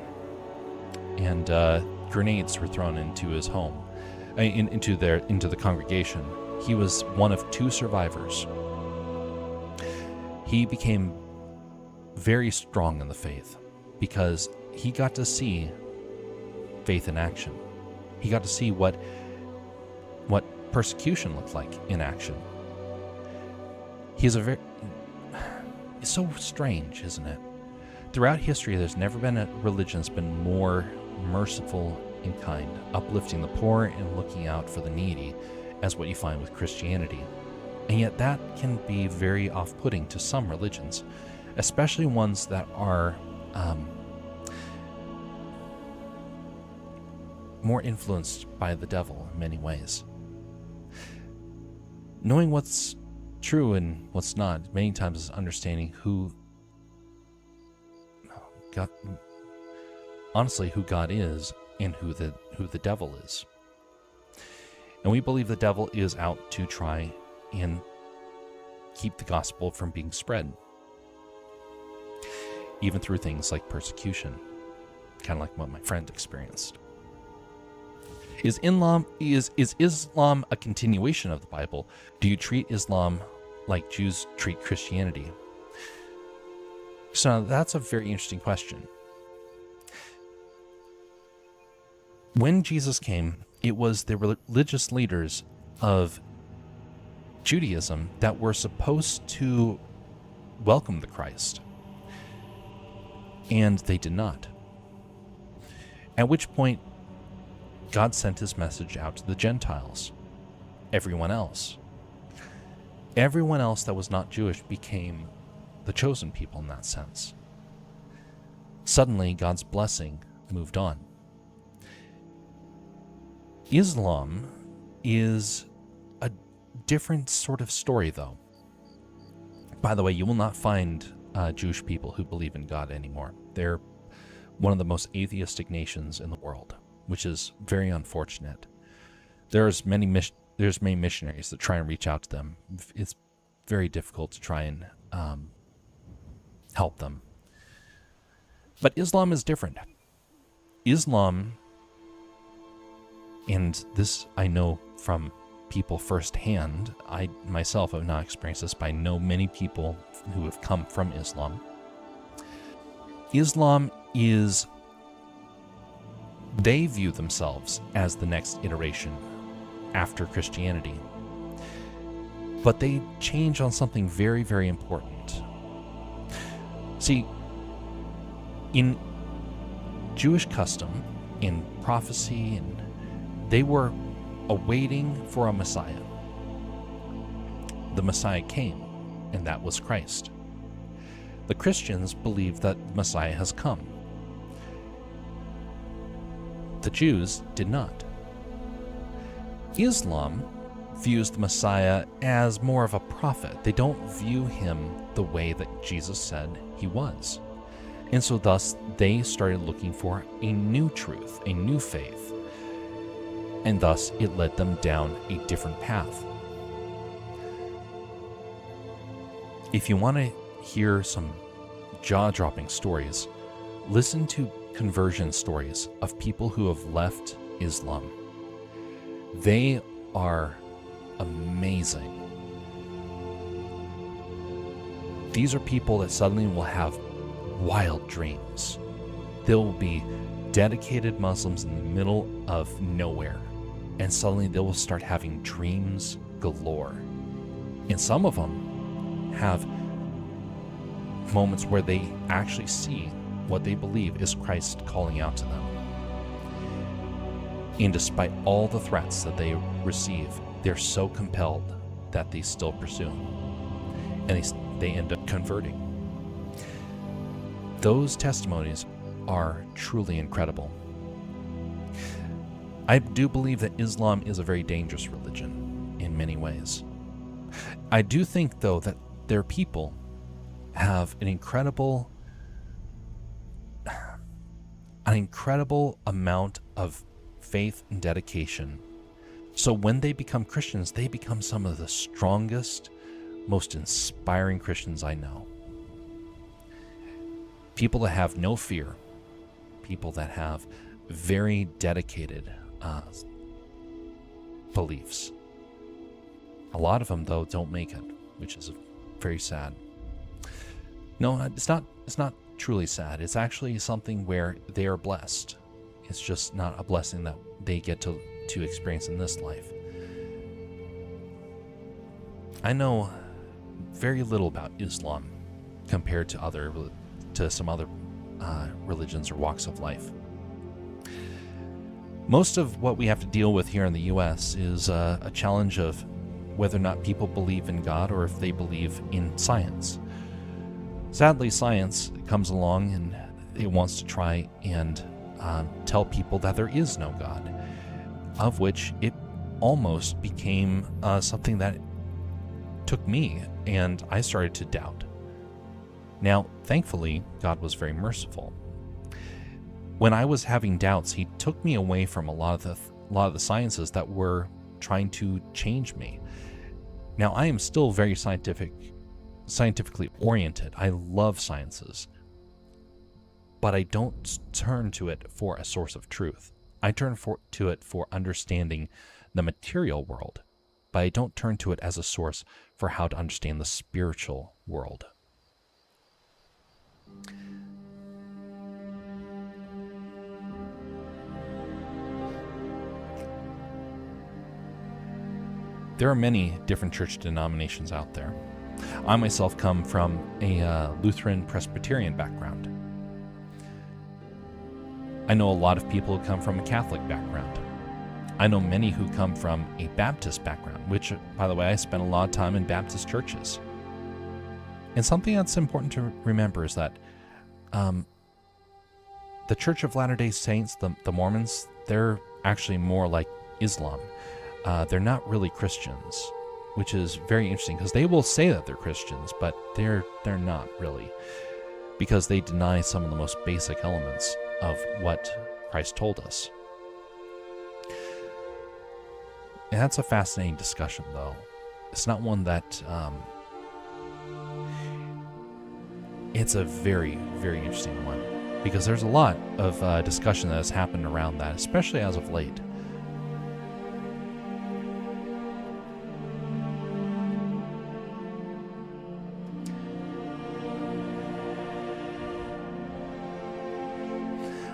and grenades were thrown into his home, into the congregation. He was one of 2 survivors. He became very strong in the faith because he got to see faith in action. He got to see what persecution looked like in action. It's so strange, isn't it? Throughout history, there's never been a religion that's been more merciful and kind, uplifting the poor and looking out for the needy, as what you find with Christianity. And yet that can be very off-putting to some religions, especially ones that are more influenced by the devil in many ways. Knowing what's true and what's not many times is understanding who God is and who the devil is. And we believe the devil is out to try and keep the gospel from being spread, even through things like persecution, kind of like what my friend experienced. Is Islam a continuation of the Bible? Do you treat Islam like Jews treat Christianity? So that's a very interesting question. When Jesus came, it was the religious leaders of Judaism that were supposed to welcome the Christ, and they did not. At which point, God sent his message out to the Gentiles, everyone else. Everyone else that was not Jewish became the chosen people in that sense. Suddenly, God's blessing moved on. Islam is a different sort of story, though. By the way, you will not find Jewish people who believe in God anymore. They're one of the most atheistic nations in the world, which is very unfortunate. There's many missionaries that try and reach out to them. It's very difficult to try and help them. But Islam is different. Islam, and this I know from people firsthand, I myself have not experienced this, but I know many people who have come from Islam. Islam is, they view themselves as the next iteration after Christianity. But they change on something very, very important. See, in Jewish custom, in prophecy, and they were awaiting for a Messiah. The Messiah came, and that was Christ. The Christians believe that Messiah has come. The Jews did not. Islam views the Messiah as more of a prophet. They don't view him the way that Jesus said he was. And so thus they started looking for a new truth, a new faith. And thus it led them down a different path. If you want to hear some jaw-dropping stories, listen to conversion stories of people who have left Islam. They are amazing. These are people that suddenly will have wild dreams. They will be dedicated Muslims in the middle of nowhere, and suddenly they will start having dreams galore. And some of them have moments where they actually see what they believe is Christ calling out to them. And despite all the threats that they receive, they're so compelled that they still pursue, and they end up converting. those testimonies are truly incredible. I do believe that Islam is a very dangerous religion in many ways. I do think, though, that their people have an incredible amount of faith and dedication. So when they become Christians, they become some of the strongest, most inspiring Christians I know. People that have no fear, people that have very dedicated beliefs. A lot of them, though, don't make it, which is very sad. No, it's not truly sad. It's actually something where they are blessed. It's just not a blessing that they get to experience in this life. I know very little about Islam compared to some other religions or walks of life. Most of what we have to deal with here in the U.S. is a challenge of whether or not people believe in God or if they believe in science. Sadly, science comes along and it wants to try and tell people that there is no God, of which it almost became something that took me, and I started to doubt. Now, thankfully, God was very merciful. When I was having doubts, He took me away from a lot of the sciences that were trying to change me. Now, I am still very scientifically oriented. I love sciences, but I don't turn to it for a source of truth. I turn to it for understanding the material world, but I don't turn to it as a source for how to understand the spiritual world. There are many different church denominations out there. I myself come from a Lutheran Presbyterian background. I know a lot of people who come from a Catholic background. I know many who come from a Baptist background, which, by the way, I spent a lot of time in Baptist churches. And something that's important to remember is that the Church of Latter-day Saints, the Mormons, they're actually more like Islam. They're not really Christians, which is very interesting because they will say that they're Christians, but they're not really, because they deny some of the most basic elements of what Christ told us. And that's a fascinating discussion, though. It's not one that it's a very, very interesting one, because there's a lot of discussion that has happened around that, especially as of late.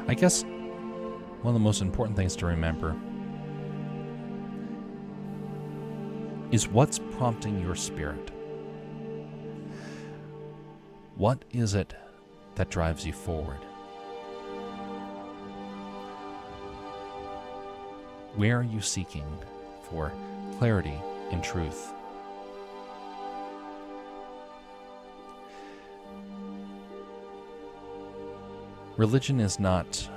I guess one of the most important things to remember is what's prompting your spirit. What is it that drives you forward? Where are you seeking for clarity and truth? Religion is not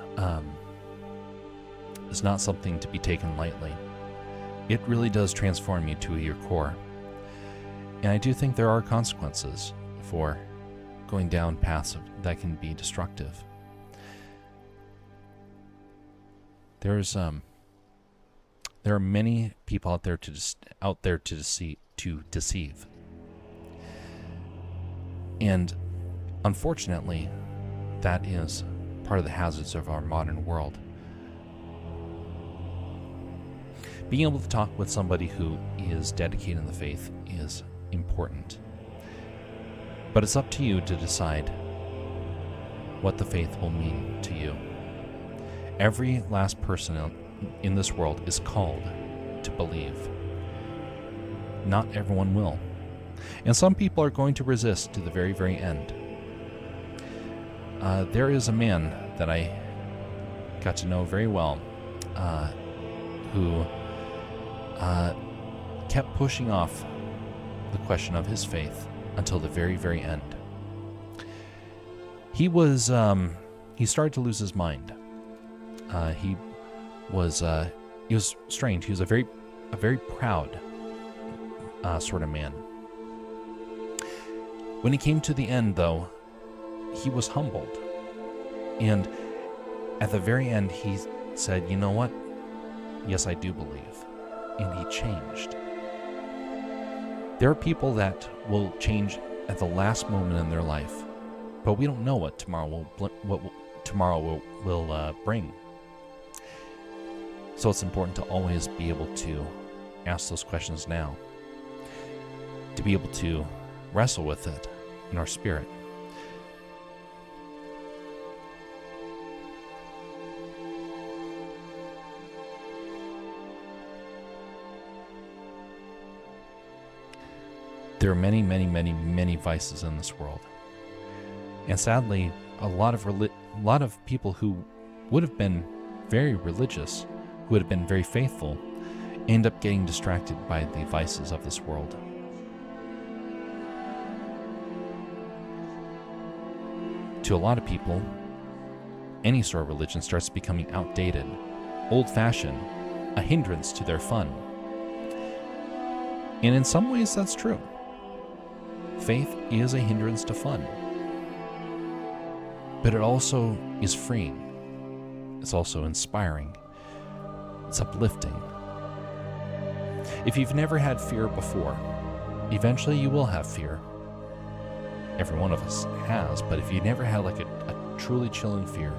something to be taken lightly. It really does transform you to your core. And I do think there are consequences for going down paths that can be destructive. There are many people out there to deceive. And unfortunately, that is part of the hazards of our modern world. Being able to talk with somebody who is dedicated in the faith is important. But it's up to you to decide what the faith will mean to you. Every last person in this world is called to believe. Not everyone will. And some people are going to resist to the very, very end. There is a man that I got to know very well who kept pushing off the question of his faith until the very, very end. he was he started to lose his mind. He was strange. He was a very proud sort of man. When he came to the end, though, he was humbled. And at the very end, he said, "You know what? Yes, I do believe." And he changed. There are people that will change at the last moment in their life, but we don't know what tomorrow will bring. So it's important to always be able to ask those questions now, to be able to wrestle with it in our spirit. There are many, many, many, many vices in this world. And sadly, a lot of people who would have been very religious, who would have been very faithful, end up getting distracted by the vices of this world. To a lot of people, any sort of religion starts becoming outdated, old-fashioned, a hindrance to their fun. And in some ways, that's true. Faith is a hindrance to fun. But it also is freeing. It's also inspiring. It's uplifting. If you've never had fear before, eventually you will have fear. Every one of us has, but if you never had like a truly chilling fear,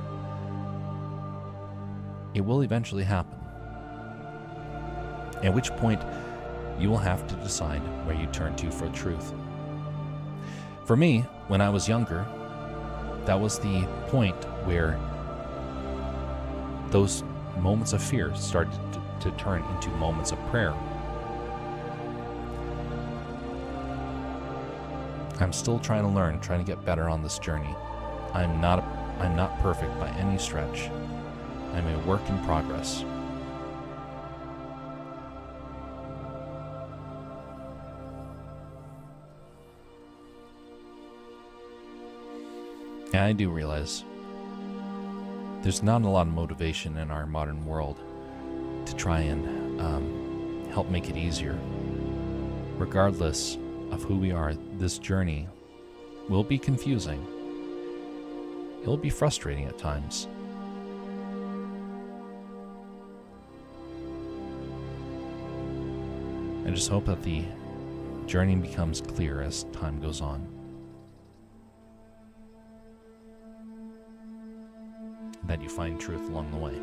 it will eventually happen. At which point, you will have to decide where you turn to for truth. For me, when I was younger, that was the point where those moments of fear started to turn into moments of prayer. I'm still trying to learn, trying to get better on this journey. I'm not perfect by any stretch. I'm a work in progress. And I do realize there's not a lot of motivation in our modern world to try and help make it easier. Regardless of who we are, this journey will be confusing. It'll be frustrating at times. I just hope that the journey becomes clear as time goes on. That you find truth along the way.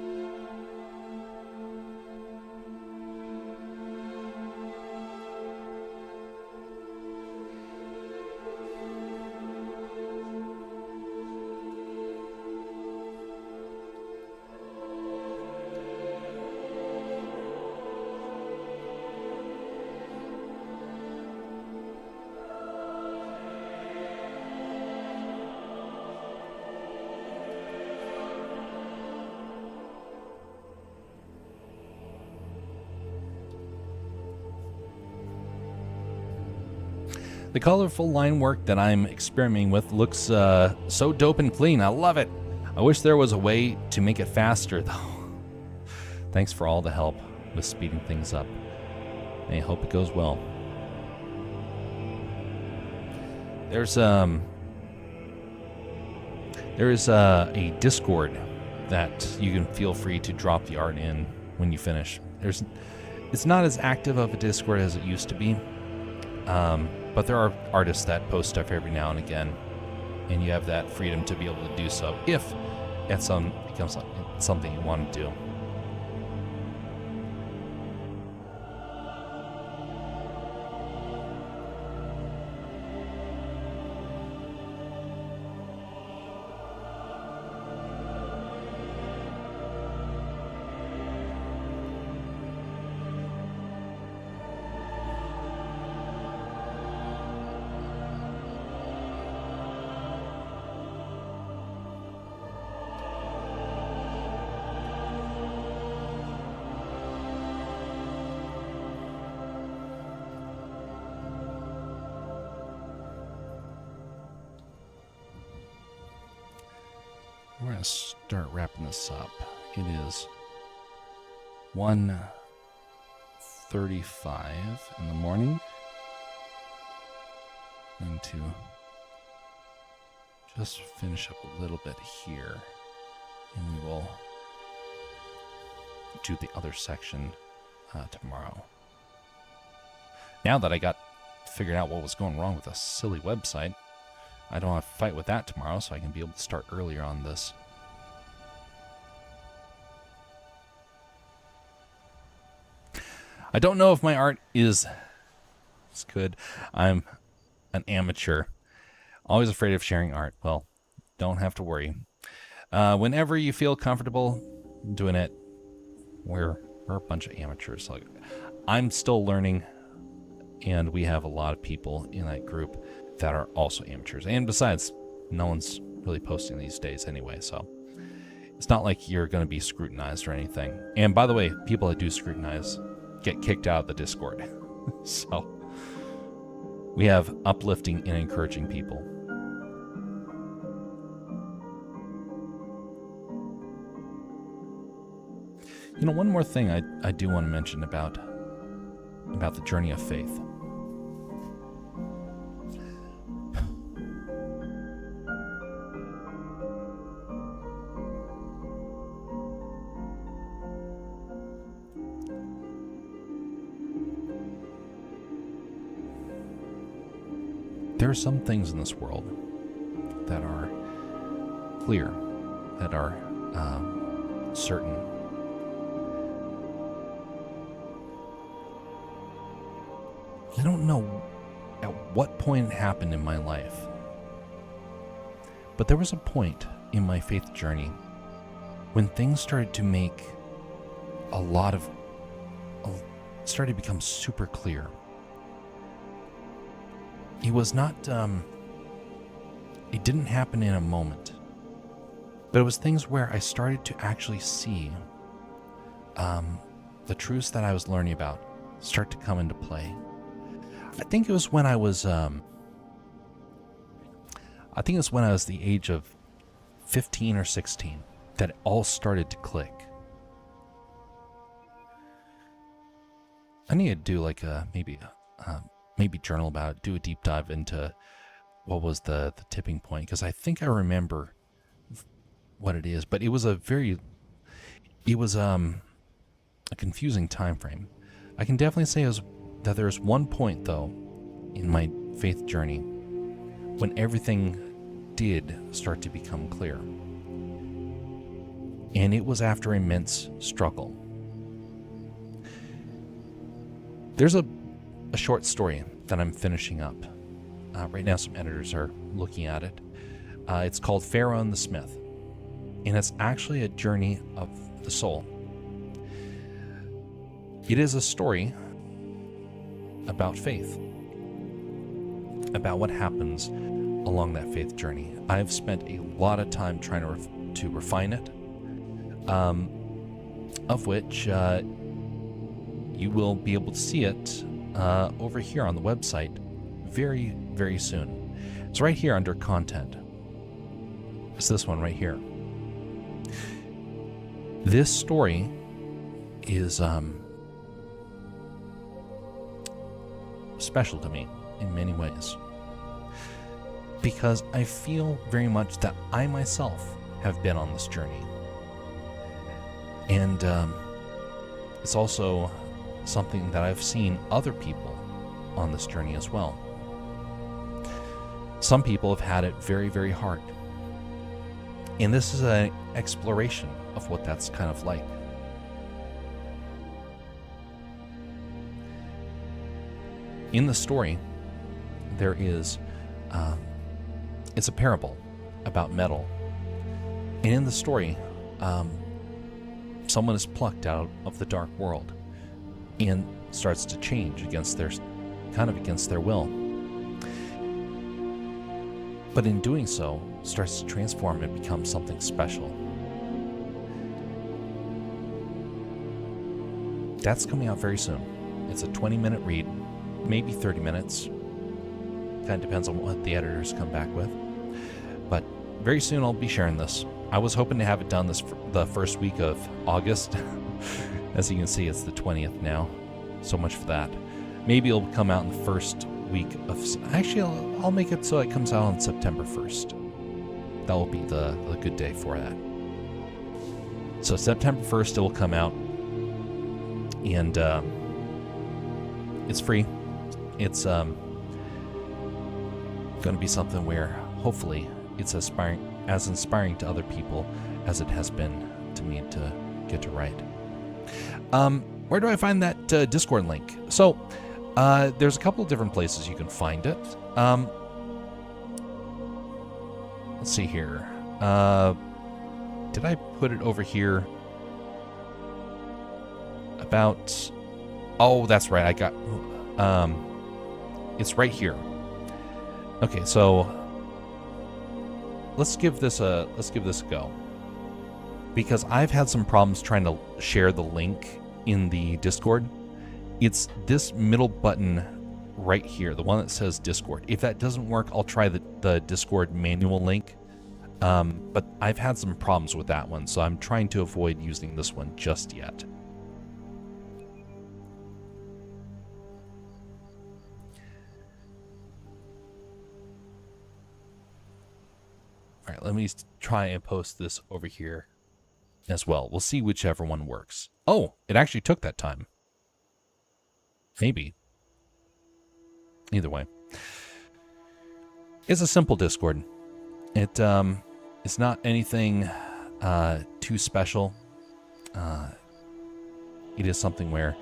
The colorful line work that I'm experimenting with looks so dope and clean. I love it. I wish there was a way to make it faster, though. Thanks for all the help with speeding things up. I hope it goes well. There is a Discord that you can feel free to drop the art in when you finish. It's not as active of a Discord as it used to be. But there are artists that post stuff every now and again, and you have that freedom to be able to do so if it becomes something you want to do. we're going to start wrapping this up. It is 1:35 in the morning. And to just finish up a little bit here, and we will do the other section tomorrow. Now that I got figured out what was going wrong with a silly website, I don't have to fight with that tomorrow, so I can be able to start earlier on this. I don't know if my art is good. I'm an amateur. Always afraid of sharing art. Well, don't have to worry. Whenever you feel comfortable doing it, we're a bunch of amateurs. Like, I'm still learning, and we have a lot of people in that group that are also amateurs. And besides, no one's really posting these days anyway, so it's not like you're going to be scrutinized or anything. And by the way, people that do scrutinize get kicked out of the Discord. So we have uplifting and encouraging people. You know, one more thing I do want to mention about the journey of faith. There are some things in this world that are clear, that are certain. I don't know at what point it happened in my life, but there was a point in my faith journey when things started to make started to become super clear. It was not, it didn't happen in a moment, but it was things where I started to actually see the truths that I was learning about start to come into play. I think it was when I was, the age of 15 or 16 that it all started to click. I need to do like maybe journal about it, do a deep dive into what was the tipping point, because I think I remember what it is, but it was a confusing time frame. I can definitely say that there's one point though in my faith journey when everything did start to become clear, and it was after immense struggle. There's a short story that I'm finishing up. Right now some editors are looking at it. It's called Pharaoh and the Smith, and it's actually a journey of the soul. It is a story about faith, about what happens along that faith journey. I've spent a lot of time trying to refine it, of which you will be able to see it over here on the website very, very soon. It's right here under content. It's this one right here. This story is special to me in many ways, because I feel very much that I myself have been on this journey, and it's also something that I've seen other people on this journey as well. Some people have had it very, very hard, and this is an exploration of what that's kind of like. In the story, there is, it's a parable about metal. And in the story, someone is plucked out of the dark world and starts to change against their will. But in doing so, starts to transform and become something special. That's coming out very soon. It's a 20-minute read, maybe 30 minutes. Kind of depends on what the editors come back with. But very soon I'll be sharing this. I was hoping to have it done the first week of August. As you can see, it's the 20th now. So much for that. Maybe it'll come out in the first week of... Actually, I'll make it so it comes out on September 1st. That will be the good day for that. So September 1st, it will come out. And it's free. It's going to be something where hopefully it's as inspiring to other people as it has been to me to get to write. Where do I find that Discord link? So there's a couple of different places you can find it. Let's see here. Did I put it over here? About... Oh, that's right. I got... it's right here. Okay, so let's give this a go. Because I've had some problems trying to share the link in the Discord. It's this middle button right here, the one that says Discord. If that doesn't work, I'll try the Discord manual link. But I've had some problems with that one, so I'm trying to avoid using this one just yet. All right, let me try and post this over here as well. We'll see whichever one works. Oh, it actually took that time. Maybe. Either way. It's a simple Discord. It's not anything too special. It is something where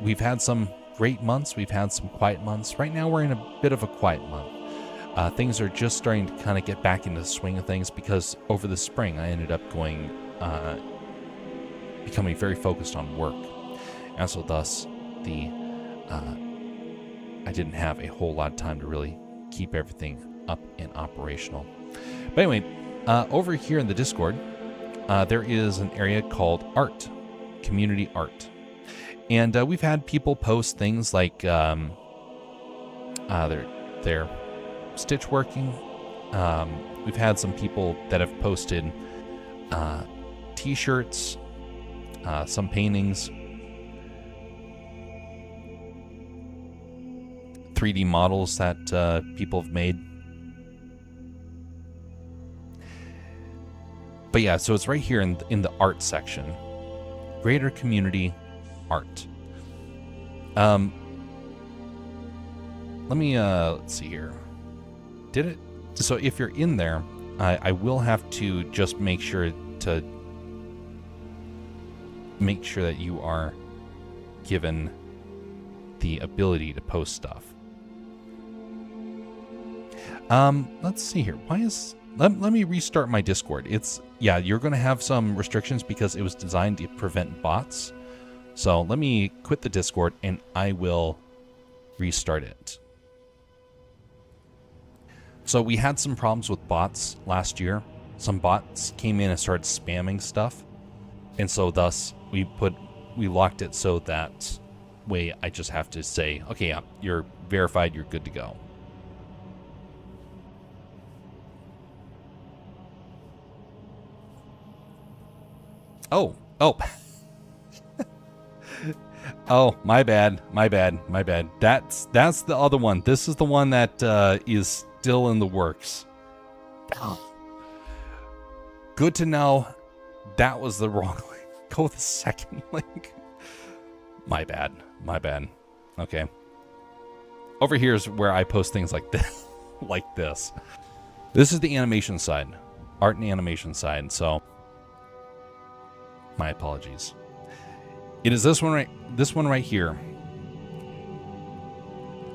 we've had some great months, we've had some quiet months. Right now we're in a bit of a quiet month. Things are just starting to kind of get back into the swing of things because over the spring I ended up becoming very focused on work. And so thus I didn't have a whole lot of time to really keep everything up and operational. But anyway, over here in the Discord, there is an area called Art, Community Art. And we've had people post things like their stitch working. We've had some people that have posted t-shirts, some paintings, 3D models that people have made. But yeah, so it's right here in the art section. Greater Community Art. Let me let's see here. Did it? So if you're in there, I will have to just make sure that you are given the ability to post stuff. Let's see here. Let me restart my Discord. You're going to have some restrictions because it was designed to prevent bots. So let me quit the Discord and I will restart it. So we had some problems with bots last year. Some bots came in and started spamming stuff. And so thus we locked it so that way I just have to say, okay, yeah, you're verified, you're good to go. Oh. Oh, my bad. That's the other one. This is the one that is still in the works. Good to know. That was the wrong link. Go with the second link. My bad. Okay. Over here is where I post things like this. Like this. This is the animation side. Art and animation side, so my apologies. It is this one right here.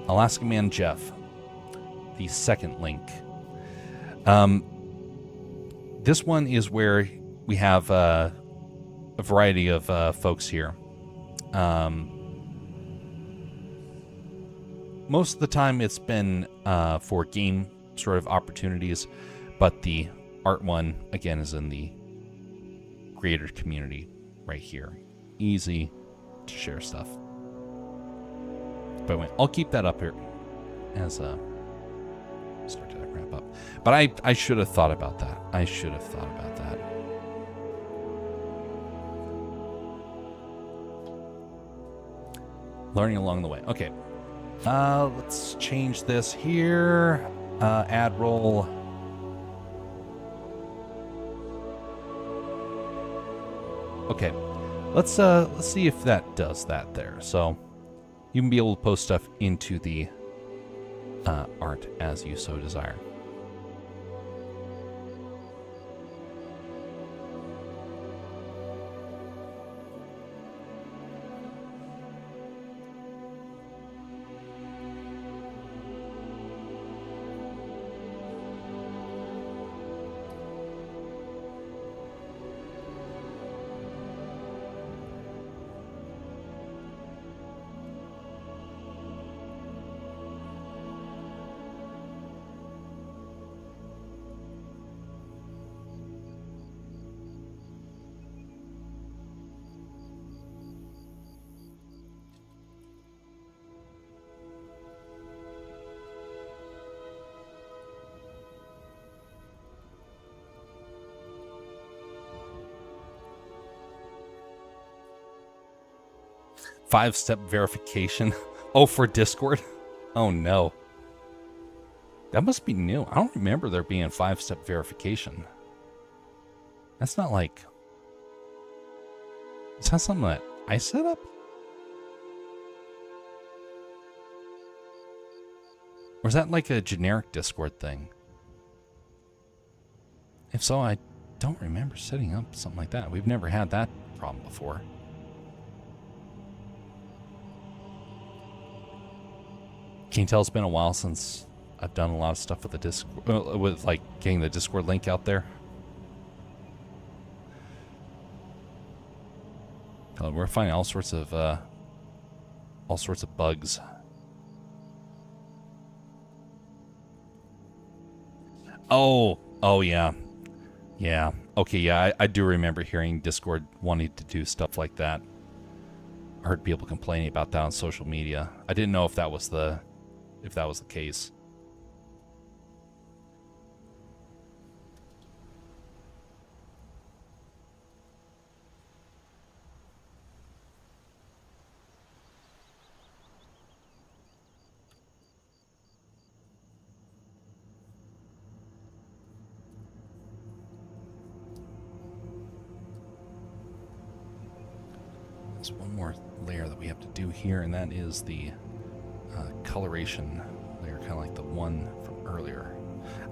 Alaska Man Jeff. The second link. This one is where we have a variety of folks here. Most of the time it's been for game sort of opportunities, but the art one, again, is in the creator community right here. Easy to share stuff. But anyway, I'll keep that up here as start to wrap But I should have thought about that. I should have thought about that. Learning along the way. Okay. Let's change this here. Add roll. Okay. Let's see if that does that there. So you can be able to post stuff into the art as you so desire. Five-step verification. Oh, for Discord? Oh, no. That must be new. I don't remember there being 5-step verification. That's not like... Is that something that I set up? Or is that like a generic Discord thing? If so, I don't remember setting up something like that. We've never had that problem before. Can you tell it's been a while since I've done a lot of stuff with the Discord, with like getting the Discord link out there? We're finding all sorts of bugs. Oh yeah, yeah. Okay, yeah. I do remember hearing Discord wanting to do stuff like that. I heard people complaining about that on social media. I didn't know if that was the case. There's one more layer that we have to do here, and that is the coloration layer, kind of like the one from earlier.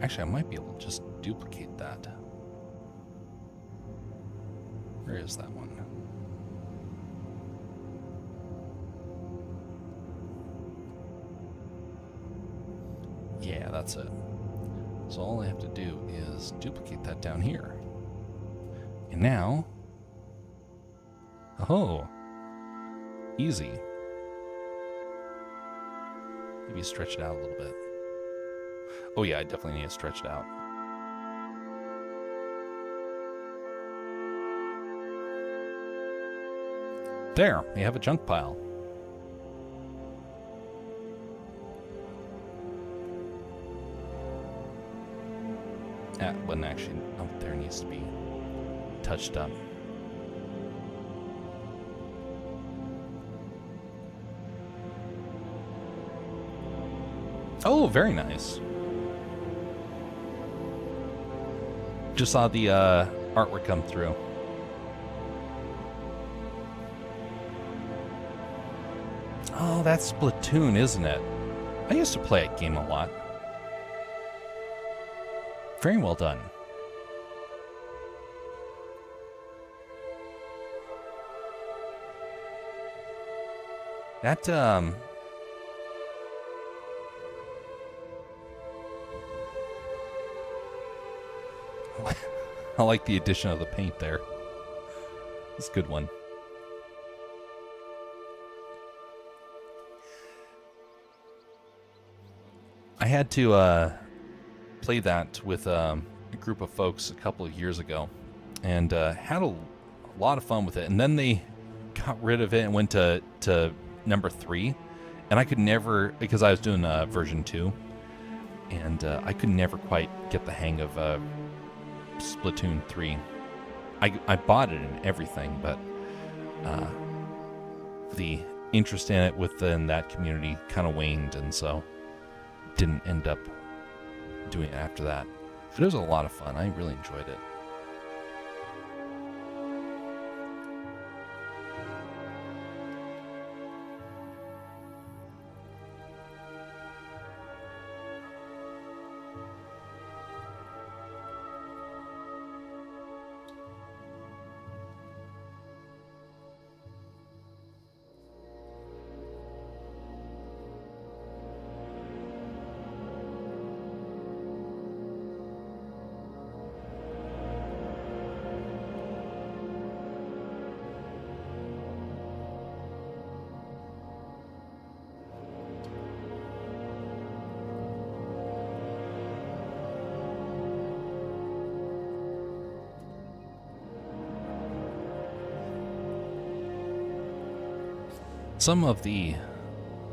Actually, I might be able to just duplicate that. Where is that one? Yeah, that's it. So all I have to do is duplicate that down here. And now... Oh! Easy. Maybe stretch it out a little bit. Oh yeah, I definitely need to stretch it out. There, we have a junk pile. That one actually up there needs to be touched up. Oh, very nice. Just saw the artwork come through. Oh, that's Splatoon, isn't it? I used to play that game a lot. Very well done. That, I like the addition of the paint there. It's a good one. I had to play that with a group of folks a couple of years ago, and had a lot of fun with it. And then they got rid of it and went to number 3, and I could never, because I was doing version 2, and I could never quite get the hang of Splatoon 3. I bought it and everything, but the interest in it within that community kind of waned, and so didn't end up doing it after that. But it was a lot of fun. I really enjoyed it.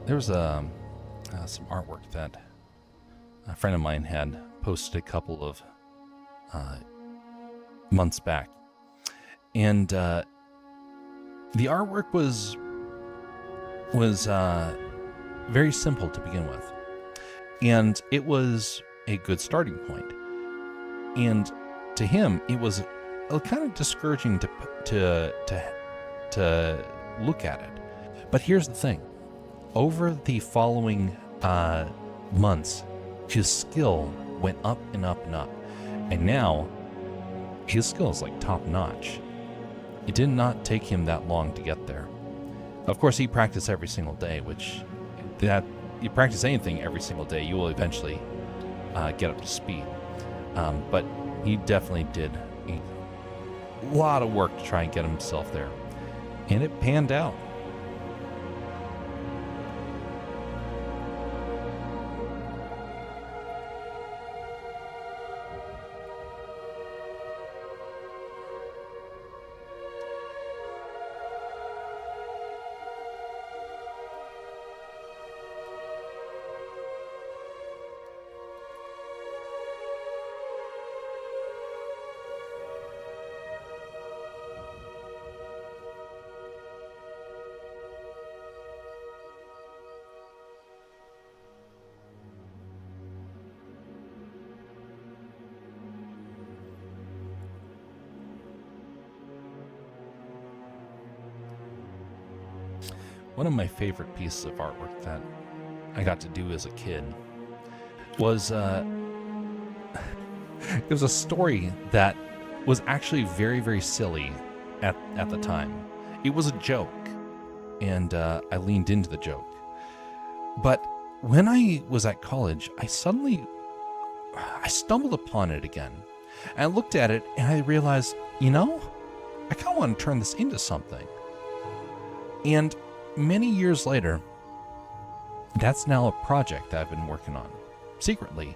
There was some artwork that a friend of mine had posted a couple of months back, and the artwork was very simple to begin with, and it was a good starting point. And to him, it was kind of discouraging to look at it. But here's the thing. Over the following months, his skill went up and up and up. And now, his skill is like top notch. It did not take him that long to get there. Of course, he practiced every single day, which that you practice anything every single day, you will eventually get up to speed. But he definitely did a lot of work to try and get himself there. And it panned out. One of my favorite pieces of artwork that I got to do as a kid was it was a story that was actually very, very silly at the time. It was a joke, and I leaned into the joke. But when I was at college, I stumbled upon it again. And I looked at it and I realized, I kind of want to turn this into something. And many years later, that's now a project that I've been working on secretly,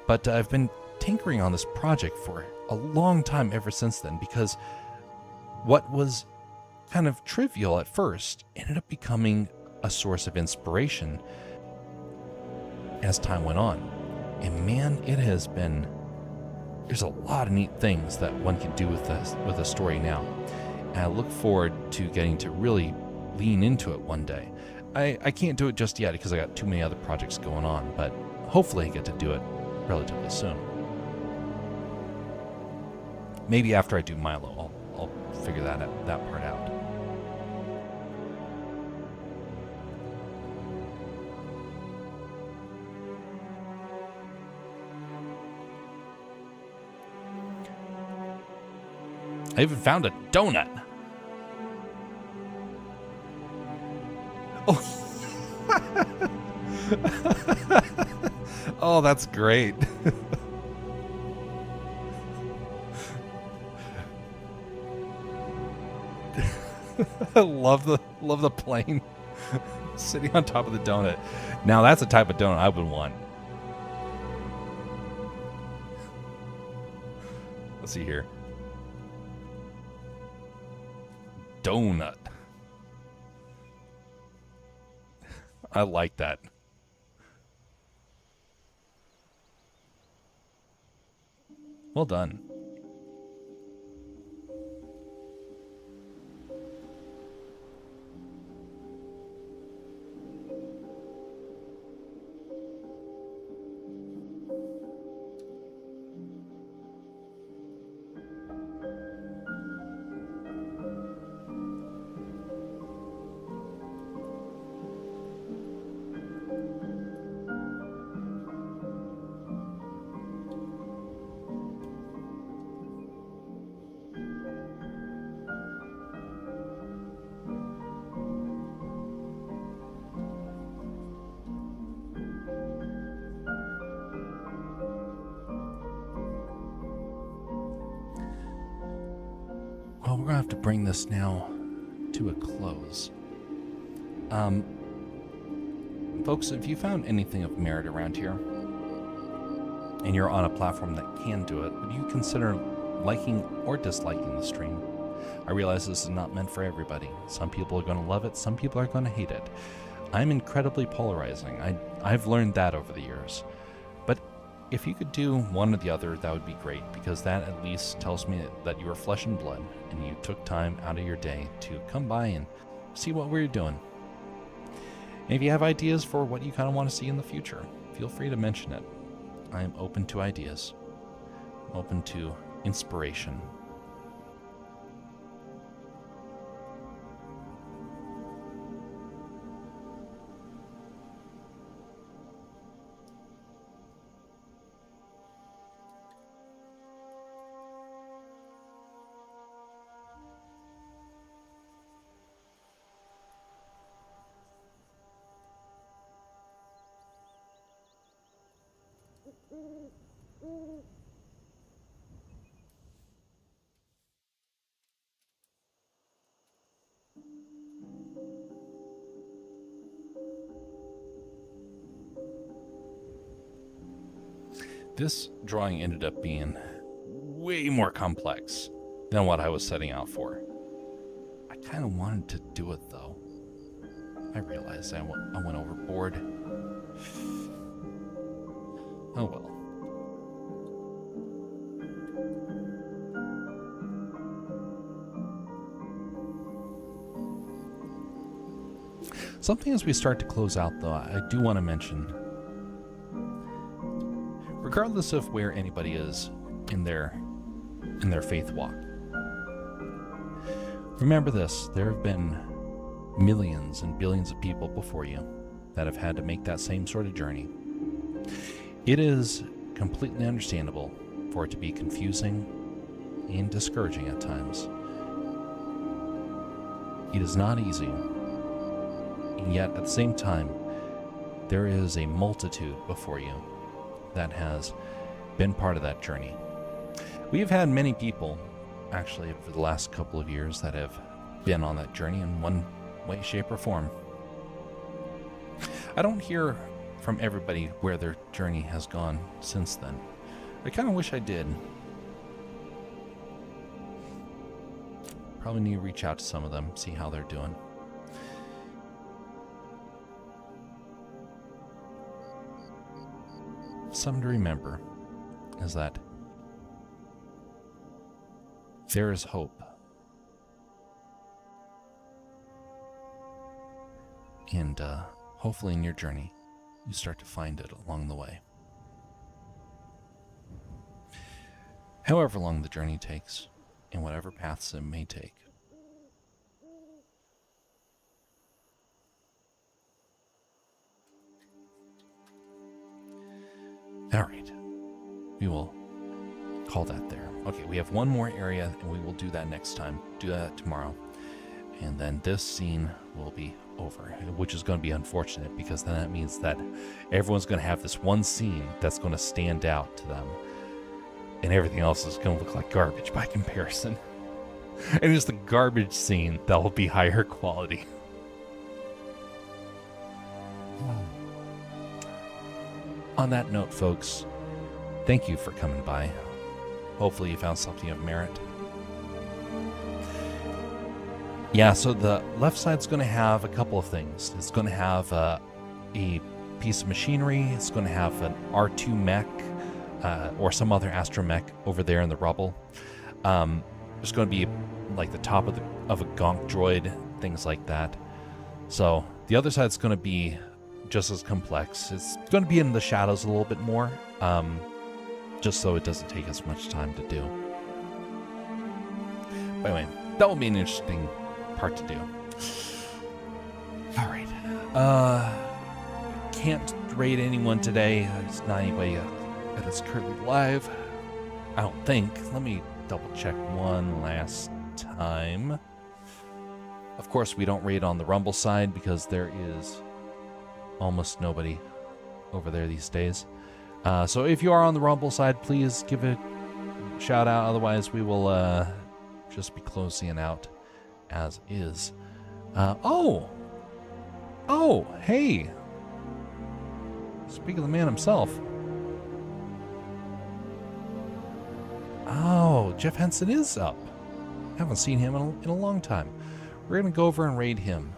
but I've been tinkering on this project for a long time ever since then, because what was kind of trivial at first ended up becoming a source of inspiration as time went on. And man, there's a lot of neat things that one can do with a story now. And I look forward to getting to really lean into it one day. I can't do it just yet because I got too many other projects going on, but hopefully I get to do it relatively soon. Maybe after I do Milo, I'll figure that part out. I even found a donut. Oh, oh, that's great. I love the plane sitting on top of the donut. Now that's the type of donut I would want. Let's see here. Donut. I like that. Well done. Well, we're going to have to bring this now to a close. Folks, if you found anything of merit around here, and you're on a platform that can do it, would you consider liking or disliking the stream? I realize this is not meant for everybody. Some people are going to love it, some people are going to hate it. I'm incredibly polarizing. I've learned that over the years. But if you could do one or the other, that would be great, because that at least tells me that you are flesh and blood, and you took time out of your day to come by and see what we're doing. And if you have ideas for what you kind of want to see in the future, feel free to mention it. I am open to ideas, open to inspiration. This drawing ended up being way more complex than what I was setting out for. I kind of wanted to do it, though. I realized I went overboard. Oh well. Something as we start to close out, though, I do want to mention, regardless of where anybody is in their faith walk, remember this: there have been millions and billions of people before you that have had to make that same sort of journey. It is completely understandable for it to be confusing and discouraging at times. It is not easy, and yet at the same time, there is a multitude before you that has been part of that journey. We have had many people, actually, over the last couple of years that have been on that journey in one way, shape, or form. I don't hear from everybody where their journey has gone since then. I kind of wish I did. Probably need to reach out to some of them, see how they're doing. Something to remember is that there is hope. And hopefully in your journey, you start to find it along the way. However long the journey takes, and whatever paths it may take. All right, we will call that there. Okay, we have one more area, and we will do that next time. Do that tomorrow. And then this scene will be over, which is going to be unfortunate, because then that means that everyone's going to have this one scene that's going to stand out to them, and everything else is going to look like garbage by comparison. And it's the garbage scene that will be higher quality. On that note, folks, thank you for coming by. Hopefully you found something of merit. Yeah, so the left side's going to have a couple of things. It's going to have a piece of machinery. It's going to have an R2 mech, or some other astromech over there in the rubble. There's going to be like the top of a gonk droid, things like that. So the other side's going to be just as complex. It's going to be in the shadows a little bit more, just so it doesn't take as much time to do. But anyway, that will be an interesting part to do. All right. Can't raid anyone today. There's not anybody that is currently live. I don't think. Let me double check one last time. Of course, we don't raid on the Rumble side because there is almost nobody over there these days. So if you are on the Rumble side, please give it a shout out. Otherwise, we will just be closing out as is. Oh, hey. Speak of the man himself. Oh, Jeff Henson is up. Haven't seen him in a long time. We're going to go over and raid him.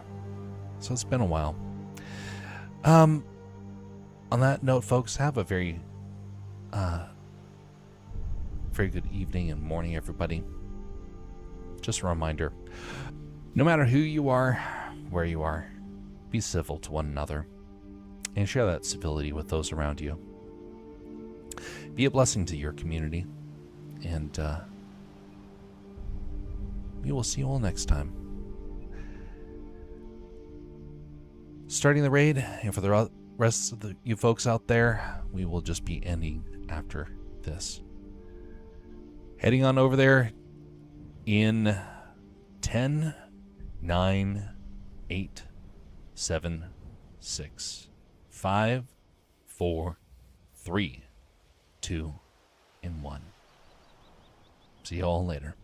So it's been a while. On that note, folks, have a very good evening and morning, everybody. Just a reminder, no matter who you are, where you are, be civil to one another and share that civility with those around you. Be a blessing to your community, and we will see you all next time. Starting the raid, and for the rest of you folks out there, we will just be ending after this. Heading on over there in 10, 9, 8, 7, 6, 5, 4, 3, 2, and 1. See you all later.